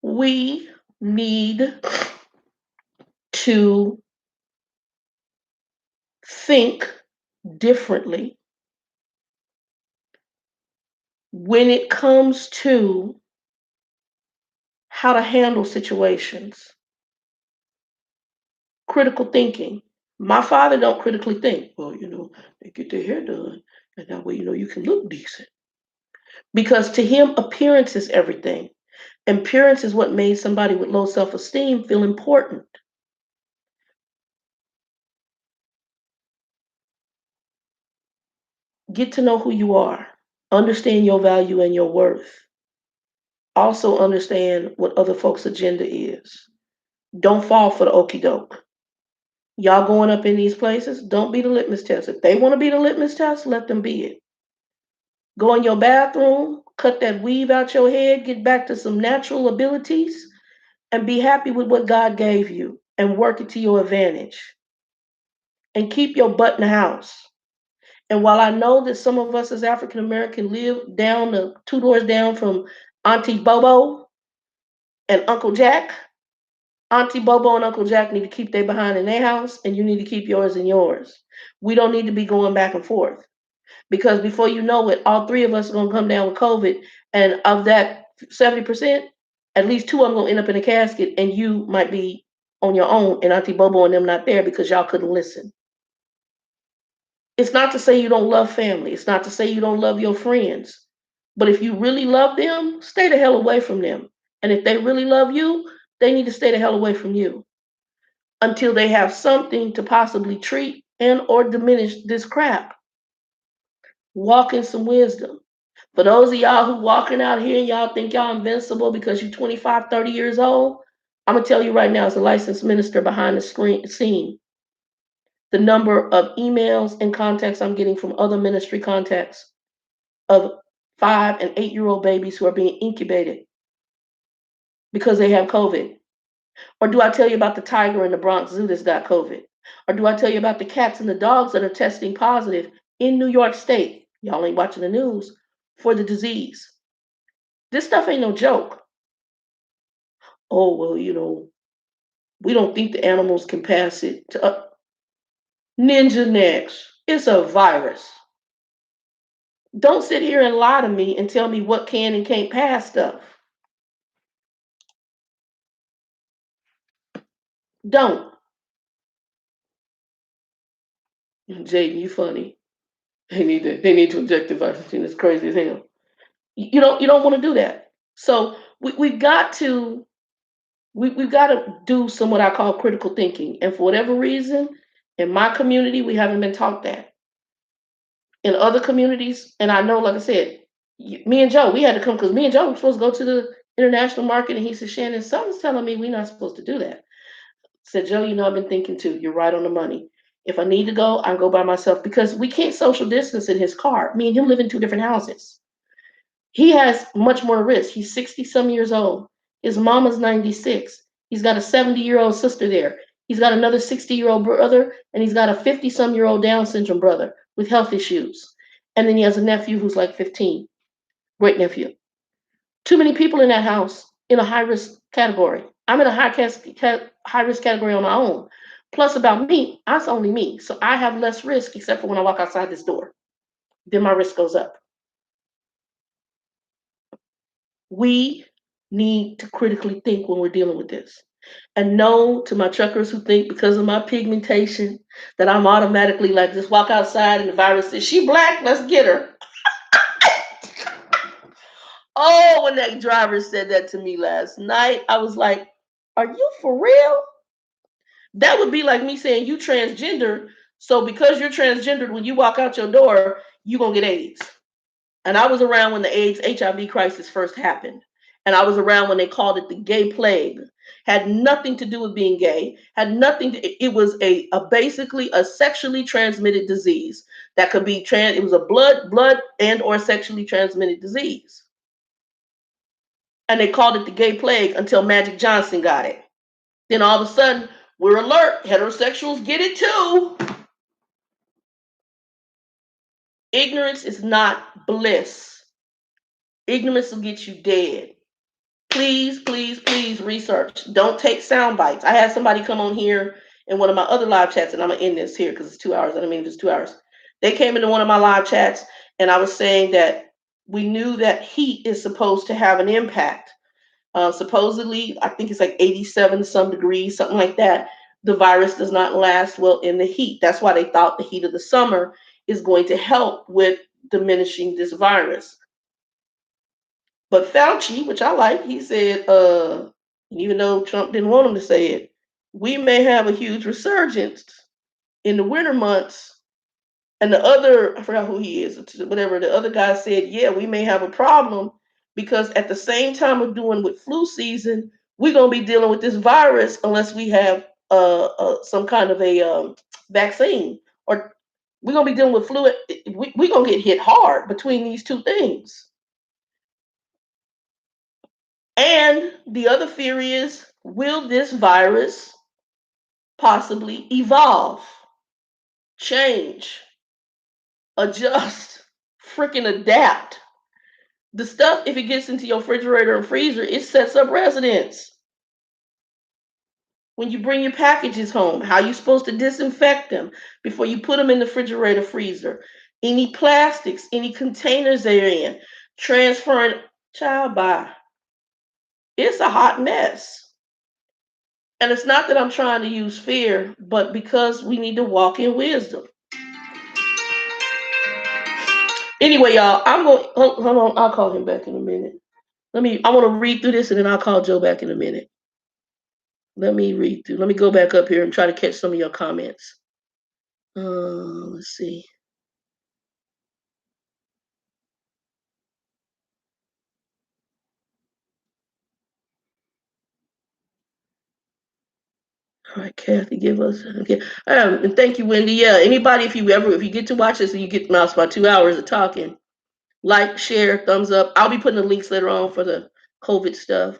We need to think differently when it comes to how to handle situations. Critical thinking. My father don't critically think. Well, they get their hair done, and that way, you can look decent. Because to him, appearance is everything. Appearance is what made somebody with low self-esteem feel important. Get to know who you are. Understand your value and your worth. Also understand what other folks' agenda is. Don't fall for the okey doke. Y'all going up in these places, don't be the litmus test. If they want to be the litmus test, let them be it. Go in your bathroom, cut that weave out your head, get back to some natural abilities, and be happy with what God gave you and work it to your advantage. And keep your butt in the house. And while I know that some of us as African American live down the two doors down from Auntie Bobo and Uncle Jack, Auntie Bobo and Uncle Jack need to keep their behind in their house, and you need to keep yours in yours. We don't need to be going back and forth, because before you know it, all three of us are gonna come down with COVID, and of that 70%, at least two of them gonna end up in a casket, and you might be on your own, and Auntie Bobo and them not there because y'all couldn't listen. It's not to say you don't love family. It's not to say you don't love your friends. But if you really love them, stay the hell away from them. And if they really love you, they need to stay the hell away from you until they have something to possibly treat and or diminish this crap. Walk in some wisdom. For those of y'all who walking out here and y'all think y'all invincible because you're 25, 30 years old, I'm going to tell you right now, as a licensed minister behind the scene, the number of emails and contacts I'm getting from other ministry contacts of 5 and 8-year-old babies who are being incubated because they have COVID. Or do I tell you about the tiger in the Bronx Zoo that's got COVID? Or do I tell you about the cats and the dogs that are testing positive in New York State? Y'all ain't watching the news for the disease. This stuff ain't no joke. Oh, well, we don't think the animals can pass it to ninja necks. It's a virus. Don't sit here and lie to me and tell me what can and can't pass stuff. Don't. Jaden, you funny. They need to inject the vaccine. It's crazy as hell. You don't want to do that. So we've got to we've got to do some what I call critical thinking. And for whatever reason, in my community, we haven't been taught that. In other communities, and I know, like I said, me and Joe, we had to come because me and Joe were supposed to go to the international market, and he said, Shannon, something's telling me we're not supposed to do that. I said, Joe, I've been thinking too. You're right on the money. If I need to go, I go by myself because we can't social distance in his car. Me and him live in two different houses. He has much more risk. He's 60 some years old. His mama's 96. He's got a 70-year-old sister there. He's got another 60-year-old brother, and he's got a 50 some year old Down syndrome brother with health issues. And then he has a nephew who's like 15, great nephew. Too many people in that house in a high risk category. I'm in a high risk category on my own. Plus, about me, that's only me. So I have less risk except for when I walk outside this door. Then my risk goes up. We need to critically think when we're dealing with this. And no, to my truckers who think because of my pigmentation that I'm automatically like, just walk outside and the virus says, she black, let's get her. Oh, when that driver said that to me last night, I was like, are you for real? That would be like me saying you transgender, so because you're transgendered, when you walk out your door, you're going to get AIDS. And I was around when the AIDS HIV crisis first happened. And I was around when they called it the gay plague. Had nothing to do with being gay. Had nothing to, it was a basically a sexually transmitted disease that could be it was a blood and or sexually transmitted disease. And they called it the gay plague until Magic Johnson got it. Then all of a sudden, we're alert. Heterosexuals get it too. Ignorance is not bliss. Ignorance will get you dead. Please, please, please research. Don't take sound bites. I had somebody come on here in one of my other live chats, and I'm gonna end this here because it's 2 hours. I don't mean it's 2 hours. They came into one of my live chats, and I was saying that we knew that heat is supposed to have an impact. Supposedly, I think it's like 87 some degrees, something like that. The virus does not last well in the heat. That's why they thought the heat of the summer is going to help with diminishing this virus. But Fauci, which I like, he said, even though Trump didn't want him to say it, we may have a huge resurgence in the winter months. And the other, I forgot who he is, whatever, the other guy said, yeah, we may have a problem because at the same time of doing with flu season, we're going to be dealing with this virus unless we have some kind of a vaccine. Or we're going to be dealing with flu. We're going to get hit hard between these two things. And the other theory is, will this virus possibly evolve, change? adjust, freaking adapt. The stuff, if it gets into your refrigerator and freezer, it sets up residence. When you bring your packages home, how you supposed to disinfect them before you put them in the refrigerator, freezer. Any plastics, any containers they're in, transferring, child, by. It's a hot mess. And it's not that I'm trying to use fear, but because we need to walk in wisdom. Anyway, y'all, I'm going. Hold on. I'll call him back in a minute. I want to read through this, and then I'll call Joe back in a minute. Let me read through. Let me go back up here and try to catch some of your comments. Let's see. All right, Kathy, give us okay. And thank you, Wendy. Yeah, anybody, if you get to watch this and you get mouse about 2 hours of talking, like, share, thumbs up. I'll be putting the links later on for the COVID stuff.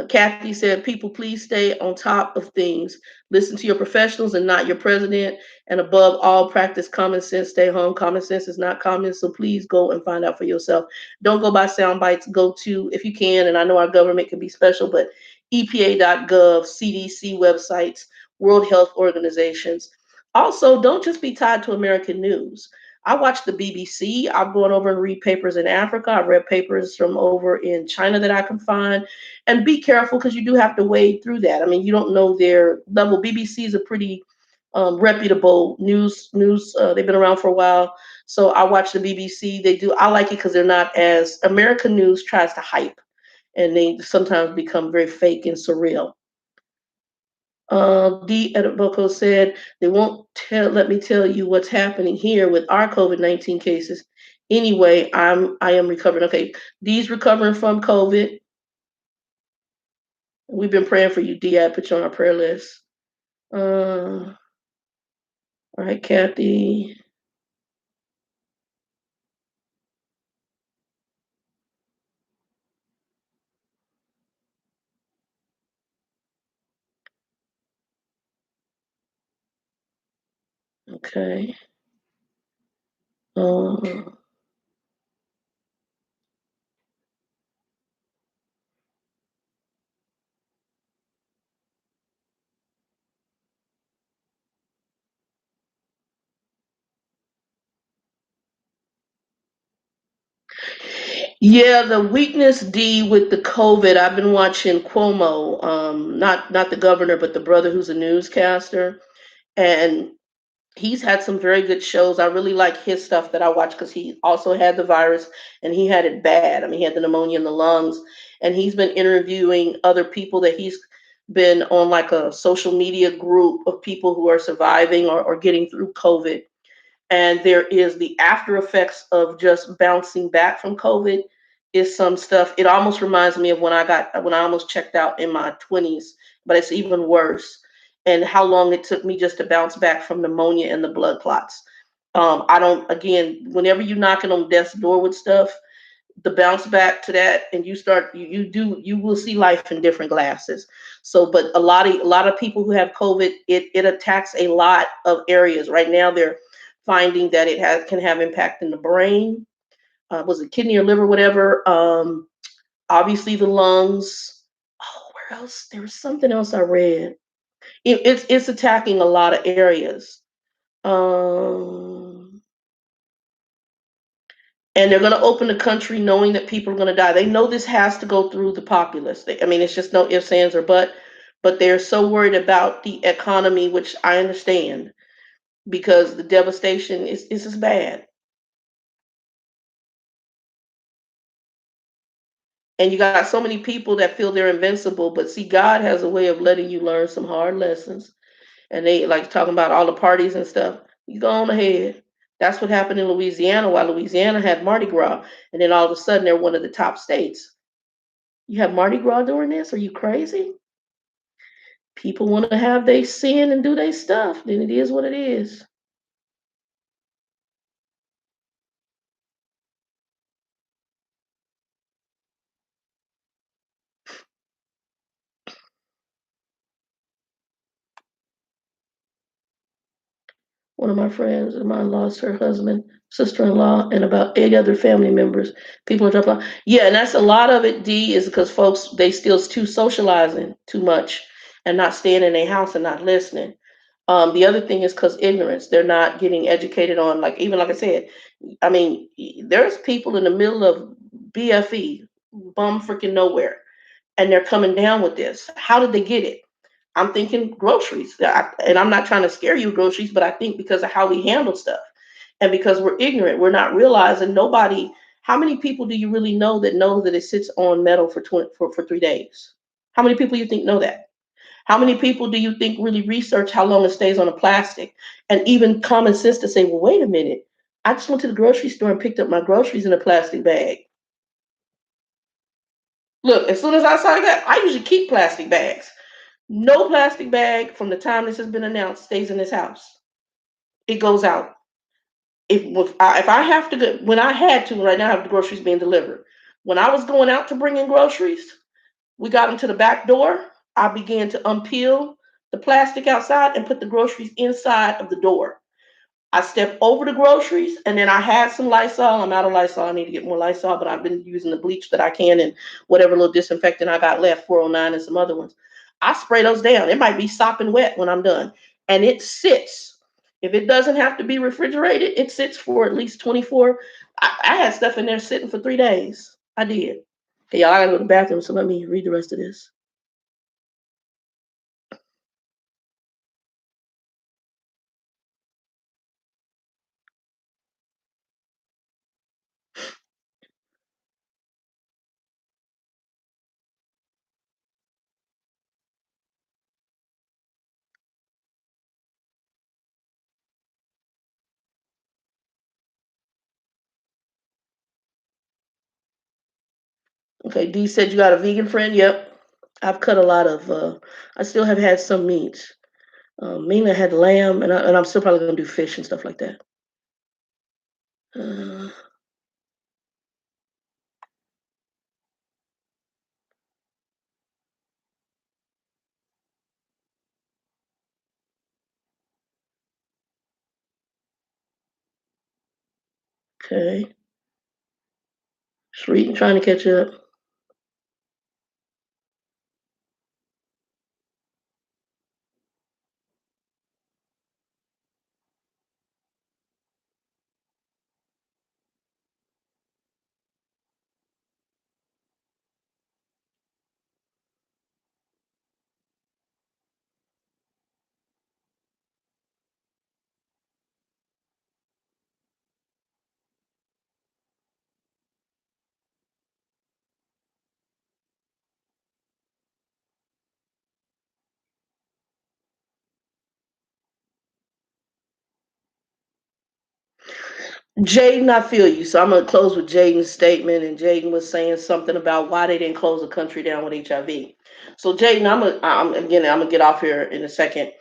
Kathy said, people, please stay on top of things. Listen to your professionals and not your president. And above all, practice common sense. Stay home. Common sense is not common. So please go and find out for yourself. Don't go by sound bites. Go to, if you can, and I know our government can be special, but EPA.gov, CDC websites, World Health Organizations. Also, don't just be tied to American news. I watch the BBC. I've gone over and read papers in Africa. I've read papers from over in China that I can find. And be careful because you do have to wade through that. I mean, you don't know their level. BBC is a pretty reputable news. They've been around for a while. So I watch the BBC. I like it because they're not as American news tries to hype, and they sometimes become very fake and surreal. D. Ediboko said, they won't let me tell you what's happening here with our COVID-19 cases. Anyway, I am recovering. Okay, D's recovering from COVID. We've been praying for you, D. I put you on our prayer list. All right, Kathy. Okay. Uh, Yeah, the weakness D with the COVID. I've been watching Cuomo, not the governor, but the brother who's a newscaster, and he's had some very good shows. I really like his stuff that I watch because he also had the virus and he had it bad. I mean, he had the pneumonia in the lungs, and he's been interviewing other people that he's been on like a social media group of people who are surviving or getting through COVID. And there is the after effects of just bouncing back from COVID is some stuff. It almost reminds me of when I almost checked out in my 20s, but it's even worse. And how long it took me just to bounce back from pneumonia and the blood clots. I don't, again, whenever you're knocking on death's door with stuff, the bounce back to that, and you will see life in different glasses. So, but a lot of people who have COVID, it attacks a lot of areas. Right now, they're finding that can have impact in the brain. Was it kidney or liver, whatever? Obviously the lungs. Oh, where else? There was something else I read. It's attacking a lot of areas. Um, and they're going to open the country knowing that people are going to die. They know this has to go through the populace. I mean, it's just no ifs, ands, or but they're so worried about the economy, which I understand because the devastation is as bad. And you got so many people that feel they're invincible, but see, God has a way of letting you learn some hard lessons. And they like talking about all the parties and stuff. You go on ahead. That's what happened in Louisiana while Louisiana had Mardi Gras. And then all of a sudden they're one of the top states. You have Mardi Gras during this? Are you crazy? People want to have their sin and do their stuff. Then it is what it is. One of my friends of mine lost her husband, sister-in-law, and about 8 other family members. People are dropping off. Yeah, and that's a lot of it, D, is because folks, they still too socializing too much and not staying in their house and not listening. The other thing is because ignorance. They're not getting educated on, like, even like I said, I mean, there's people in the middle of BFE, bum freaking nowhere, and they're coming down with this. How did they get it? I'm thinking groceries. And I'm not trying to scare you with groceries, but I think because of how we handle stuff and because we're ignorant, we're not realizing nobody. How many people do you really know that it sits on metal for 3 days? How many people you think know that? How many people do you think really research how long it stays on a plastic? And even common sense to say, well, wait a minute. I just went to the grocery store and picked up my groceries in a plastic bag. Look, as soon as I saw that, I usually keep plastic bags. No plastic bag from the time this has been announced stays in this house. It goes out. If I have to go, when I had to, right now I have the groceries being delivered. When I was going out to bring in groceries, we got them to the back door. I began to unpeel the plastic outside and put the groceries inside of the door. I stepped over the groceries and then I had some Lysol. I'm out of Lysol. I need to get more Lysol, but I've been using the bleach that I can and whatever little disinfectant I got left, 409 and some other ones. I spray those down. It might be sopping wet when I'm done. And it sits. If it doesn't have to be refrigerated, it sits for at least 24. I had stuff in there sitting for 3 days. I did. Okay, y'all, I gotta go to the bathroom, so let me read the rest of this. Okay, D said you got a vegan friend. Yep. I've cut a lot of, I still have had some meats. Mainly I had lamb, and I'm still probably gonna do fish and stuff like that. Uh, okay. Just reading, trying to catch up. Jaden, I feel you. So I'm gonna close with Jaden's statement, and Jaden was saying something about why they didn't close the country down with HIV. So Jaden, I'm gonna get off here in a second.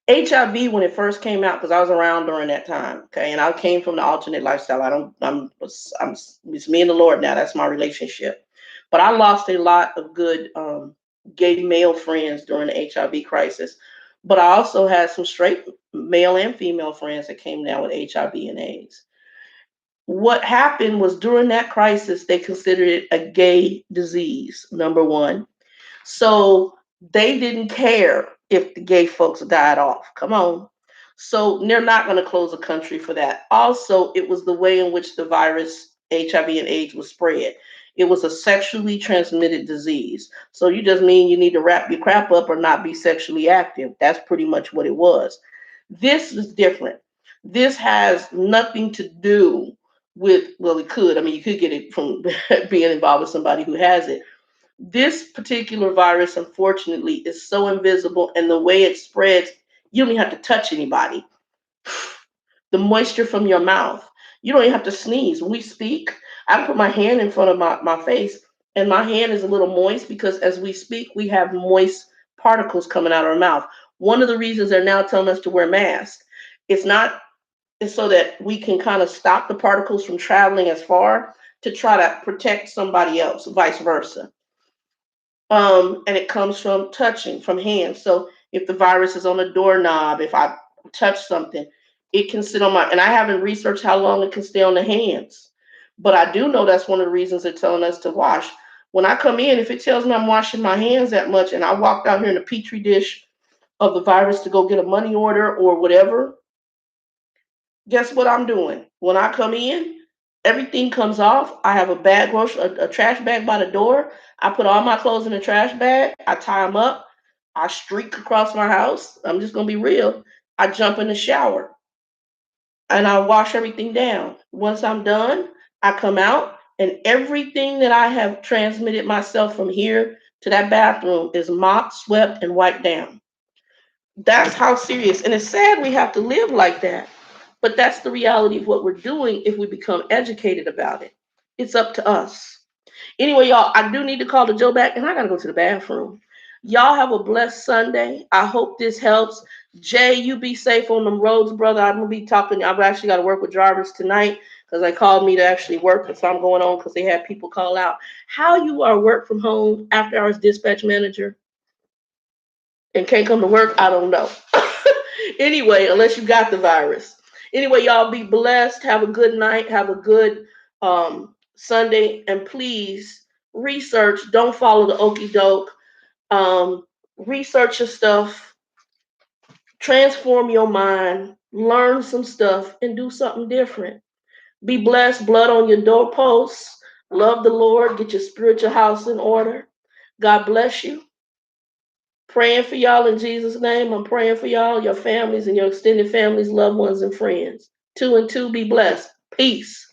HIV when it first came out, because I was around during that time, okay, and I came from the alternate lifestyle. I'm it's me and the Lord now. That's my relationship. But I lost a lot of good gay male friends during the HIV crisis. But I also had some straight male and female friends that came down with HIV and AIDS. What happened was during that crisis, they considered it a gay disease, number one. So they didn't care if the gay folks died off. Come on. So they're not going to close the country for that. Also, it was the way in which the virus, HIV and AIDS, was spread. It was a sexually transmitted disease. So you just mean you need to wrap your crap up or not be sexually active. That's pretty much what it was. This is different. This has nothing to do with, well, it could. I mean, you could get it from being involved with somebody who has it. This particular virus, unfortunately, is so invisible, and the way it spreads, you don't even have to touch anybody. The moisture from your mouth, you don't even have to sneeze. When we speak, I put my hand in front of my face, and my hand is a little moist because as we speak, we have moist particles coming out of our mouth. One of the reasons they're now telling us to wear masks, it's not it's so that we can kind of stop the particles from traveling as far to try to protect somebody else, vice versa. And it comes from touching, from hands. So if the virus is on a doorknob, if I touch something, It can sit on my, and I haven't researched how long it can stay on the hands, but I do know that's one of the reasons they're telling us to wash. When I come in, if it tells me I'm washing my hands that much, and I walked out here in a petri dish of the virus to go get a money order or whatever, guess what I'm doing? When I come in, everything comes off. I have a bag, a trash bag by the door. I put all my clothes in the trash bag. I tie them up. I streak across my house. I'm just gonna be real. I jump in the shower and I wash everything down. Once I'm done, I come out and everything that I have transmitted myself from here to that bathroom is mopped, swept, and wiped down. That's how serious. And it's sad we have to live like that. But that's the reality of what we're doing if we become educated about it. It's up to us. Anyway, y'all, I do need to call the Joe back and I got to go to the bathroom. Y'all have a blessed Sunday. I hope this helps. Jay, you be safe on them roads, brother. I'm going to be talking. I've actually got to work with Jarvis tonight because they called me to actually work. So I'm going on because they had people call out. How you are work from home after hours dispatch manager and can't come to work, I don't know. Anyway, unless you got the virus. Anyway, y'all be blessed. Have a good night. Have a good Sunday. And please research. Don't follow the okey doke. Research your stuff. Transform your mind. Learn some stuff and do something different. Be blessed. Blood on your doorposts. Love the Lord. Get your spiritual house in order. God bless you. Praying for y'all in Jesus' name. I'm praying for y'all, your families, and your extended families, loved ones, and friends. 2 and 2, be blessed. Peace.